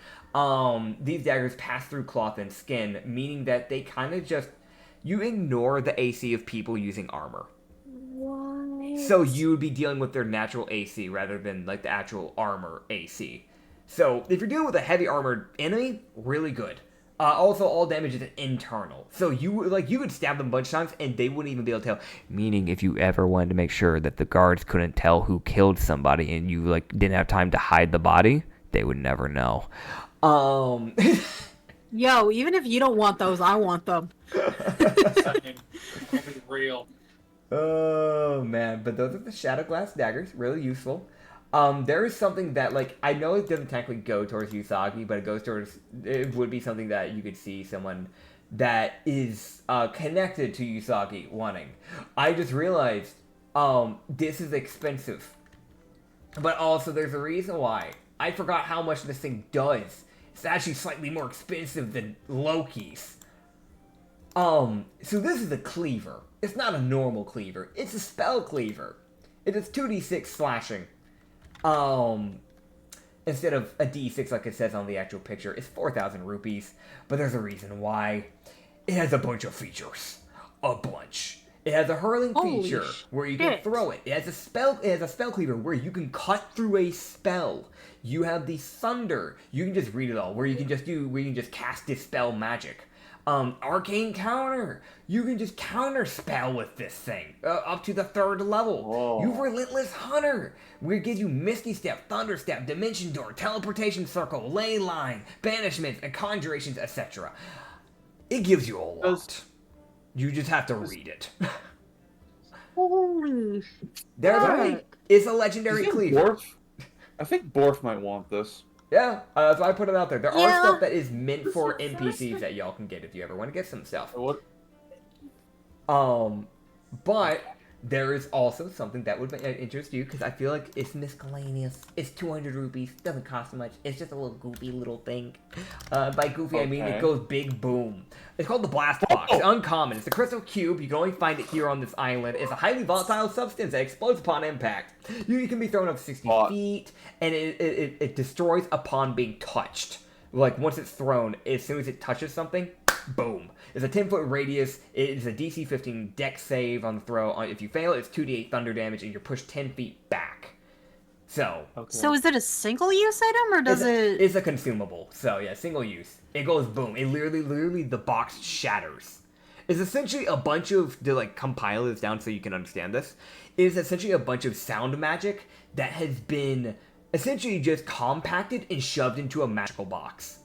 These daggers pass through cloth and skin, meaning that they kind of just, you ignore the AC of people using armor. What? So you would be dealing with their natural AC rather than like the actual armor AC. So if you're dealing with a heavy armored enemy, really good. Also, all damage is internal. So you could stab them a bunch of times and they wouldn't even be able to tell. Meaning if you ever wanted to make sure that the guards couldn't tell who killed somebody and you didn't have time to hide the body, they would never know. Yo, even if you don't want those, I want them. Real. Oh man, but those are the Shadow Glass Daggers, really useful. There is something that, I know it doesn't technically go towards Usagi, but it would be something that you could see someone that is connected to Usagi wanting. I just realized, this is expensive. But also, there's a reason why. I forgot how much this thing does. It's actually slightly more expensive than Loki's. So this is a cleaver. It's not a normal cleaver. It's a spell cleaver. It is 2d6 slashing. Instead of a d6 like it says on the actual picture. It's 4,000 rupees. But there's a reason why. It has a bunch of features. A bunch. It has a hurling Holy feature where you can shit. throw it. It has a spell cleaver where you can cut through a spell. You have the thunder. You can just read it all. Where you can just cast dispel magic. Arcane counter. You can just counter spell with this thing up to the 3rd level. Whoa. You relentless hunter. We give you misty step, thunder step, dimension door, teleportation circle, ley line, banishments, and conjurations, etc. It gives you a lot. You just have to read it. Holy There's fuck. it's a legendary I think cleaver. I think Borf might want this. Yeah, so I put it out there. There are Yeah. stuff that is meant for NPCs that y'all can get if you ever want to get some stuff. What? But there is also something that would interest you, because I feel like it's miscellaneous. It's 200 rupees, doesn't cost much. It's just a little goofy little thing. By goofy, I mean it Okay. goes big boom. It's called the Blast Box. It's uncommon. It's a crystal cube. You can only find it here on this island. It's a highly volatile substance that explodes upon impact. You can be thrown up 60 feet, and it destroys upon being touched. Like, once it's thrown, as soon as it touches something, boom. It's a 10-foot radius. It is a DC 15 dex save on the throw. If you fail, it's 2d8 thunder damage, and you're pushed 10 feet back. So, Okay. So is it a single-use item, or does it... it's a consumable. So, yeah, single use. It goes boom. It literally, the box shatters. It's essentially a bunch of, to, like, compile this down so you can understand this, it is essentially a bunch of sound magic that has been essentially just compacted and shoved into a magical box.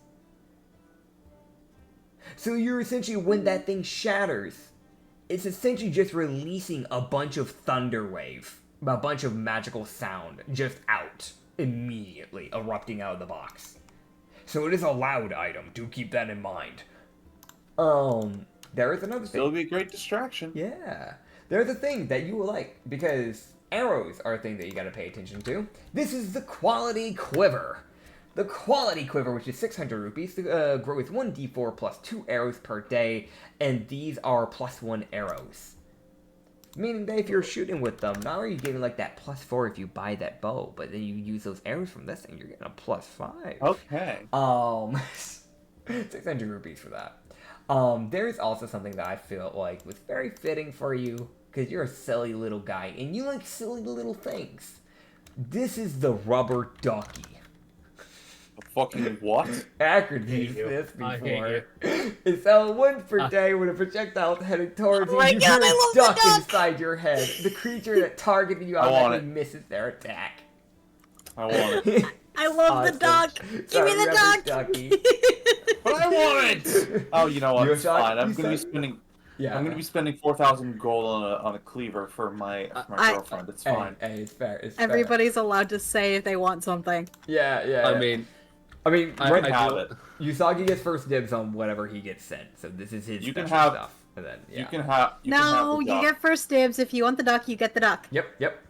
So you're essentially, when that thing shatters, it's essentially just releasing a bunch of thunder wave, a bunch of magical sound just out, immediately erupting out of the box. So it is a loud item, do keep that in mind. There is another thing. It'll be a great distraction. Yeah. There's a thing that you will like, because arrows are a thing that you gotta pay attention to. This is the Quality Quiver. The Quality Quiver, which is 600 rupees, grows 1d4 plus 2 arrows per day, and these are +1 arrows. Meaning that if you're shooting with them, not only are you getting like that +4 if you buy that bow, but then you use those arrows from this thing, you're getting a +5. Okay. 600 rupees for that. There's also something that I feel like was very fitting for you, because you're a silly little guy, and you like silly little things. This is the rubber ducky. Fucking what? Acrid hate used you. this I before. hate It's once per day when a projectile is headed towards Oh you, my you God, hear I a love the duck duck! inside your head. The creature that targeted you I want automatically it. misses their attack. I want it. I love Awesome. the duck! Give Sorry, me the rubber duck! ducky. But I want it! Oh, you know what? You It's shot- fine. I'm you gonna be said- spending. Yeah. I'm gonna be spending 4,000 gold on a cleaver for my girlfriend. It's fine. Hey, it's fair. It's fair. Everybody's allowed to say if they want something. Yeah. I mean, right I now, have it. Usagi gets first dibs on whatever he gets sent, so this is his You can special have- stuff. And then, yeah. You can have. You can have No, the you duck. get first dibs. If you want the duck, you get the duck. Yep.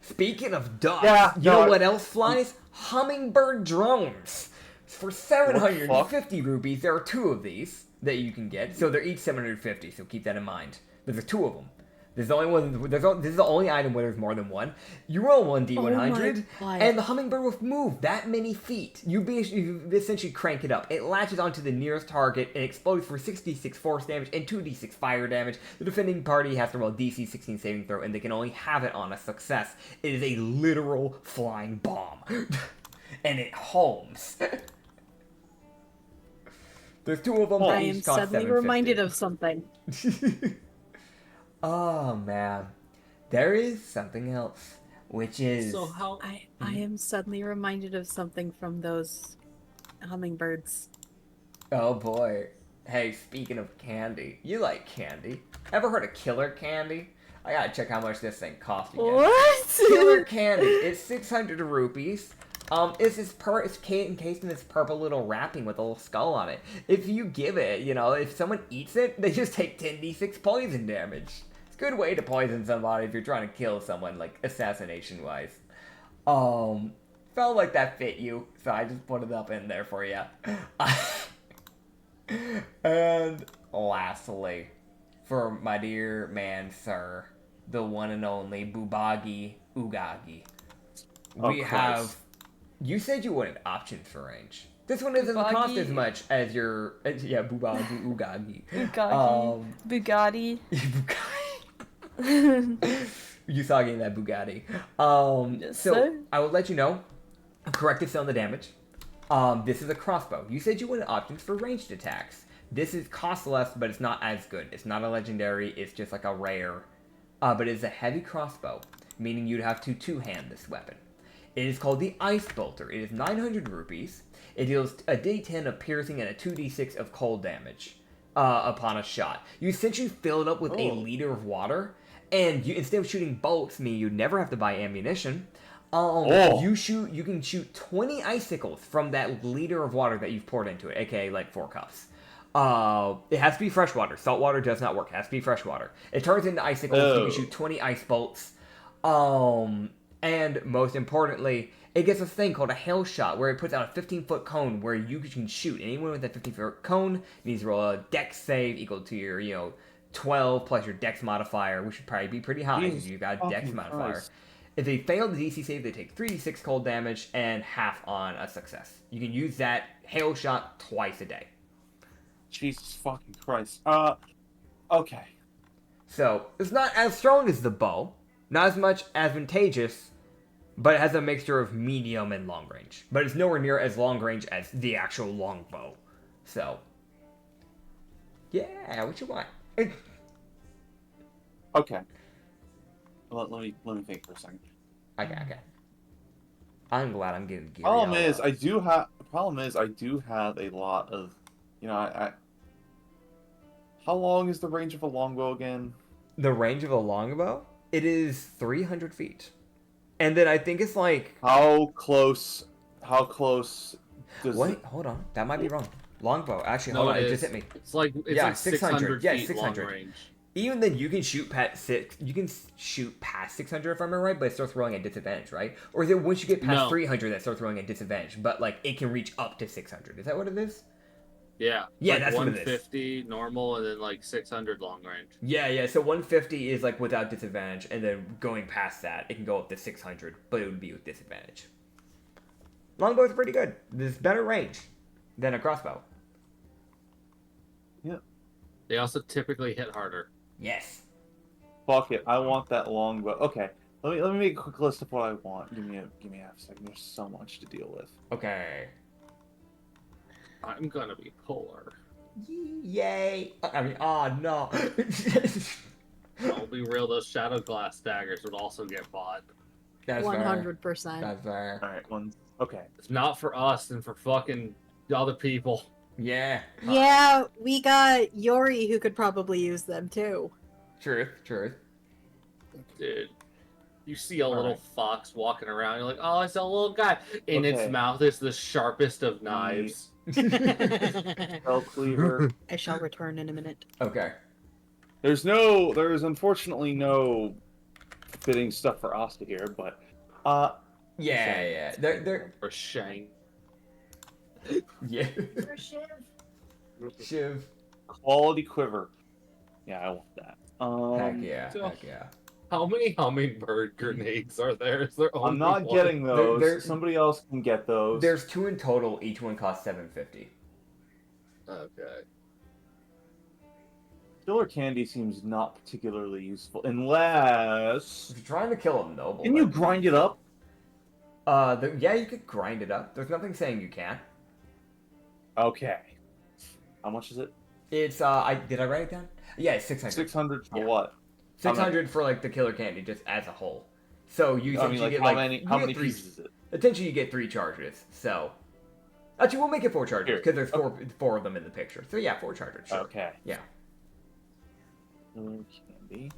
Speaking of ducks, Yeah, you know no, what else flies? Hummingbird drones. For 750 rupees, there are 2 of these that you can get. So they're each 750, so keep that in mind. There's 2 of them. There's the only one. This is the only item where there's more than one. You roll 1d100, Oh my God. and the hummingbird will move that many feet. You essentially crank it up. It latches onto the nearest target and explodes for 66 force damage and 2d6 fire damage. The defending party has to roll DC 16 saving throw, and they can only have it on a success. It is a literal flying bomb, and it homes. There's 2 of them. I They am each cost suddenly 750. reminded of something. Oh man, there is something else, which is so how? I am suddenly reminded of something from those hummingbirds. oh boy. Hey, speaking of candy, you like candy? Ever heard of killer candy? I gotta check how much this thing costs again. What? Killer candy. It's 600 rupees. It's encased in this purple little wrapping with a little skull on it. If you give it, if someone eats it, they just take 10d6 poison damage. It's a good way to poison somebody if you're trying to kill someone, like, assassination-wise. Felt like that fit you, so I just put it up in there for you. And lastly, for my dear man, sir, the one and only Bubagi Ugagi. Oh, We Christ. have... You said you wanted options for range. This one doesn't cost Bubagi. as much as your... Yeah, Bubagi Ugagi. Bugatti. Bugatti. Usagi and that Bugatti. Yes, So, sir. I will let you know. Corrective on the damage. This is a crossbow. You said you wanted options for ranged attacks. This is cost less, but it's not as good. It's not a legendary. It's just like a rare. But it's a heavy crossbow, meaning you'd have to two-hand this weapon. It is called the Ice Bolter. It is 900 rupees. It deals a d10 of piercing and a 2d6 of cold damage upon a shot. You essentially fill it up with a liter of water, and you, instead of shooting bolts, meaning you'd never have to buy ammunition, Oh. You can shoot 20 icicles from that liter of water that you've poured into it, aka like 4 cups. It has to be fresh water. Salt water does not work. It has to be fresh water. It turns into icicles. You Oh. can shoot 20 ice bolts. And most importantly, it gets a thing called a hail shot, where it puts out a 15-foot cone where you can shoot. Anyone with that 15-foot cone needs to roll a dex save equal to your, 12 plus your dex modifier, which should probably be pretty high because you've got a dex fucking modifier. Christ. If they fail the DC save, they take 3d6 cold damage and half on a success. You can use that hail shot twice a day. Jesus fucking Christ. Okay. So, it's not as strong as the bow, not as much advantageous, but it has a mixture of medium and long range. But it's nowhere near as long range as the actual longbow. So, yeah, what you want? Okay. Let me think for a second. Okay. I'm glad I'm getting geared Problem up. is, I do have a lot of, I how long is the range of a longbow again? The range of a longbow? It is 300 feet. And then I think it's like... How close does Wait, it... hold on. That might be wrong. Longbow. Actually, No, hold on. it It is. just hit me. It's like Yeah, 600 600. Yeah, feet 600. long range. Even then, you can shoot past 6. You can shoot past 600 if I remember right, but it starts rolling at disadvantage, right? Or is it once you get past No. 300 that starts rolling at disadvantage? But like it can reach up to 600. Is that what it is? Yeah. Yeah, like that's what it is. 150 normal, and then like 600 long range. Yeah. So 150 is like without disadvantage, and then going past that, it can go up to 600, but it would be with disadvantage. Longbow's pretty good. There's better range than a crossbow. They also typically hit harder. Yes. Fuck it, I want that longbow. Okay, let me make a quick list of what I want. Give me a half second. There's so much to deal with. Okay. I'm gonna be poor. Yay! I mean, oh no. I'll be real, those shadow glass daggers would also get bought. That's fair. 100%. That's fair. All right, one. Okay. It's not for us and for fucking other people. Yeah. Yeah, we got Yori who could probably use them too. Truth. Dude. You see a little Alright. fox walking around, you're like, oh, it's a little guy. In its Okay. mouth is the sharpest of knives. Spell cleaver. I shall return in a minute. Okay. There's unfortunately no fitting stuff for Asta here, but Yeah. They're Or shank. yeah. Shiv. quality quiver. Yeah, I want that. Heck yeah. so- Heck yeah. How many hummingbird grenades are there? Is there only I'm not one? getting those. There- Somebody else can get those. There's 2 in total. Each one costs $7.50. Okay. Killer candy seems not particularly useful unless. If you're trying to kill a noble, Can you then- grind it up? Yeah, you could grind it up. There's nothing saying you can't. Okay. How much is it? It's did I write it down? Yeah, it's 600. 600 for Yeah. what? 600 for like the killer candy just as a whole. So you I mean, essentially like get how like many? you How get many 3 pieces is it? Essentially, you get 3 charges. So, actually, we'll make it 4 charges Here. because there's four of them in the picture. So yeah, 4 charges. Sure. Okay. Yeah. Candy.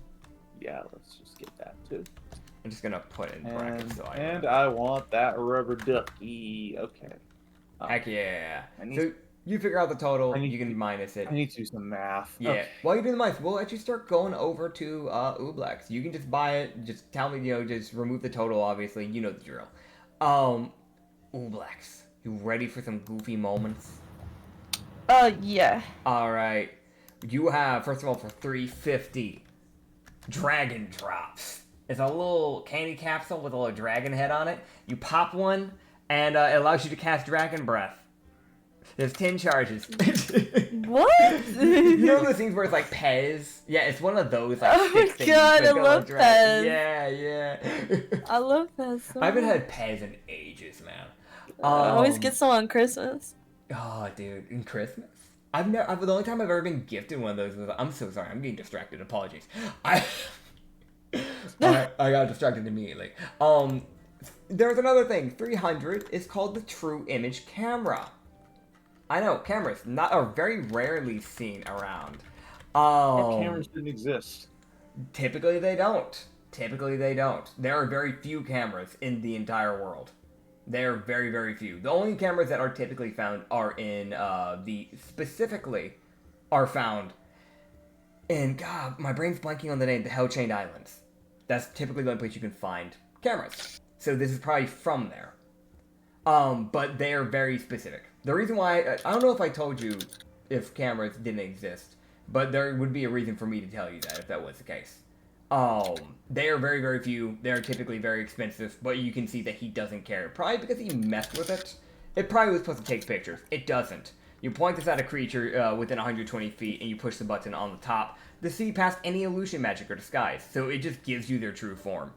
Yeah, let's just get that too. I'm just gonna put it in brackets And, so I. and I want that rubber ducky. Okay. Heck yeah. I need- So you figure out the total. I need You can minus it. I need to do some math. Yeah. Okay. While you're doing the minus, we'll actually start going over to Ublex. You can just buy it. Just tell me, just remove the total. Obviously, you know the drill. Ublex, you ready for some goofy moments? Yeah. All right. You have, first of all, for $3.50, Dragon Drops. It's a little candy capsule with a little dragon head on it. You pop one, and it allows you to cast Dragon Breath. There's 10 charges. What? You know those things where it's like Pez? Yeah, it's one of those like Oh stick my things. God, It's I got a love little dragon. Pez. Yeah. I love that so I haven't much. had Pez in ages, man. I always get some on Christmas. Oh, dude, in Christmas? The only time I've ever been gifted one of those was, I'm so sorry, I'm getting distracted, apologies. I got distracted immediately. There's another thing, 300 is called the True Image Camera. I know, cameras are very rarely seen around. Cameras didn't exist. Typically they don't. Typically, they don't. There are very few cameras in the entire world. There are very, very few. The only cameras that are typically found are in are found in, God, my brain's blanking on the name, the Hell-Chained Islands. That's typically the only place you can find cameras. So this is probably from there. But they are very specific. The reason why, I don't know if I told you if cameras didn't exist, but there would be a reason for me to tell you that if that was the case. They are very, very few. They are typically very expensive, but you can see that he doesn't care. Probably because he messed with it. It probably was supposed to take pictures. It doesn't. You point this at a creature within 120 feet, and you push the button on the top to see past any illusion, magic, or disguise. So it just gives you their true form.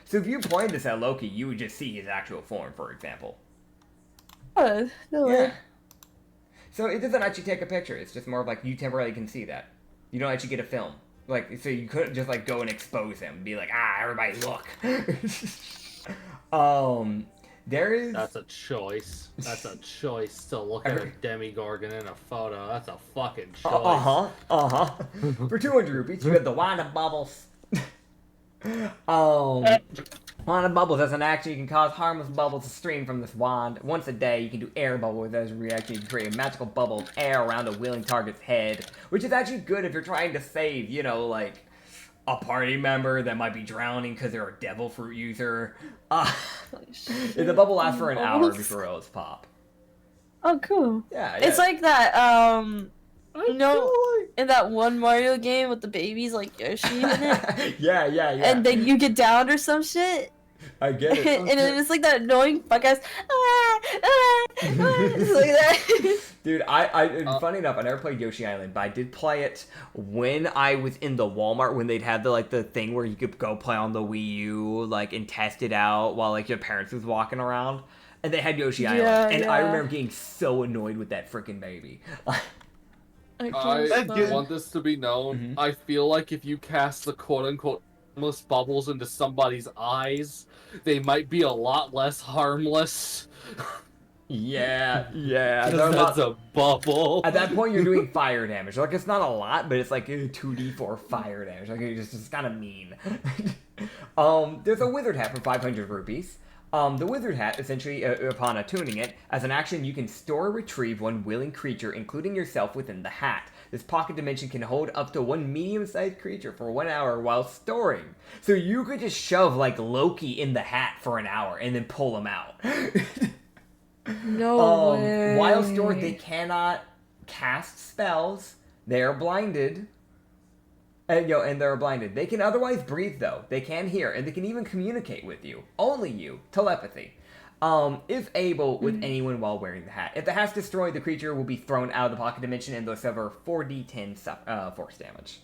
So if you pointed this at Loki, you would just see his actual form, for example. Oh, no way. Yeah. So it doesn't actually take a picture. It's just more of like you temporarily can see that. You don't actually get a film. Like, so you couldn't just like go and expose him and be like, everybody look. There is... That's a choice. That's a choice to look at a demigorgon in a photo. That's a fucking choice. For 200 rupees, you get the Wand of Bubbles. Wand of Bubbles as an action, you can cause harmless bubbles to stream from this wand. Once a day, you can do air bubbles as a reaction. You can create a magical bubble of air around a willing target's head, which is actually good if you're trying to save, you know, like, a party member that might be drowning because they're a devil fruit user. The bubble lasts for an hour before it'll pop. Oh, cool. Yeah. It's like that, you know, in that one Mario game with the babies like Yoshi in it? yeah. And then you get downed or some shit? I get it. And then it's like that annoying fuck ass. It's like that. Dude, funny enough, I never played Yoshi Island, but I did play it when I was in the Walmart when they'd have the thing where you could go play on the Wii U, like, and test it out while like your parents was walking around, and they had Yoshi Island, and I remember getting so annoyed with that freaking baby. I want this to be known. I feel like if you cast the quote-unquote harmless bubbles into somebody's eyes, they might be a lot less harmless. Yeah. That's a bubble. At that point, you're doing fire damage. Like, it's not a lot, but it's like 2d4 fire damage. Like, it's kind of mean. There's a wizard hat for 500 rupees. The wizard hat, essentially, upon attuning it, as an action, you can store or retrieve one willing creature, including yourself, within the hat. This pocket dimension can hold up to one medium-sized creature for 1 hour while storing. So you could just shove, like, Loki in the hat for an hour and then pull him out. No way. While stored, they cannot cast spells. They are blinded. And they're blinded. They can otherwise breathe, though. They can hear, and they can even communicate with you. Only you. Telepathy. If able, with anyone while wearing the hat. If the hat's destroyed, the creature will be thrown out of the pocket dimension and they'll suffer 4d10 force damage.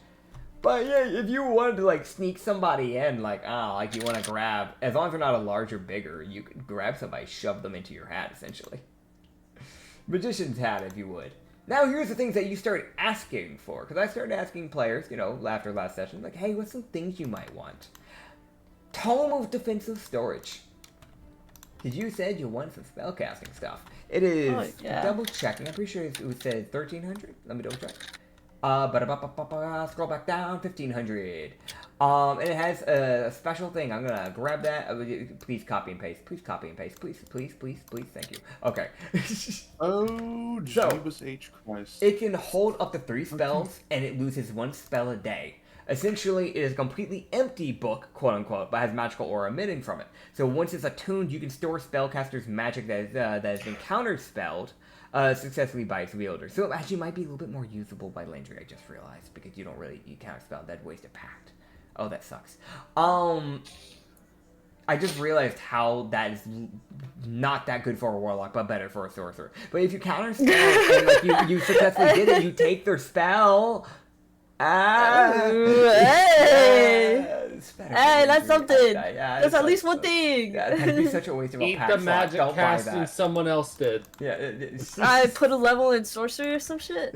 But yeah, if you wanted to, like, sneak somebody in, like you want to grab, as long as they're not a large or bigger, you could grab somebody, shove them into your hat, essentially. Magician's hat, if you would. Now, here's the things that you start asking for. Because I started asking players, after last session, like, hey, what's some things you might want? Tome of Defensive Storage. Because you said you want some spellcasting stuff. It is double checking. I'm pretty sure it said 1,300. Let me double check. Scroll back down, 1,500. And it has a special thing. I'm gonna grab that. Please copy and paste. Please copy and paste. Please. Thank you. Okay. Oh, Jesus H. Christ. It can hold up to 3 spells, and it loses 1 spell a day. Essentially, it is a completely empty book, quote-unquote, but has magical aura emitting from it. So once it's attuned, you can store spellcaster's magic that has been counterspelled successfully by its wielder. So it actually might be a little bit more usable by Landry, I just realized, because you counterspell that waste a pact. Oh, that sucks. I just realized how that is not that good for a warlock, but better for a sorcerer. But if you counterspell and like you successfully did it, you take their spell. Hey, that's something. That's at least one thing. That'd be such a waste of a Eat pack the slot. magic Don't buy casting that. someone else did. Yeah. I put a level in sorcery or some shit.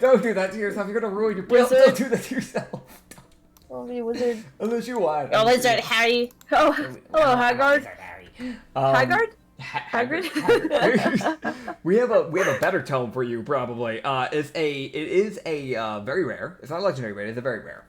Don't do that to yourself. You're gonna ruin your build. Wizard. Don't do that to yourself. Oh, me wizard. Unless you want. Oh, wizard Harry. Oh, hello, Haggard. Haggard? Hagrid. we have a better tome for you probably. It is a very rare. It's not legendary, but it's a very rare.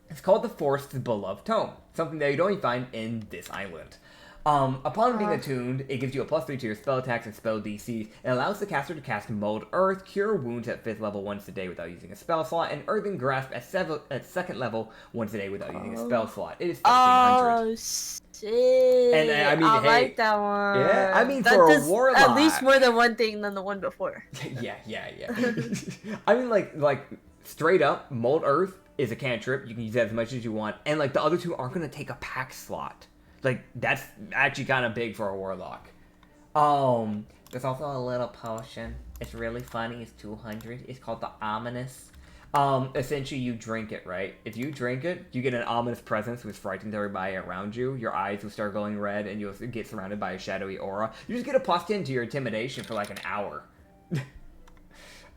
It's called the Forest's Beloved Tome, something that you don't even find in this island. Upon being attuned, it gives you a +3 to your spell attacks and spell DCs. It allows the caster to cast Mold Earth, Cure Wounds at 5th level once a day without using a spell slot, and Earthen Grasp at 2nd level once a day without using a spell slot. It is 1300. Oh shit! And I mean, I hey, like that one. yeah, I mean, that for a does warlock. at least more than one thing than the one before. yeah. I mean, like straight up, Mold Earth is a cantrip. You can use that as much as you want, and like the other two aren't gonna take a pack slot. Like that's actually kind of big for a warlock. There's also a little potion. It's really funny. It's 200. It's called the Ominous. Essentially, you drink it, right? If you drink it, you get an ominous presence which frightens everybody around you. Your eyes will start glowing red, and you'll get surrounded by a shadowy aura. You just get a +10 to your intimidation for like an hour.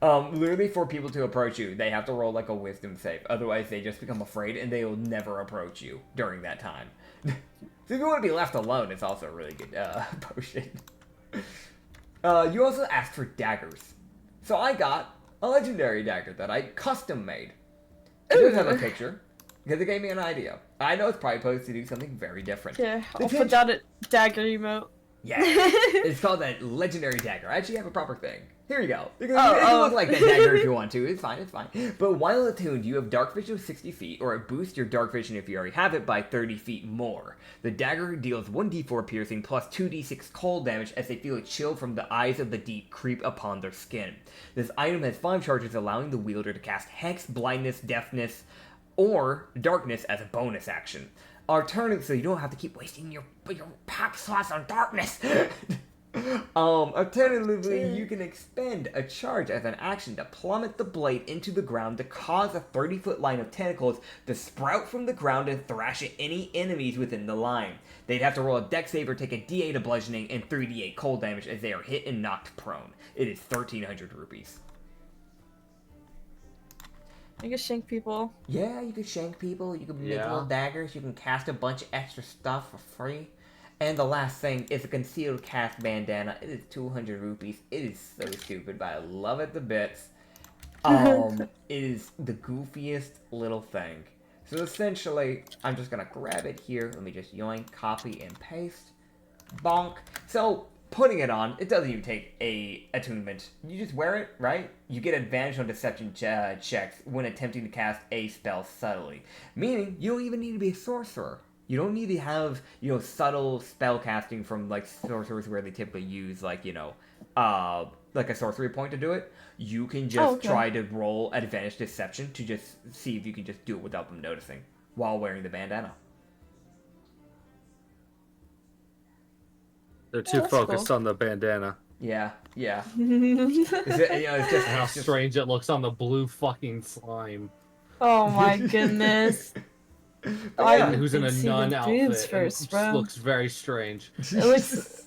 Literally, for people to approach you, they have to roll like a wisdom save. Otherwise, they just become afraid, and they will never approach you during that time. So if you want to be left alone, it's also a really good potion. You also asked for daggers. So I got a legendary dagger that I custom made. It does have a picture, because it gave me an idea. I know it's probably supposed to do something very different. Yeah, I'll put down a dagger emote. Yeah, it's called that legendary dagger. I actually have a proper thing. Here you go. You can look like that dagger if you want to. It's fine. But while attuned, you have dark vision of 60 feet, or it boosts your dark vision if you already have it by 30 feet more. The dagger deals 1d4 piercing plus 2d6 cold damage as they feel a chill from the eyes of the deep creep upon their skin. This item has 5 charges, allowing the wielder to cast Hex, Blindness, Deafness, or Darkness as a bonus action. Alternatively, so you don't have to keep wasting your pack slots on darkness. Alternatively, you can expend a charge as an action to plummet the blade into the ground to cause a 30-foot line of tentacles to sprout from the ground and thrash at any enemies within the line. They'd have to roll a dex save or take a d8 of bludgeoning and 3d8 cold damage as they are hit and knocked prone. It is 1,300 rupees. I can shank people. Yeah, you can shank people, you can make little daggers, you can cast a bunch of extra stuff for free. And the last thing is a concealed cast bandana. It is 200 rupees. It is so stupid, but I love it to bits. It is the goofiest little thing. So essentially, I'm just gonna grab it here. Let me just yoink, copy, and paste. Bonk. So, putting it on, it doesn't even take a attunement. You just wear it, right? You get advantage on deception checks when attempting to cast a spell subtly. Meaning, you don't even need to be a sorcerer. You don't need to have, subtle spell casting from, like, sorcerers where they typically use, like, like a sorcery point to do it. You can just try to roll advantage deception to just see if you can just do it without them noticing while wearing the bandana. They're too focused cool. on the bandana. Yeah. It's just How strange it looks on the blue fucking slime. Oh my goodness. Who's in a nun outfit first, bro. looks very strange. It looks.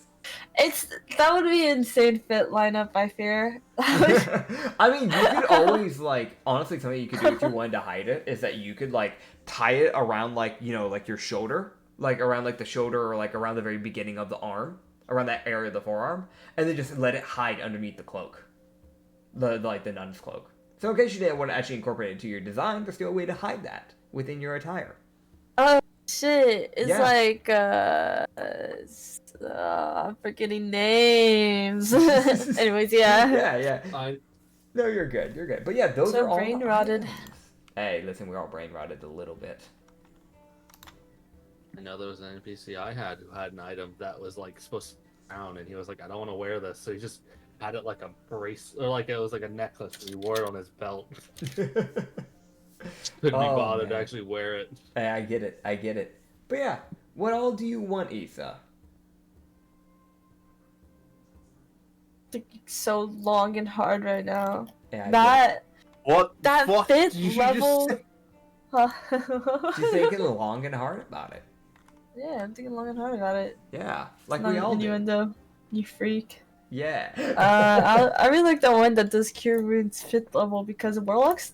That would be an insane fit lineup. I fear. I mean, you could always honestly, something you could do if you wanted to hide it is that you could tie it around like your shoulder, around the shoulder or around the very beginning of the arm, around that area of the forearm, and then just let it hide underneath the cloak, the nun's cloak. So in case you didn't want to actually incorporate it into your design, there's still a way to hide that within your attire. Oh shit! It's Yeah. I'm forgetting names. Anyways, yeah. Yeah. No, you're good. But yeah, those So are all brain the rotted. items. Hey, listen, we're all brain rotted a little bit. I know there was an NPC I had who had an item that was supposed to be brown, and he was like, I don't want to wear this, so he just had it like a brace, or it was like a necklace, and he wore it on his belt. Couldn't be bothered to actually wear it. Hey, I get it. But yeah, what all do you want, Issa? So long and hard right now. Yeah, What? That What? 5th level. She's thinking long and hard about it. Yeah, I'm thinking long and hard about it. Yeah, It's like not we an all do. innuendo, you freak. Yeah. I really like the one that does Cure Wounds 5th level because warlocks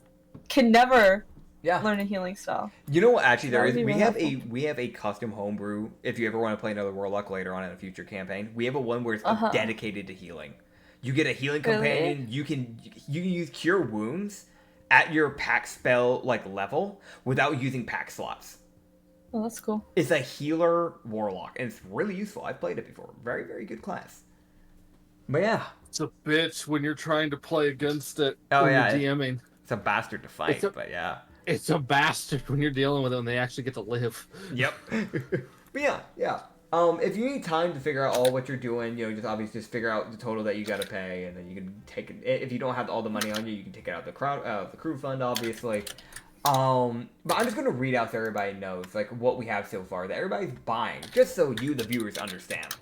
can never learn a healing spell. You know what? Actually, there That is. would be really We have a custom homebrew. If you ever want to play another warlock later on in a future campaign, we have a one where it's dedicated to healing. You get a healing companion. You can use Cure Wounds, at your pack spell like level without using pack slots. Oh, that's cool. It's a healer warlock, and it's really useful. I've played it before. Very, very good class. But yeah. It's a bitch when you're trying to play against it. Oh, when yeah, you're DMing. It's a bastard to fight, but yeah. It's a bastard when you're dealing with it and they actually get to live. Yep. But yeah. If you need time to figure out all what you're doing, just obviously just figure out the total that you gotta pay, and then you can take it. If you don't have all the money on you, you can take it out the crew fund, obviously. But I'm just gonna read out so everybody knows like what we have so far that everybody's buying, just so you, the viewers, understand.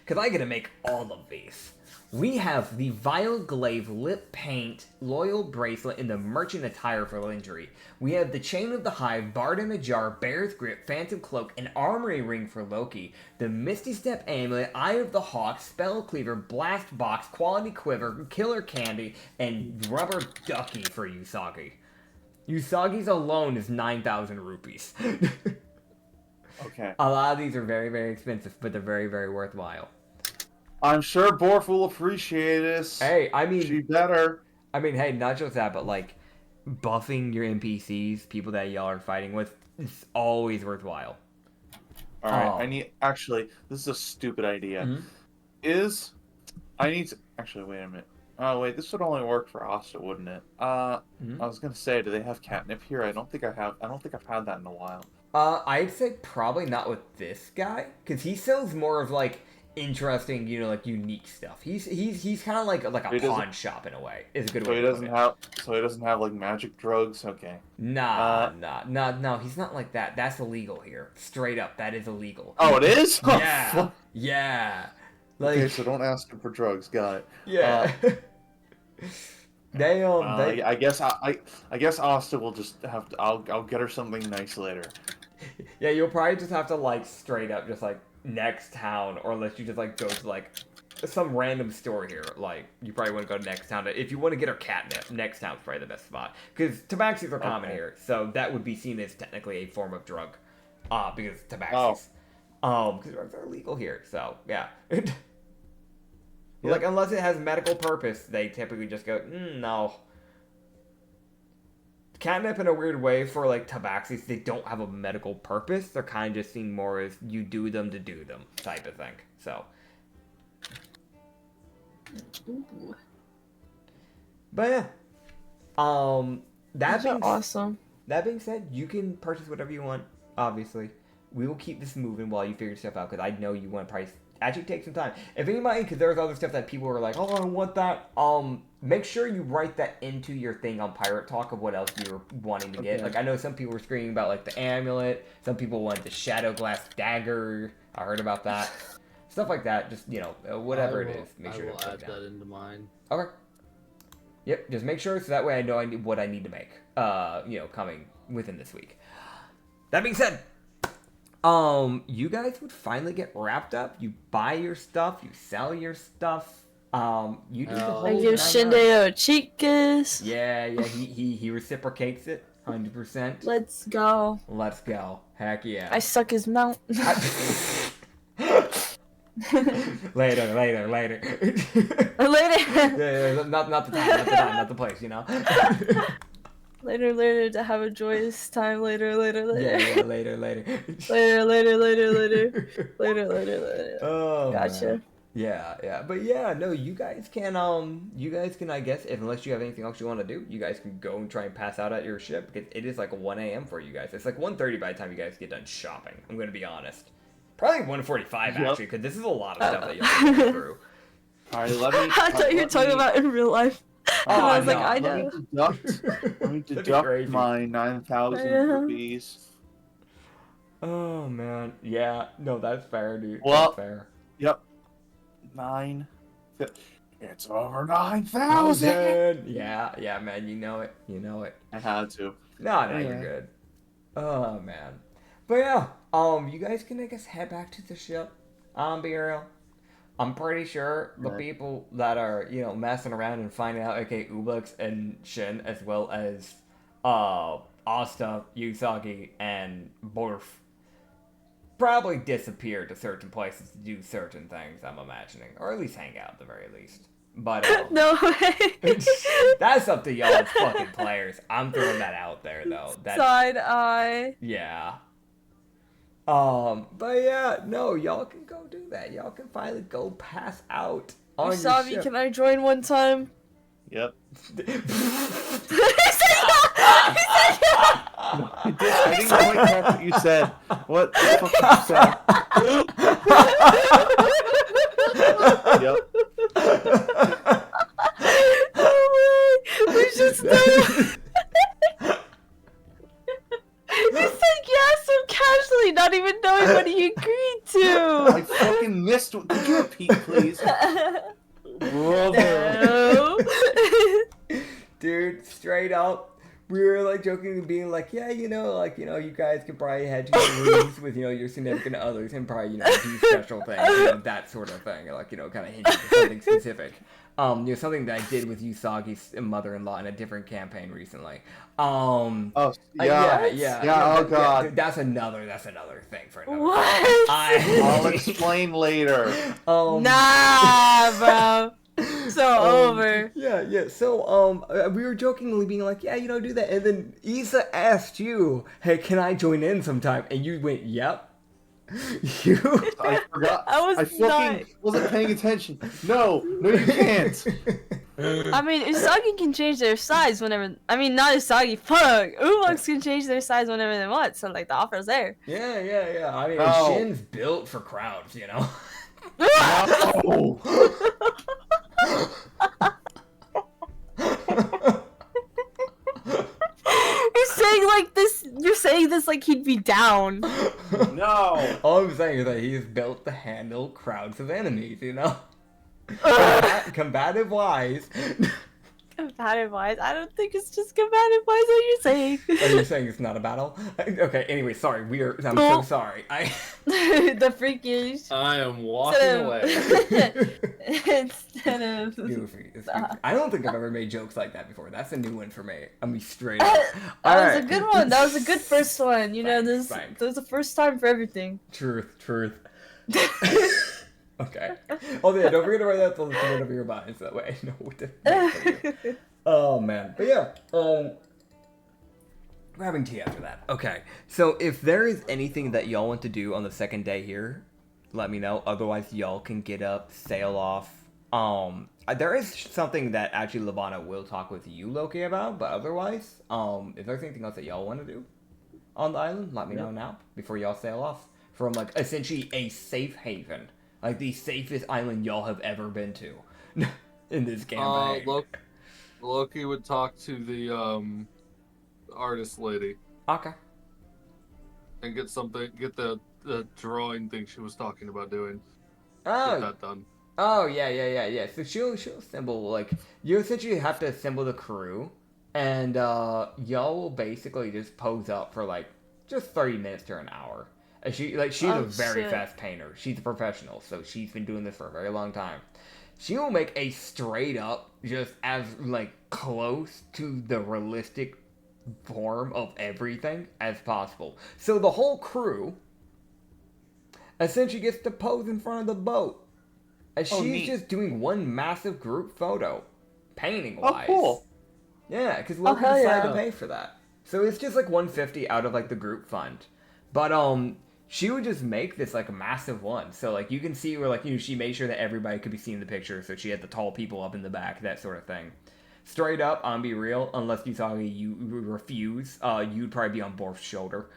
Because I gotta make all of these. We have the Vile Glaive Lip Paint Loyal Bracelet in the Merchant Attire for Lingerie. We have the Chain of the Hive, Bard in a Jar, Bear's Grip, Phantom Cloak, and Armory Ring for Loki. The Misty Step Amulet, Eye of the Hawk, Spell Cleaver, Blast Box, Quality Quiver, Killer Candy, and Rubber Ducky for Usagi. Usagi's alone is 9,000 rupees. Okay. A lot of these are very, very expensive, but they're very, very worthwhile. I'm sure Borf will appreciate this. Hey, She better. hey, not just that, but like buffing your NPCs, people that y'all are fighting with, it's always worthwhile. All right, actually, this is a stupid idea. Mm-hmm. Actually, wait a minute. Oh wait, this would only work for Asta, wouldn't it? I was gonna say, do they have catnip here? I don't think I've had that in a while. I'd say probably not with this guy, because he sells more of like interesting, like unique stuff. He's kind of like a pawn shop in a way. Is a good way. So he doesn't have like magic drugs. Okay. No, he's not like that. That's illegal here. Straight up, that is illegal. Oh, it is? Yeah, yeah. Like, okay, so don't ask him for drugs. Got it. Yeah. I guess Asta will just have to. I'll get her something nice later. Yeah, you'll probably just have to like straight up just like next town, or unless you just like go to like some random store here. Like you probably want to go to next town. If you want to get her catnip, next town's probably the best spot because tabaxis are common here, so that would be seen as technically a form of drug, because tabaxis, because drugs are illegal here. So yeah. Like, unless it has medical purpose, they typically just go, no. Catnip, in a weird way, for, like, tabaxis, they don't have a medical purpose. They're kind of just seen more as you do them to do them type of thing. So. Ooh. But, yeah. Those are awesome. That being said, you can purchase whatever you want, obviously. We will keep this moving while you figure stuff out, because I know you want to price... Actually take some time. If anybody, because there's other stuff that people are like, oh, I want that. Make sure you write that into your thing on Pirate Talk of what else you're wanting to get. Like, I know some people were screaming about, like, the amulet. Some people want the Shadow Glass Dagger. I heard about that. Stuff like that. Just, whatever it is. Make sure to add that into mine. Okay. Yep, just make sure so that way I know what I need to make, coming within this week. That being said, you guys would finally get wrapped up. You buy your stuff, you sell your stuff. You do the whole I give Shindayo a cheek kiss. Yeah, he reciprocates it, 100%. Let's go. Let's go. Heck yeah. I suck his mouth. Later. Later. Yeah, not the time, not the place, Later to have a joyous time. Later. Yeah, later. Later. Oh, Gotcha. Man. Yeah. But yeah, no, you guys can, I guess, unless you have anything else you want to do, you guys can go and try and pass out at your ship, because it is like 1 a.m. for you guys. It's like 1:30 by the time you guys get done shopping. I'm going to be honest. Probably 1:45, actually, because this is a lot of stuff that you have to go through. All right, let me... I thought you were talking about in real life. I was like, I know. Let me deduct my 9,000 rupees. Oh, man. Yeah. No, that's fair, dude. Well, that's fair. Yep. 9. It's over 9,000. Yeah, man. You know it. I had to. No, you're good. Oh, man. But yeah, you guys can, I guess, head back to the ship. Be real. I'm pretty sure the people that are, messing around and finding out, okay, Ubux and Shin, as well as, Asta, Usagi, and Borf, probably disappear to certain places to do certain things, I'm imagining. Or at least hang out, at the very least. But No way. that's up to y'all as fucking players. I'm throwing that out there though. That's, Side eye. yeah. But yeah, no, y'all can go do that. Y'all can finally go pass out on your Usagi, ship. can I join one time? Yep. He said I didn't quite catch what you said. What the fuck did you say? Yep. Oh my! We just He said yes so casually, not even knowing what he agreed I to. fucking missed. Could you repeat, please? Brother. No. Dude, straight up, we were like joking and being like, yeah, you guys could probably head to your rooms with, your significant others and probably, do special things, that sort of thing, like, kind of hinting at something specific. Something that I did with Usagi's mother-in-law in a different campaign recently. Oh, Yeah, oh god. that's another thing for another. What? I'll explain later. Nah, bro. So over. Yeah. So, we were jokingly being like, yeah, do that. And then Issa asked you, hey, can I join in sometime? And you went, yep. You? I forgot. I was fucking wasn't paying attention. No, you can't. I mean, Usagi can change their size whenever. I mean, not Usagi. Fuck. Umox can change their size whenever they want. So like the offer's there. Yeah. I mean, No. Shin's built for crowds, No. You're saying this like he'd be down. No. All I'm saying is that he's built to handle crowds of enemies, Combative wise. Combative wise, I don't think it's just combative wise what you're saying. Are you saying it's not a battle? Okay, anyway, sorry, I'm so sorry. The freakish. I am walking away. Instead of Goofy. It's goofy. I don't think I've ever made jokes like that before. That's a new one for me. I'm be straight up. That was a good one. That was a good first one. There's a first time for everything. Truth. Okay. Oh yeah, don't forget to write that to the front of your mind so that way I know what to make for you. Oh man. But yeah, we're having tea after that. Okay. So if there is anything that y'all want to do on the second day here, let me know. Otherwise y'all can get up, sail off. There is something that actually Lavana will talk with you, Loki, about, but otherwise, if there's anything else that y'all want to do on the island, let me know now before y'all sail off from like essentially a safe haven. Like the safest island y'all have ever been to in this campaign. Loki would talk to the artist lady. Okay. And get the drawing thing she was talking about doing. Oh. Get that done. Oh yeah. So she'll assemble, like, you essentially have to assemble the crew, and y'all will basically just pose up for like just 30 minutes to an hour. She's a very fast painter. She's a professional, so she's been doing this for a very long time. She will make a straight up, just as like close to the realistic form of everything as possible. So the whole crew essentially gets to pose in front of the boat. And she's just doing one massive group photo, painting wise. Oh, cool. Yeah, because Loki decided to pay for that. So it's just like $150 out of like the group fund. But she would just make this like a massive one. So like you can see where like she made sure that everybody could be seeing the picture. So she had the tall people up in the back, that sort of thing. Straight up, I'm be real. Unless you refuse, you'd probably be on Borf's shoulder.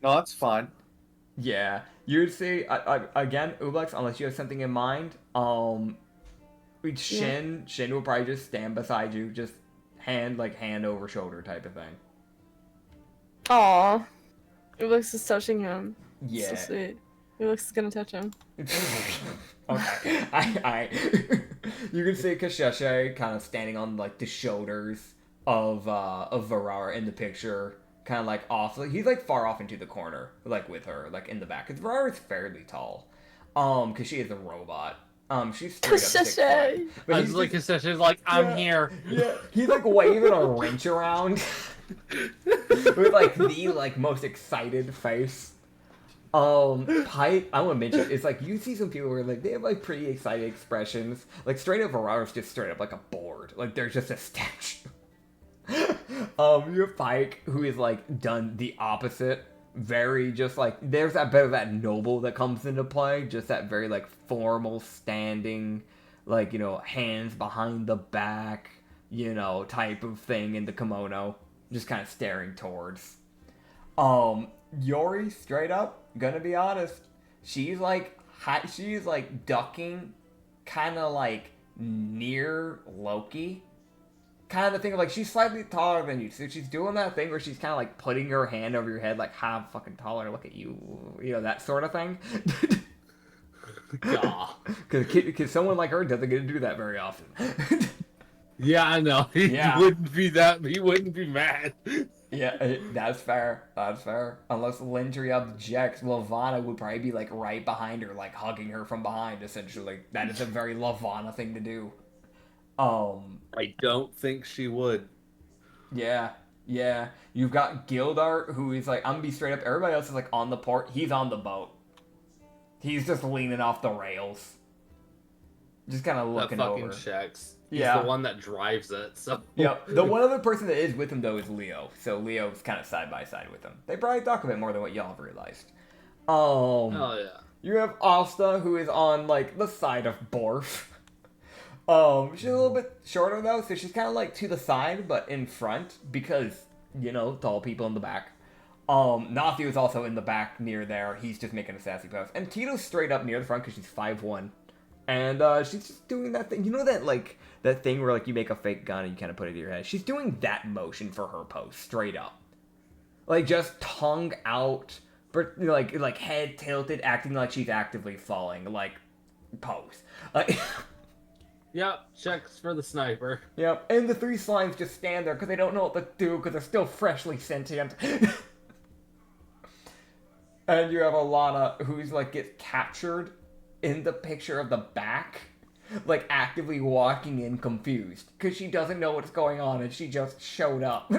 No, that's fine. Yeah, you'd see again, Ublex. Unless you have something in mind, Shin will probably just stand beside you, just hand over shoulder type of thing. Aw. Ublex is touching him. Yeah. So sweet. Ublex is gonna touch him. Okay. I you can see Kasheshe kind of standing on like the shoulders of Varara in the picture, kind of like off. He's like far off into the corner, like with her, like in the back. Because Varara's fairly tall, because she is a robot. She's straight up 6 foot. But he's like Kasheshe's like, I'm here. Yeah, he's like waving a wrench around with like the most excited face. Pipe, I want to mention, it's like, you see some people where, like, they have, like, pretty excited expressions. Like, straight up, Aurara's just straight up, like, a board. Like, there's just a statue. You have Pike, who is, like, done the opposite. Very, just, like, there's that bit of that noble that comes into play. Just that very, like, formal standing, like, you know, hands behind the back, you know, type of thing in the kimono. Just kind of staring towards. Yori, straight up, gonna be honest, she's like ducking, kind of like near Loki, kind of the thing of like she's slightly taller than you, so she's doing that thing where she's kind of like putting her hand over your head, like, "Ha, I'm fucking taller, look at you," you know, that sort of thing. Yeah. Because someone like her doesn't get to do that very often. Yeah, I know. He wouldn't be mad. Yeah, that's fair. That's fair. Unless Lindry objects, Lavana would probably be like right behind her, like hugging her from behind, essentially. That is a very Lavana thing to do. I don't think she would. Yeah. You've got Gildart, who is like, I'm gonna be straight up, everybody else is like on the port, he's on the boat. He's just leaning off the rails. Just kind of looking that fucking over. checks. He's Yeah. the one that drives it, so... Yep. The one other person that is with him, though, is Leo. So Leo's kind of side by side with him. They probably talk a bit more than what y'all have realized. Oh, yeah. You have Asta, who is on, like, the side of Borf. She's a little bit shorter, though, so she's kind of, like, to the side, but in front, because, you know, tall people in the back. Nathi is also in the back near there. He's just making a sassy pose. And Tito's straight up near the front because she's 5'1". And she's just doing that thing. You know that, like, that thing where, like, you make a fake gun and you kind of put it to your head? She's doing that motion for her pose, straight up. Like, just tongue out, but, you know, like head tilted, acting like she's actively falling, like, pose. Like... Yep, checks for the sniper. Yep, and the three slimes just stand there because they don't know what to do because they're still freshly sentient. And you have Alana, who's, like, gets captured in the picture of the back, like, actively walking in confused because she doesn't know what's going on and she just showed up.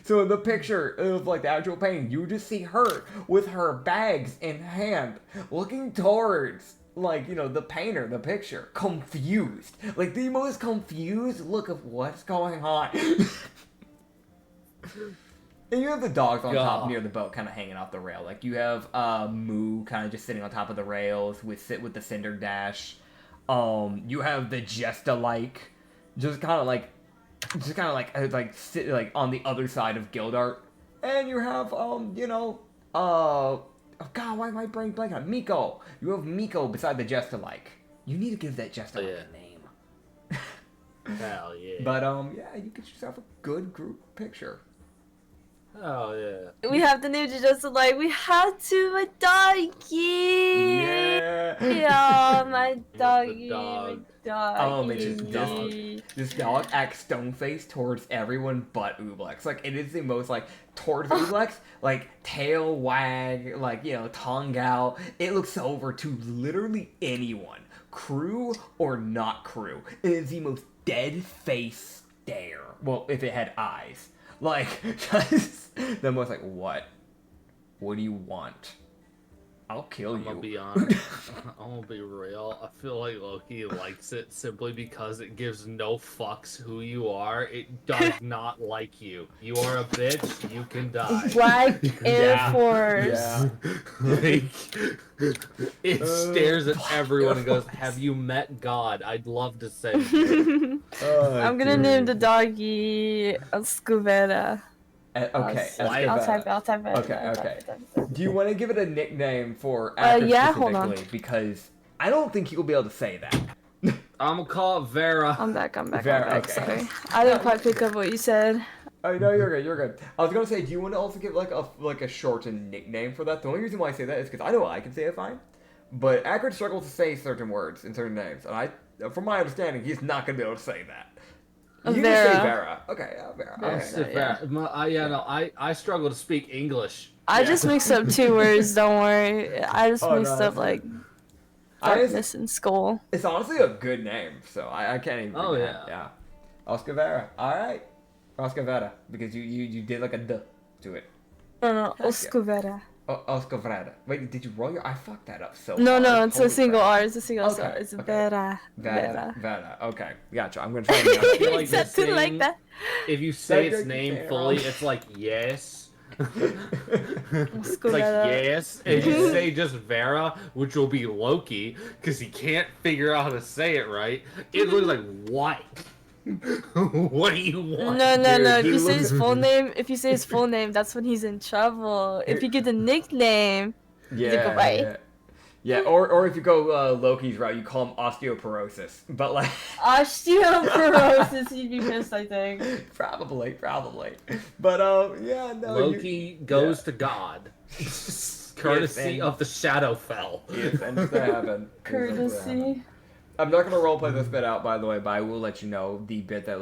So in the picture of, like, the actual painting, you just see her with her bags in hand, looking towards, like, you know, the painter, the picture, confused. Like, the most confused look of what's going on. And you have the dogs on top near the boat, kind of hanging off the rail. Like, you have Moo kind of just sitting on top of the rails with the Cinder Dash. You have the Jesta-like, just kind of like sit like on the other side of Gildart. And you have you know, oh god, why am I brain blanking on Miko? You have Miko beside the Jesta-like. You need to give that Jesta-like a name. Hell yeah. But yeah, you get yourself a good group picture. Oh yeah. We have to name it just like we have to, my doggy. Yeah. Yeah, my doggy. dog. My doggy. It's this dog acts stone-faced towards everyone but Ublex. Like, it is the most, like, towards Ublex, like, tail wag, like, you know, tongue out. It looks over to literally anyone, crew or not crew. It is the most dead-face stare. Well, if it had eyes. Like, just the most, like, what? What do you want? I'll kill you. I'm gonna be honest. I'm gonna be real. I feel like Loki likes it simply because it gives no fucks who you are. It does not like you. You are a bitch. You can die. Black Air Yeah. Force. Yeah. Like, it stares at everyone and goes, "Have you met God? I'd love to say." I'm gonna name the doggy Escovera. Okay, I'll type it. Okay. Do you want to give it a nickname for yeah, hold on. specifically? Because I don't think you'll be able to say that. I'm gonna call it Vera. I'm back. Vera, okay. Sorry. I didn't quite pick up what you said. Oh no, you're good. I was gonna say, do you want to also give like a shortened nickname for that? The only reason why I say that is because I know I can say it fine, but Acrid struggles to say certain words and certain names, and from my understanding, he's not gonna be able to say that. You can say Vera. Okay, Vera. Okay. I struggle to speak English. I just mixed up two words. Don't worry. I just mixed up like darkness and skull. It's honestly a good name, so I can't even. Oh yeah. Yeah. Oscar Vera. All right. Oscar Vera, because you did like a duh to it. No, Escovera. Oscovreda. Wait, did you roll your? I fucked that up so No, hard. no, it's a Holy single crap. R. It's a single Okay, R. It's okay. Vera. Veda. Vera. Veda. Okay, gotcha. I'm gonna try and not feel like the Something like same- that. If you say That its joke name came fully, wrong. it's like yes. It's Screw like that up. yes, and you say just Vera, which will be Loki, because he can't figure out how to say it right. It looks like what? What do you want? No, no, Dude, no. If he you say looks- his full name, that's when he's in trouble. If you give the nickname, he's like, Yeah, "Bye." yeah. Yeah, or if you go Loki's route, you call him osteoporosis. But like, Osteoporosis, he'd be pissed, I think. probably. But yeah, no. Loki goes to God, courtesy and- of the Shadowfell. Yes, ends to heaven. Courtesy. I'm not gonna roleplay this bit out, by the way, but I will let you know the bit that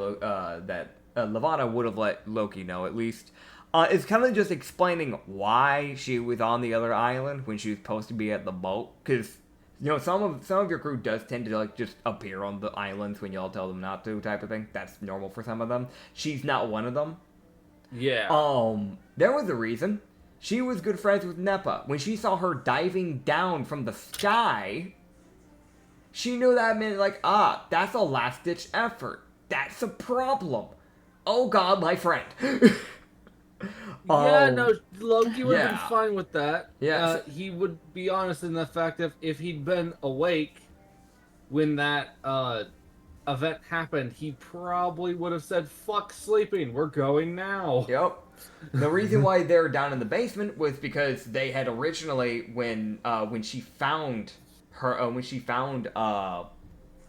Levana would have let Loki know at least. It's kind of just explaining why she was on the other island when she was supposed to be at the boat, because some of your crew does tend to like just appear on the islands when y'all tell them not to, type of thing. That's normal for some of them. She's not one of them. Yeah. There was a reason. She was good friends with Nepa. When she saw her diving down from the sky, she knew that meant like, that's a last-ditch effort. That's a problem. Oh God, my friend. Yeah, no, Loki would have yeah. been fine with that. Yeah. He would be honest in the fact that if he'd been awake when that event happened, he probably would have said, "Fuck sleeping, we're going now." Yep. The reason why they're down in the basement was because they had originally, when she found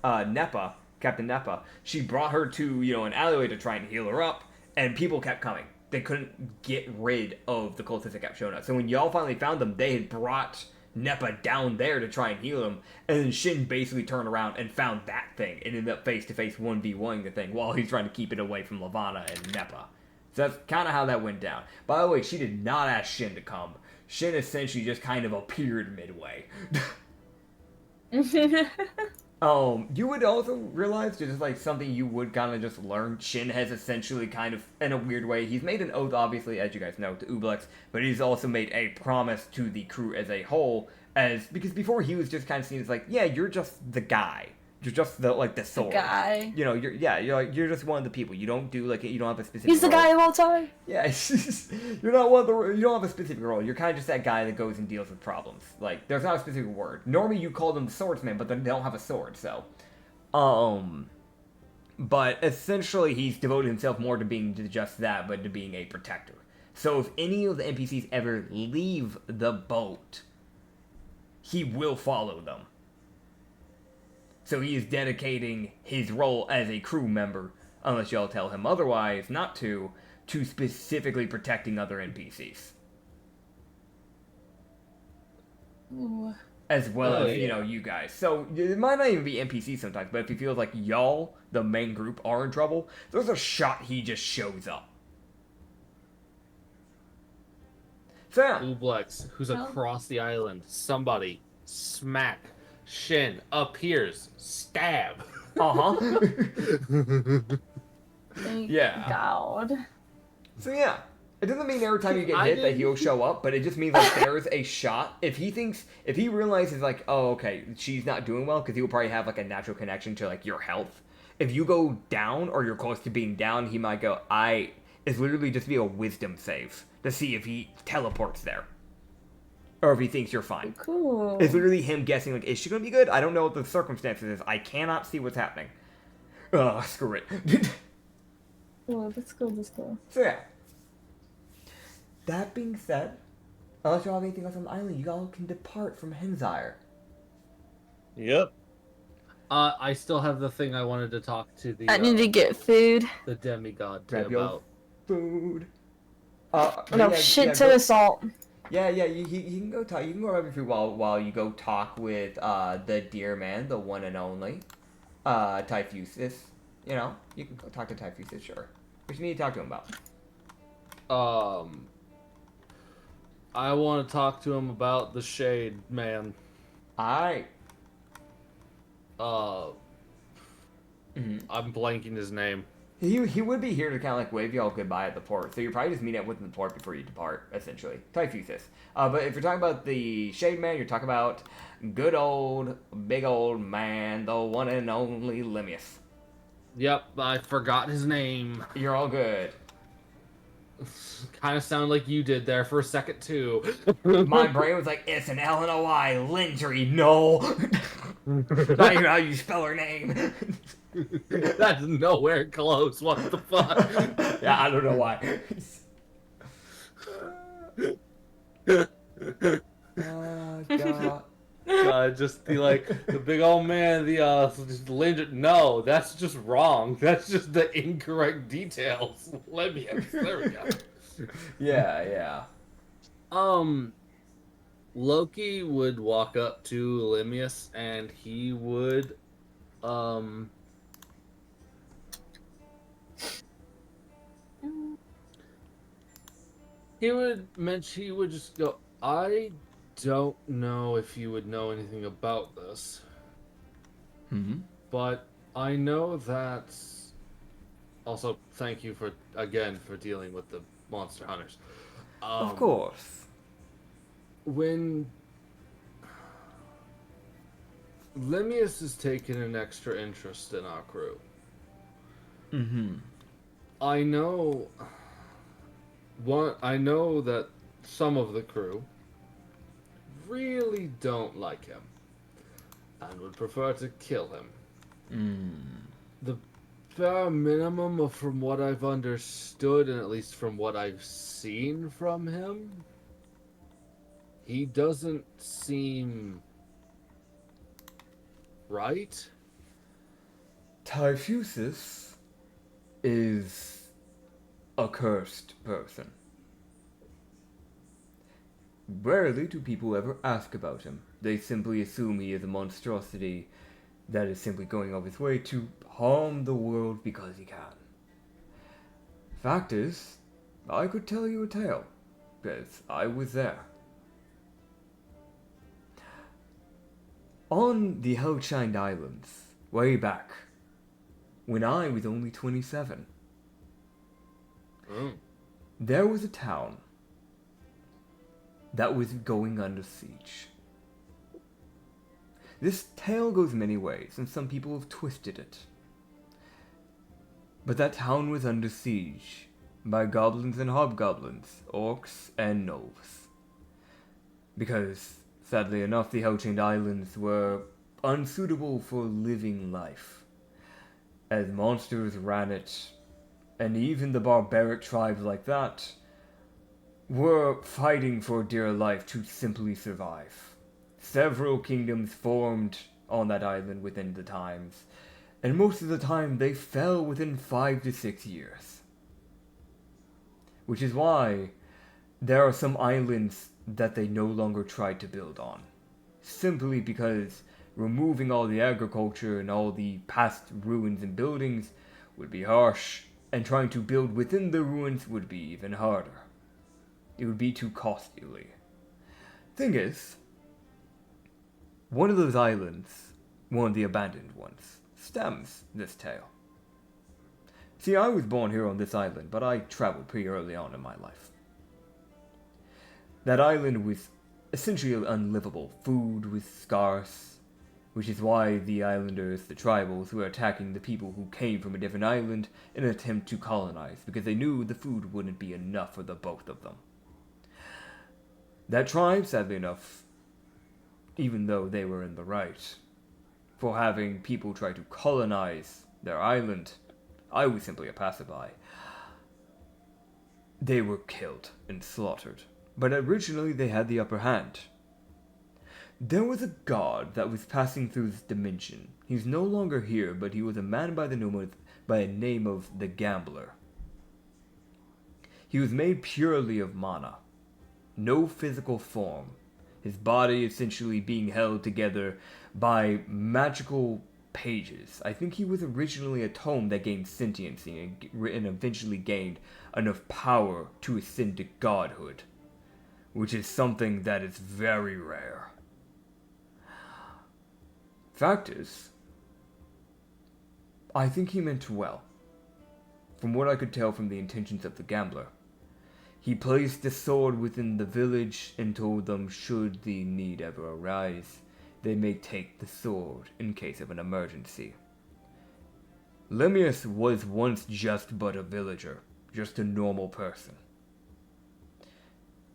Nepa, Captain Nepa, she brought her to an alleyway to try and heal her up, and people kept coming. They couldn't get rid of the cultists that kept showing up. So when y'all finally found them, they had brought Nepa down there to try and heal him, and then Shin basically turned around and found that thing and ended up face-to-face 1v1ing the thing while he's trying to keep it away from Levana and Nepa. So that's kind of how that went down. By the way, she did not ask Shin to come. Shin essentially just kind of appeared midway. You would also realize, just like something you would kind of just learn, Shin has essentially kind of, in a weird way, he's made an oath, obviously, as you guys know, to Ublex, but he's also made a promise to the crew as a whole, because before he was just kind of seen as like, yeah, you're just the guy. You're just the sword. Guy. You're just one of the people. You don't do you don't have a specific He's the role. guy of all time. Yeah, you're not one of you don't have a specific role. You're kind of just that guy that goes and deals with problems. Like, there's not a specific word. Normally you call them swordsman, but they don't have a sword, so. But essentially he's devoted himself more to being just that, but to being a protector. So if any of the NPCs ever leave the boat, he will follow them. So he is dedicating his role as a crew member, unless y'all tell him otherwise not to specifically protecting other NPCs. Ooh. As well as, yeah. you guys. So it might not even be NPCs sometimes, but if he feels like y'all, the main group, are in trouble, there's a shot he just shows up. So yeah. Ublex, who's across the island, somebody, smack, Shin, appears, stab. Uh-huh. Thank Yeah. God. So yeah, it doesn't mean every time you get hit that he'll show up, but it just means like there's a shot. If he realizes like, oh, okay, she's not doing well, because he will probably have like a natural connection to like your health. If you go down or you're close to being down, he might go, it's literally just be a wisdom save to see if he teleports there. Or if he thinks you're fine. Cool. It's literally him guessing, like, is she gonna be good? I don't know what the circumstances is. I cannot see what's happening. Ugh, screw it. Cool, that's cool, that's cool. So yeah. That being said, unless you have anything else on the island, you all can depart from Henzire. Yep. I still have the thing I wanted to talk to the I need to get food. the demigod Grab your about. food. No, shit ton of salt. Yeah, you can go talk. You can go grab your food while you go talk with the deer man, the one and only, Typhusis. You can go talk to Typhusis, sure. What you need to talk to him about? I want to talk to him about the Shade Man. Alright. I'm blanking his name. He would be here to kind of like wave y'all goodbye at the port, so you're probably just meeting up with him at the port before you depart, essentially. Typhusis. But if you're talking about the Shade Man, you're talking about good old, big old man, the one and only Lemius. Yep, I forgot his name. You're all good. Kind of sounded like you did there for a second too. My brain was like, it's an L and a Y, Lindry, no. Not even how you spell her name. That's nowhere close. What the fuck? Yeah, I don't know why. God. Just the big old man, just Linder. No, that's just wrong. That's just the incorrect details. There we go. Yeah. Loki would walk up to Lemius and he would, he would just go, I don't know if you would know anything about this. Mm-hmm. But I know that. Also, thank you for dealing with the monster hunters. Of course. When Lemius has taken an extra interest in our crew, Mm-hmm. I know that some of the crew really don't like him and would prefer to kill him. The bare minimum of from what I've understood, and at least from what I've seen from him, he doesn't seem right. Typhusis is a cursed person. Rarely do people ever ask about him. They simply assume he is a monstrosity that is simply going off his way to harm the world because he can. Fact is, I could tell you a tale, because I was there. On the Hellshined Islands, way back, when I was only 27, there was a town that was going under siege. This tale goes many ways, and some people have twisted it. But that town was under siege by goblins and hobgoblins, orcs and gnolls. Because, sadly enough, the Hellchained Islands were unsuitable for living life, as monsters ran it, and even the barbaric tribes like that were fighting for dear life to simply survive. Several kingdoms formed on that island within the times, and most of the time they fell within 5 to 6 years. Which is why there are some islands that they no longer tried to build on. Simply because removing all the agriculture and all the past ruins and buildings would be harsh, and trying to build within the ruins would be even harder. It would be too costly. Thing is, one of those islands, one of the abandoned ones, stems this tale. See, I was born here on this island, but I traveled pretty early on in my life. That island was essentially unlivable. Food was scarce, which is why the islanders, the tribals, were attacking the people who came from a different island in an attempt to colonize, because they knew the food wouldn't be enough for the both of them. That tribe, sadly enough, even though they were in the right for having people try to colonize their island, I was simply a passerby. They were killed and slaughtered, but originally they had the upper hand. There was a god that was passing through this dimension. He's no longer here, but he was a man by the name of the Gambler. He was made purely of mana. No physical form. His body essentially being held together by magical pages. I think he was originally a tome that gained sentiency and eventually gained enough power to ascend to godhood, which is something that is very rare. Fact is, I think he meant well. from what I could tell from the intentions of the gambler. He placed the sword within the village and told them should the need ever arise, they may take the sword in case of an emergency. Lemmius was once just but a villager, just a normal person.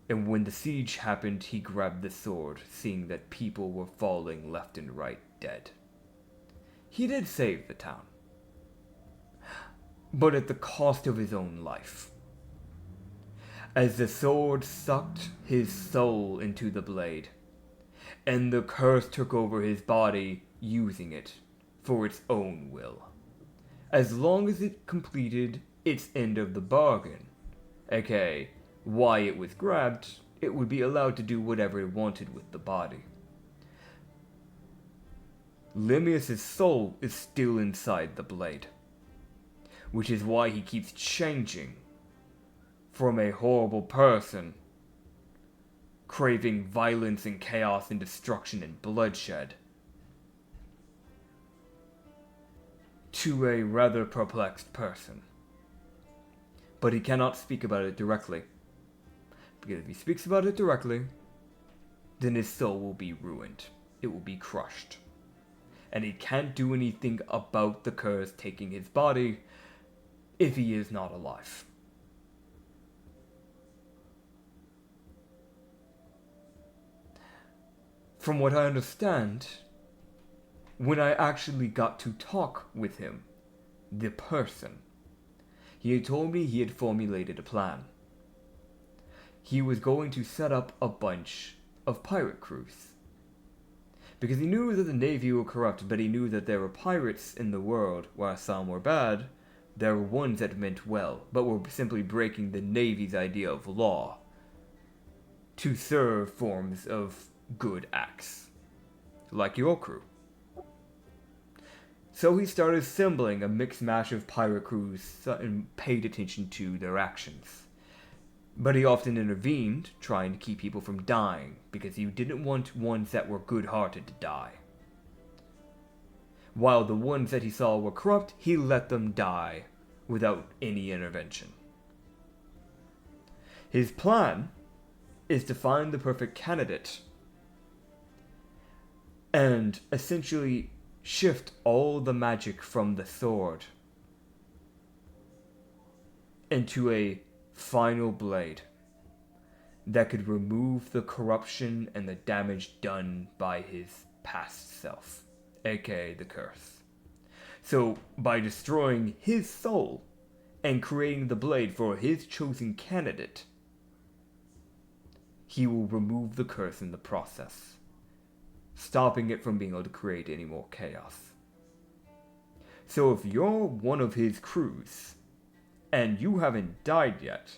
And when the siege happened, he grabbed the sword, seeing that people were falling left and right dead. He did save the town, but at the cost of his own life. As the sword sucked his soul into the blade, and the curse took over his body, using it for its own will. As long as it completed its end of the bargain, aka why it was grabbed, it would be allowed to do whatever it wanted with the body. Lemmius' soul is still inside the blade, which is why he keeps changing from a horrible person, craving violence and chaos and destruction and bloodshed, to a rather perplexed person. But he cannot speak about it directly, because if he speaks about it directly, then his soul will be ruined. It will be crushed. And he can't do anything about the curse taking his body if he is not alive. From what I understand, when I actually got to talk with him, the person, he had told me he had formulated a plan. He was going to set up a bunch of pirate crews. Because he knew that the Navy were corrupt, but he knew that there were pirates in the world, while some were bad. There were ones that meant well, but were simply breaking the Navy's idea of law to serve forms of good acts, like your crew. So he started assembling a mixed mash of pirate crews and paid attention to their actions. But he often intervened, trying to keep people from dying, because he didn't want ones that were good-hearted to die. While the ones that he saw were corrupt, he let them die without any intervention. His plan is to find the perfect candidate and essentially shift all the magic from the sword into a final blade that could remove the corruption and the damage done by his past self, aka the curse. So, by destroying his soul and creating the blade for his chosen candidate, he will remove the curse in the process, stopping it from being able to create any more chaos. So if you're one of his crews, and you haven't died yet,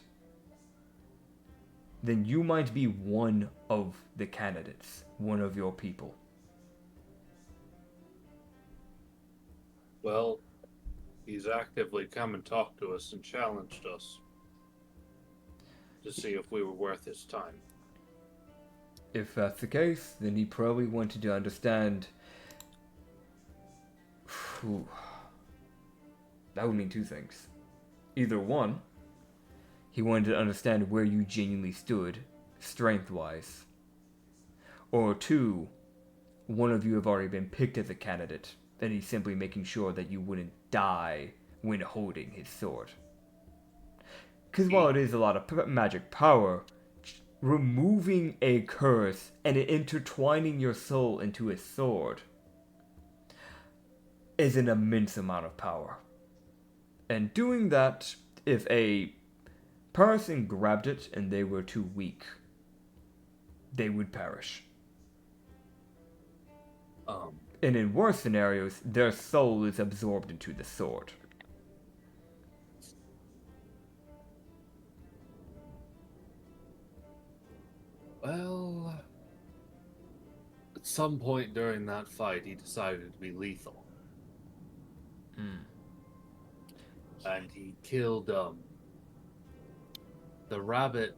then you might be one of the candidates, one of your people. Well, he's actively come and talked to us and challenged us to see if we were worth his time. If that's the case, then he probably wanted to understand. That would mean two things. Either one, he wanted to understand where you genuinely stood, strength-wise. Or two, one of you have already been picked as a candidate, and he's simply making sure that you wouldn't die when holding his sword. Because while it is a lot of magic power, removing a curse and intertwining your soul into a sword is an immense amount of power. And doing that, if a person grabbed it and they were too weak, they would perish. And in worse scenarios, their soul is absorbed into the sword. Well, at some point during that fight, he decided to be lethal. And he killed, the rabbit...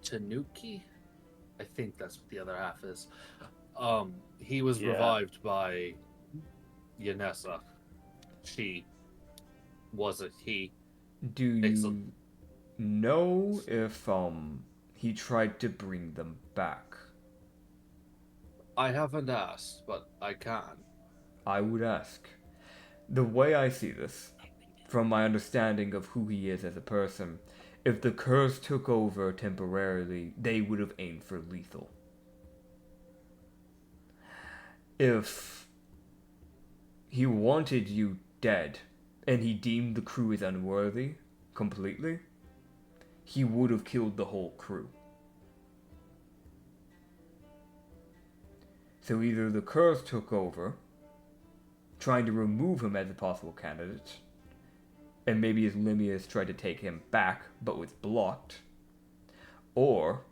Tanuki? I think that's what the other half is. He was revived by Yanessa. she was it he. Do you Excellent. know if he tried to bring them back? I haven't asked, but I can. I would ask. The way I see this, from my understanding of who he is as a person, if the curse took over temporarily, they would have aimed for lethal. If he wanted you dead, and he deemed the crew as unworthy, completely, he would have killed the whole crew. So either the curse took over, trying to remove him as a possible candidate, and maybe his Limius tried to take him back, but was blocked, or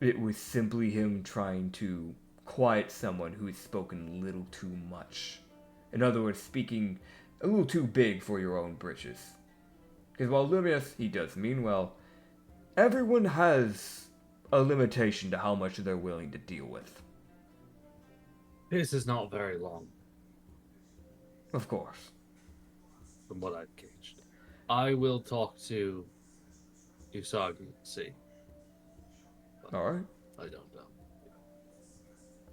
it was simply him trying to quiet someone who has spoken a little too much. In other words, speaking a little too big for your own britches. Because while Limius, he does mean well, everyone has a limitation to how much they're willing to deal with. This is not very long, Of course. from what I've gauged. I will talk to Usagi and see. Alright. I don't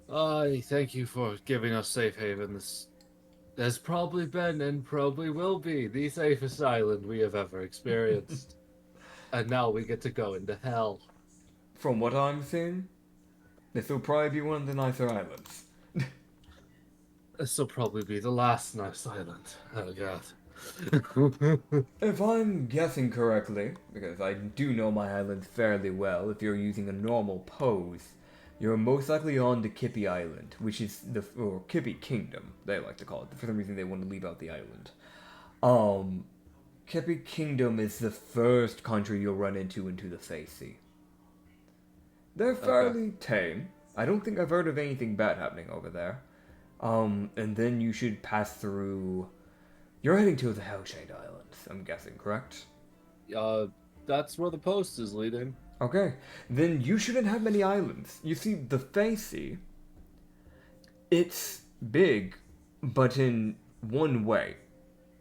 know. I thank you for giving us safe haven. This has probably been and probably will be the safest island we have ever experienced. And now we get to go into hell. From what I'm seeing, this will probably be one of the nicer islands. This will probably be the last nice island. Oh god. If I'm guessing correctly, because I do know my island fairly well, if you're using a normal pose, you're most likely on the Kippy Island, which is or Kippy Kingdom, they like to call it. For some reason they want to leave out the island. Kippy Kingdom is the first country you'll run into the Facey. They're fairly tame. I don't think I've heard of anything bad happening over there. And then you should pass through... You're heading to the Hellshade Islands, I'm guessing, correct? That's where the post is leading. Okay, then you shouldn't have many islands. You see, the Facey, it's big, but in one way.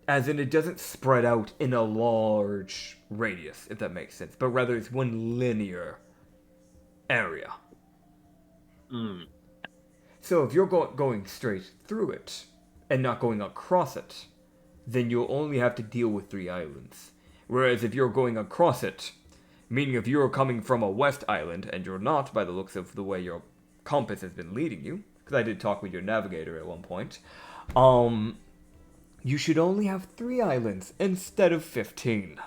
As in, it doesn't spread out in a large radius, if that makes sense, but rather it's one linear area. So if you're going straight through it, and not going across it, then you'll only have to deal with 3 islands. Whereas if you're going across it, meaning if you're coming from a west island, and you're not by the looks of the way your compass has been leading you, because I did talk with your navigator at one point, you should only have 3 islands instead of 15.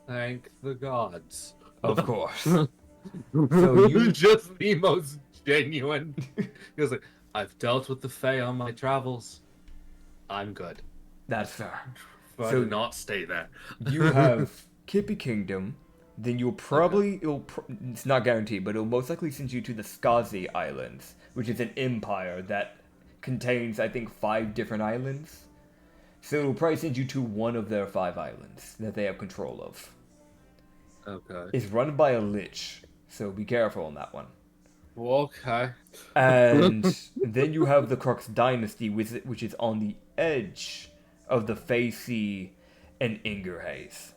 Thank the gods. Of course. So you... Just the most genuine. He was like, I've dealt with the Fae on my travels. I'm good. That's fair. But So- not stay there. You have Kippy Kingdom, then you'll probably, it's not guaranteed, but it'll most likely send you to the Skazi Islands, which is an empire that contains, I think, 5 different islands. So it'll probably send you to one of their 5 islands that they have control of. Okay. It's run by a lich, so be careful on that one. Okay. And then you have the Crux Dynasty, which is on the edge of the Facey and Ingerhaze.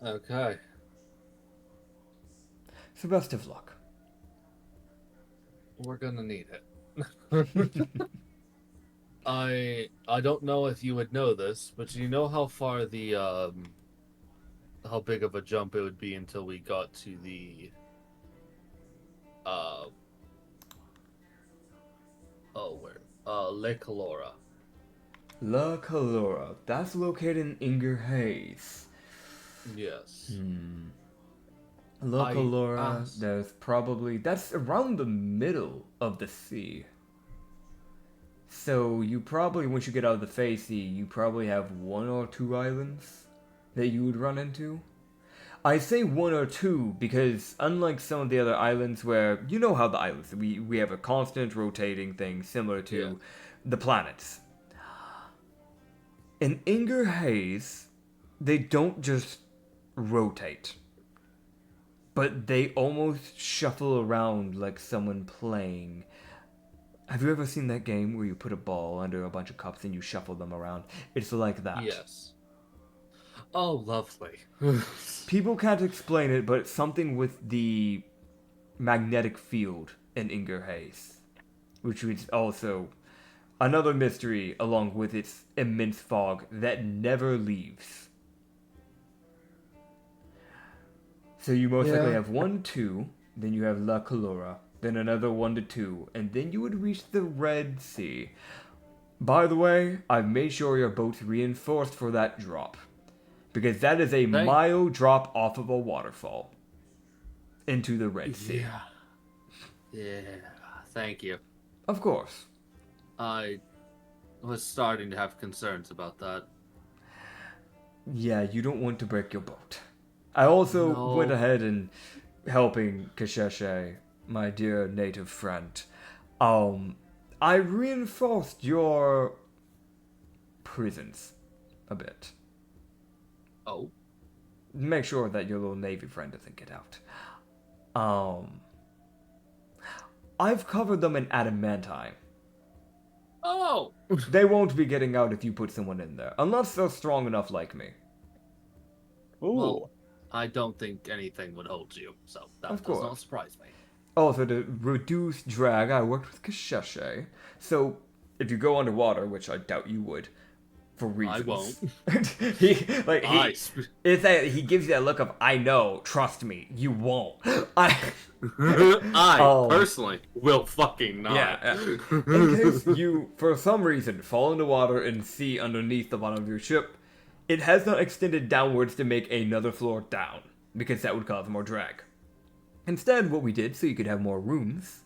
Okay. So best of luck. We're gonna need it. I don't know if you would know this, but do you know how far the how big of a jump it would be until we got to the Lake Calora? La Calora. That's located in Ingerhaze. Yes. La I Calora, asked- that's around the middle of the sea. So you probably, once you get out of the Facey, you probably have 1 or 2 islands that you would run into. I say 1 or 2 because unlike some of the other islands where, you know how the islands, we have a constant rotating thing similar to the planets. In Ingerhaze, they don't just rotate, but they almost shuffle around like someone playing Have you ever seen that game where you put a ball under a bunch of cups and you shuffle them around? It's like that. Yes. Oh, lovely. People can't explain it, but it's something with the magnetic field in Inger Haze, which is also another mystery along with its immense fog that never leaves. So you most likely have 1, 2, then you have La Calora, then another 1 to 2, and then you would reach the Red Sea. By the way, I've made sure your boat's reinforced for that drop. Because that is a mile drop off of a waterfall into the Red Sea. Yeah. Thank you. Of course. I was starting to have concerns about that. Yeah, you don't want to break your boat. I also went ahead and helping Kasheshe, my dear native friend. I reinforced your prisons a bit. Oh. Make sure that your little Navy friend doesn't get out. I've covered them in adamantine. Oh! They won't be getting out if you put someone in there, unless they're strong enough like me. Ooh. Well, I don't think anything would hold you, so that Of does not course. surprise me. Also, to reduce drag, I worked with Kasheshe. So, if you go underwater, which I doubt you would, for reasons. I won't. He gives you that look of, I know, trust me, you won't. I personally will fucking not. Yeah. In case you, for some reason, fall into water and see underneath the bottom of your ship, it has not extended downwards to make another floor down, because that would cause more drag. Instead, what we did, so you could have more rooms,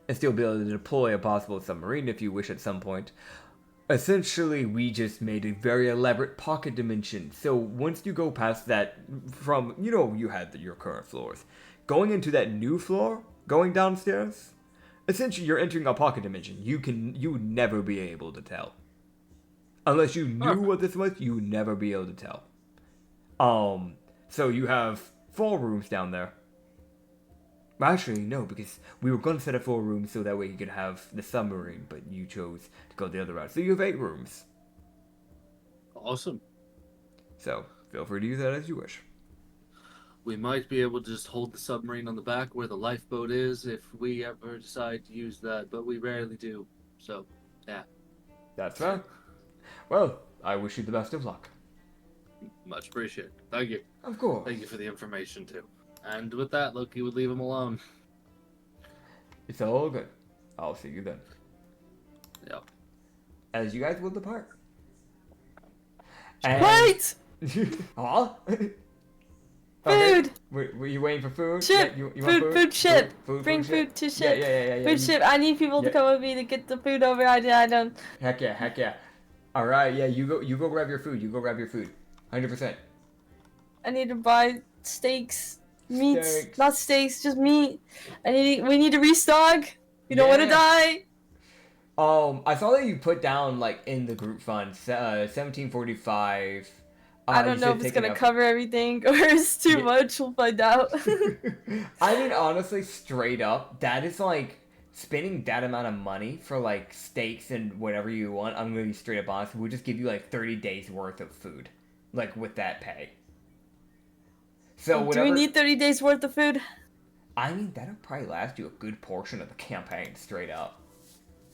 and still be able to deploy a possible submarine if you wish at some point, essentially we just made a very elaborate pocket dimension. So once you go past that, from, you had your current floors, going into that new floor, going downstairs, essentially you're entering a pocket dimension. You would never be able to tell. Unless you knew what this was, you would never be able to tell. So you have 4 rooms down there. Actually, no, because we were going to set up 4 rooms so that way you could have the submarine, but you chose to go the other route. So you have 8 rooms. Awesome. So, feel free to use that as you wish. We might be able to just hold the submarine on the back where the lifeboat is if we ever decide to use that, but we rarely do. So, yeah. That's right. Well, I wish you the best of luck. Much appreciated. Thank you. Of course. Thank you for the information, too. And with that, Loki would leave him alone. It's all good. I'll see you then. Yep. As you guys will depart. Wait! Huh? Food! Were you waiting for food? Ship! Yeah, you want Food ship! Food Bring ship? food to ship! Yeah. Food ship! I need people to Yeah. come with me to get the food over. I don't. Heck yeah. All right, yeah, you go grab your food. 100%. I need to buy steaks. Meats. Steaks. Not steaks, just meat. We need to restock. We don't want to Yeah. die. I saw that you put down, like, in the group fund, 1745. I don't know if it's gonna cover everything or it's too much. We'll find out. I mean, honestly, straight up, that is like spending that amount of money for like steaks and whatever you want. I'm gonna be straight up honest. We'll just give you like 30 days worth of food, like with that pay. So Do whatever. we need 30 days worth of food? I mean, that'll probably last you a good portion of the campaign, straight up.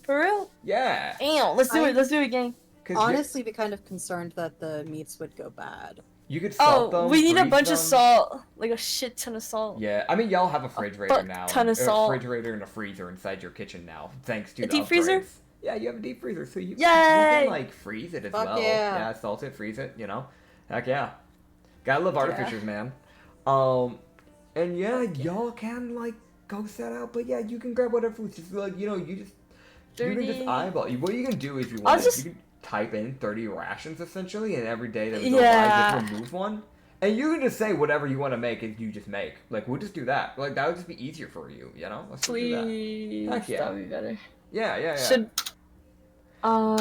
For real? Yeah. Damn, let's do it. Let's do it, gang. 'Cause Honestly, be kind of concerned that the meats would go bad. you could salt them. We need a freeze bunch of them. salt. Like a shit ton of salt. Yeah, I mean, y'all have a refrigerator fuck now. ton of salt. A refrigerator and a freezer inside your kitchen now, thanks to A the deep freezer? upgrades. Yeah, you have a deep freezer, so you Yay! can like freeze it as Fuck well. yeah. Salt it, freeze it. Heck yeah. Gotta love artificers, man. And yeah, y'all can like go set out, but yeah, you can grab whatever food. Just like you can just 30. eyeball. What you can do is you I'll want just- you can type in 30 rations essentially, and every day that we Yeah. go by, just remove one. And you can just say whatever you want to make, and you just make. Like, we'll just do that. Like, that would just be easier for you, Let's just do that. Please. Heck yeah. That would be better. Yeah. Should. What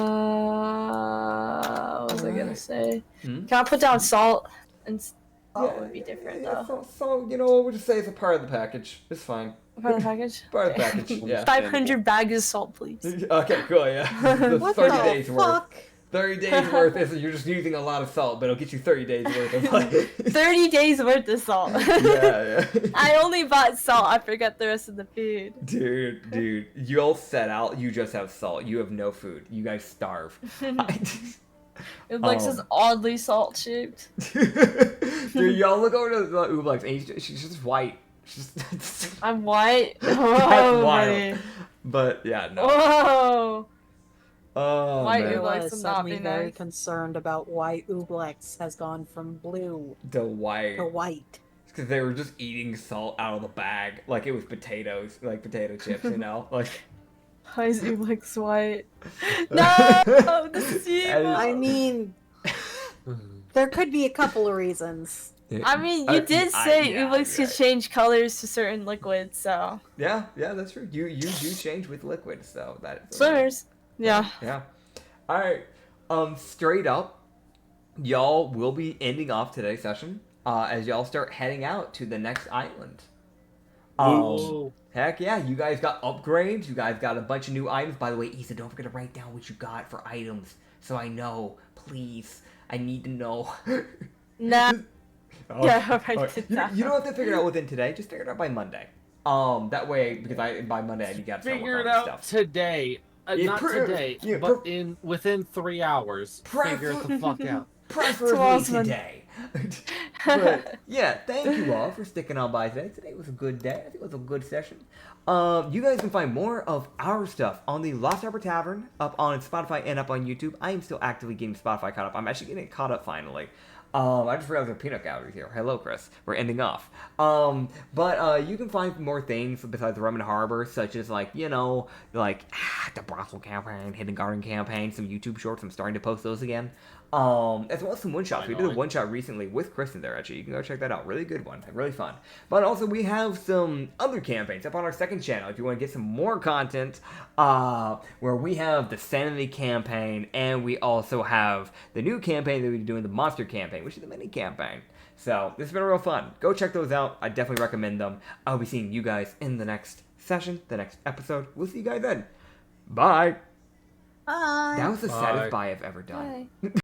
was I gonna say? Hmm? Can I put down salt? And salt Yeah, would be different yeah, though. So, we'll just say it's a part of the package. It's fine. Part of the package. Part of the package. Yeah. 500 bags of salt, please. Okay, cool. Yeah. That's What 30 the days worth. fuck? 30 days worth. You're just using a lot of salt, but it'll get you 30 days worth of like. 30 days worth of salt. Yeah. I only bought salt. I forgot the rest of the food. Dude, you all set out. You just have salt. You have no food. You guys starve. Ublex is oddly salt shaped. Dude, y'all look over to Ublex, and she's just white. She's I'm white. That's Whoa, wild. buddy. But yeah, no. Whoa. Oh White man. Ublex Realize would not suddenly be very nice. concerned about why Ublex has gone from blue The white. to white. Because they were just eating salt out of the bag, like it was potatoes, like potato chips, you know, like. Why is Ublex white? No, this is evil. I mean, there could be a couple of reasons. I mean, you did say yeah, Ublex could right. change colors to certain liquids, so Yeah, that's true. You do change with liquid, so that is. swimmers. Yeah. Yeah. All right. Straight up, y'all will be ending off today's session as y'all start heading out to the next island. Whoa. Heck yeah, you guys got upgrades. You guys got a bunch of new items. By the way, Issa, don't forget to write down what you got for items so I know. Please, I need to know. Nah. Oh, Yeah, I'll write alright. it You down. don't have to figure it out within today. Just figure it out by Monday. That way, because by Monday you got to start Figure it working on out stuff. today. Yeah, Not today, yeah, but within 3 hours. Figure it the fuck out. Preferably Tomorrow's Monday. today. But yeah, thank you all for sticking on by today. Today was a good day. I think it was a good session. You guys can find more of our stuff on the Lost Harbor Tavern, up on Spotify and up on YouTube. I am still actively getting Spotify caught up. I'm actually getting it caught up finally. I just realized there are peanut galleries here. Hello, Chris. We're ending off. But you can find more things besides Rum and Harbor, such as like, you know, like the brothel campaign, Hidden Garden campaign, some YouTube shorts. I'm starting to post those again. As well as some one-shots. We did a one-shot recently with Kristen there, actually. You can go check that out. Really good one. Really fun. But also, we have some other campaigns up on our second channel if you want to get some more content, where we have the Sanity campaign, and we also have the new campaign that we're doing, the Monster campaign, which is the mini campaign. So, this has been real fun. Go check those out. I definitely recommend them. I'll be seeing you guys in the next session, the next episode. We'll see you guys then. Bye! Bye. That was the saddest Bye. bye I've ever done. Bye.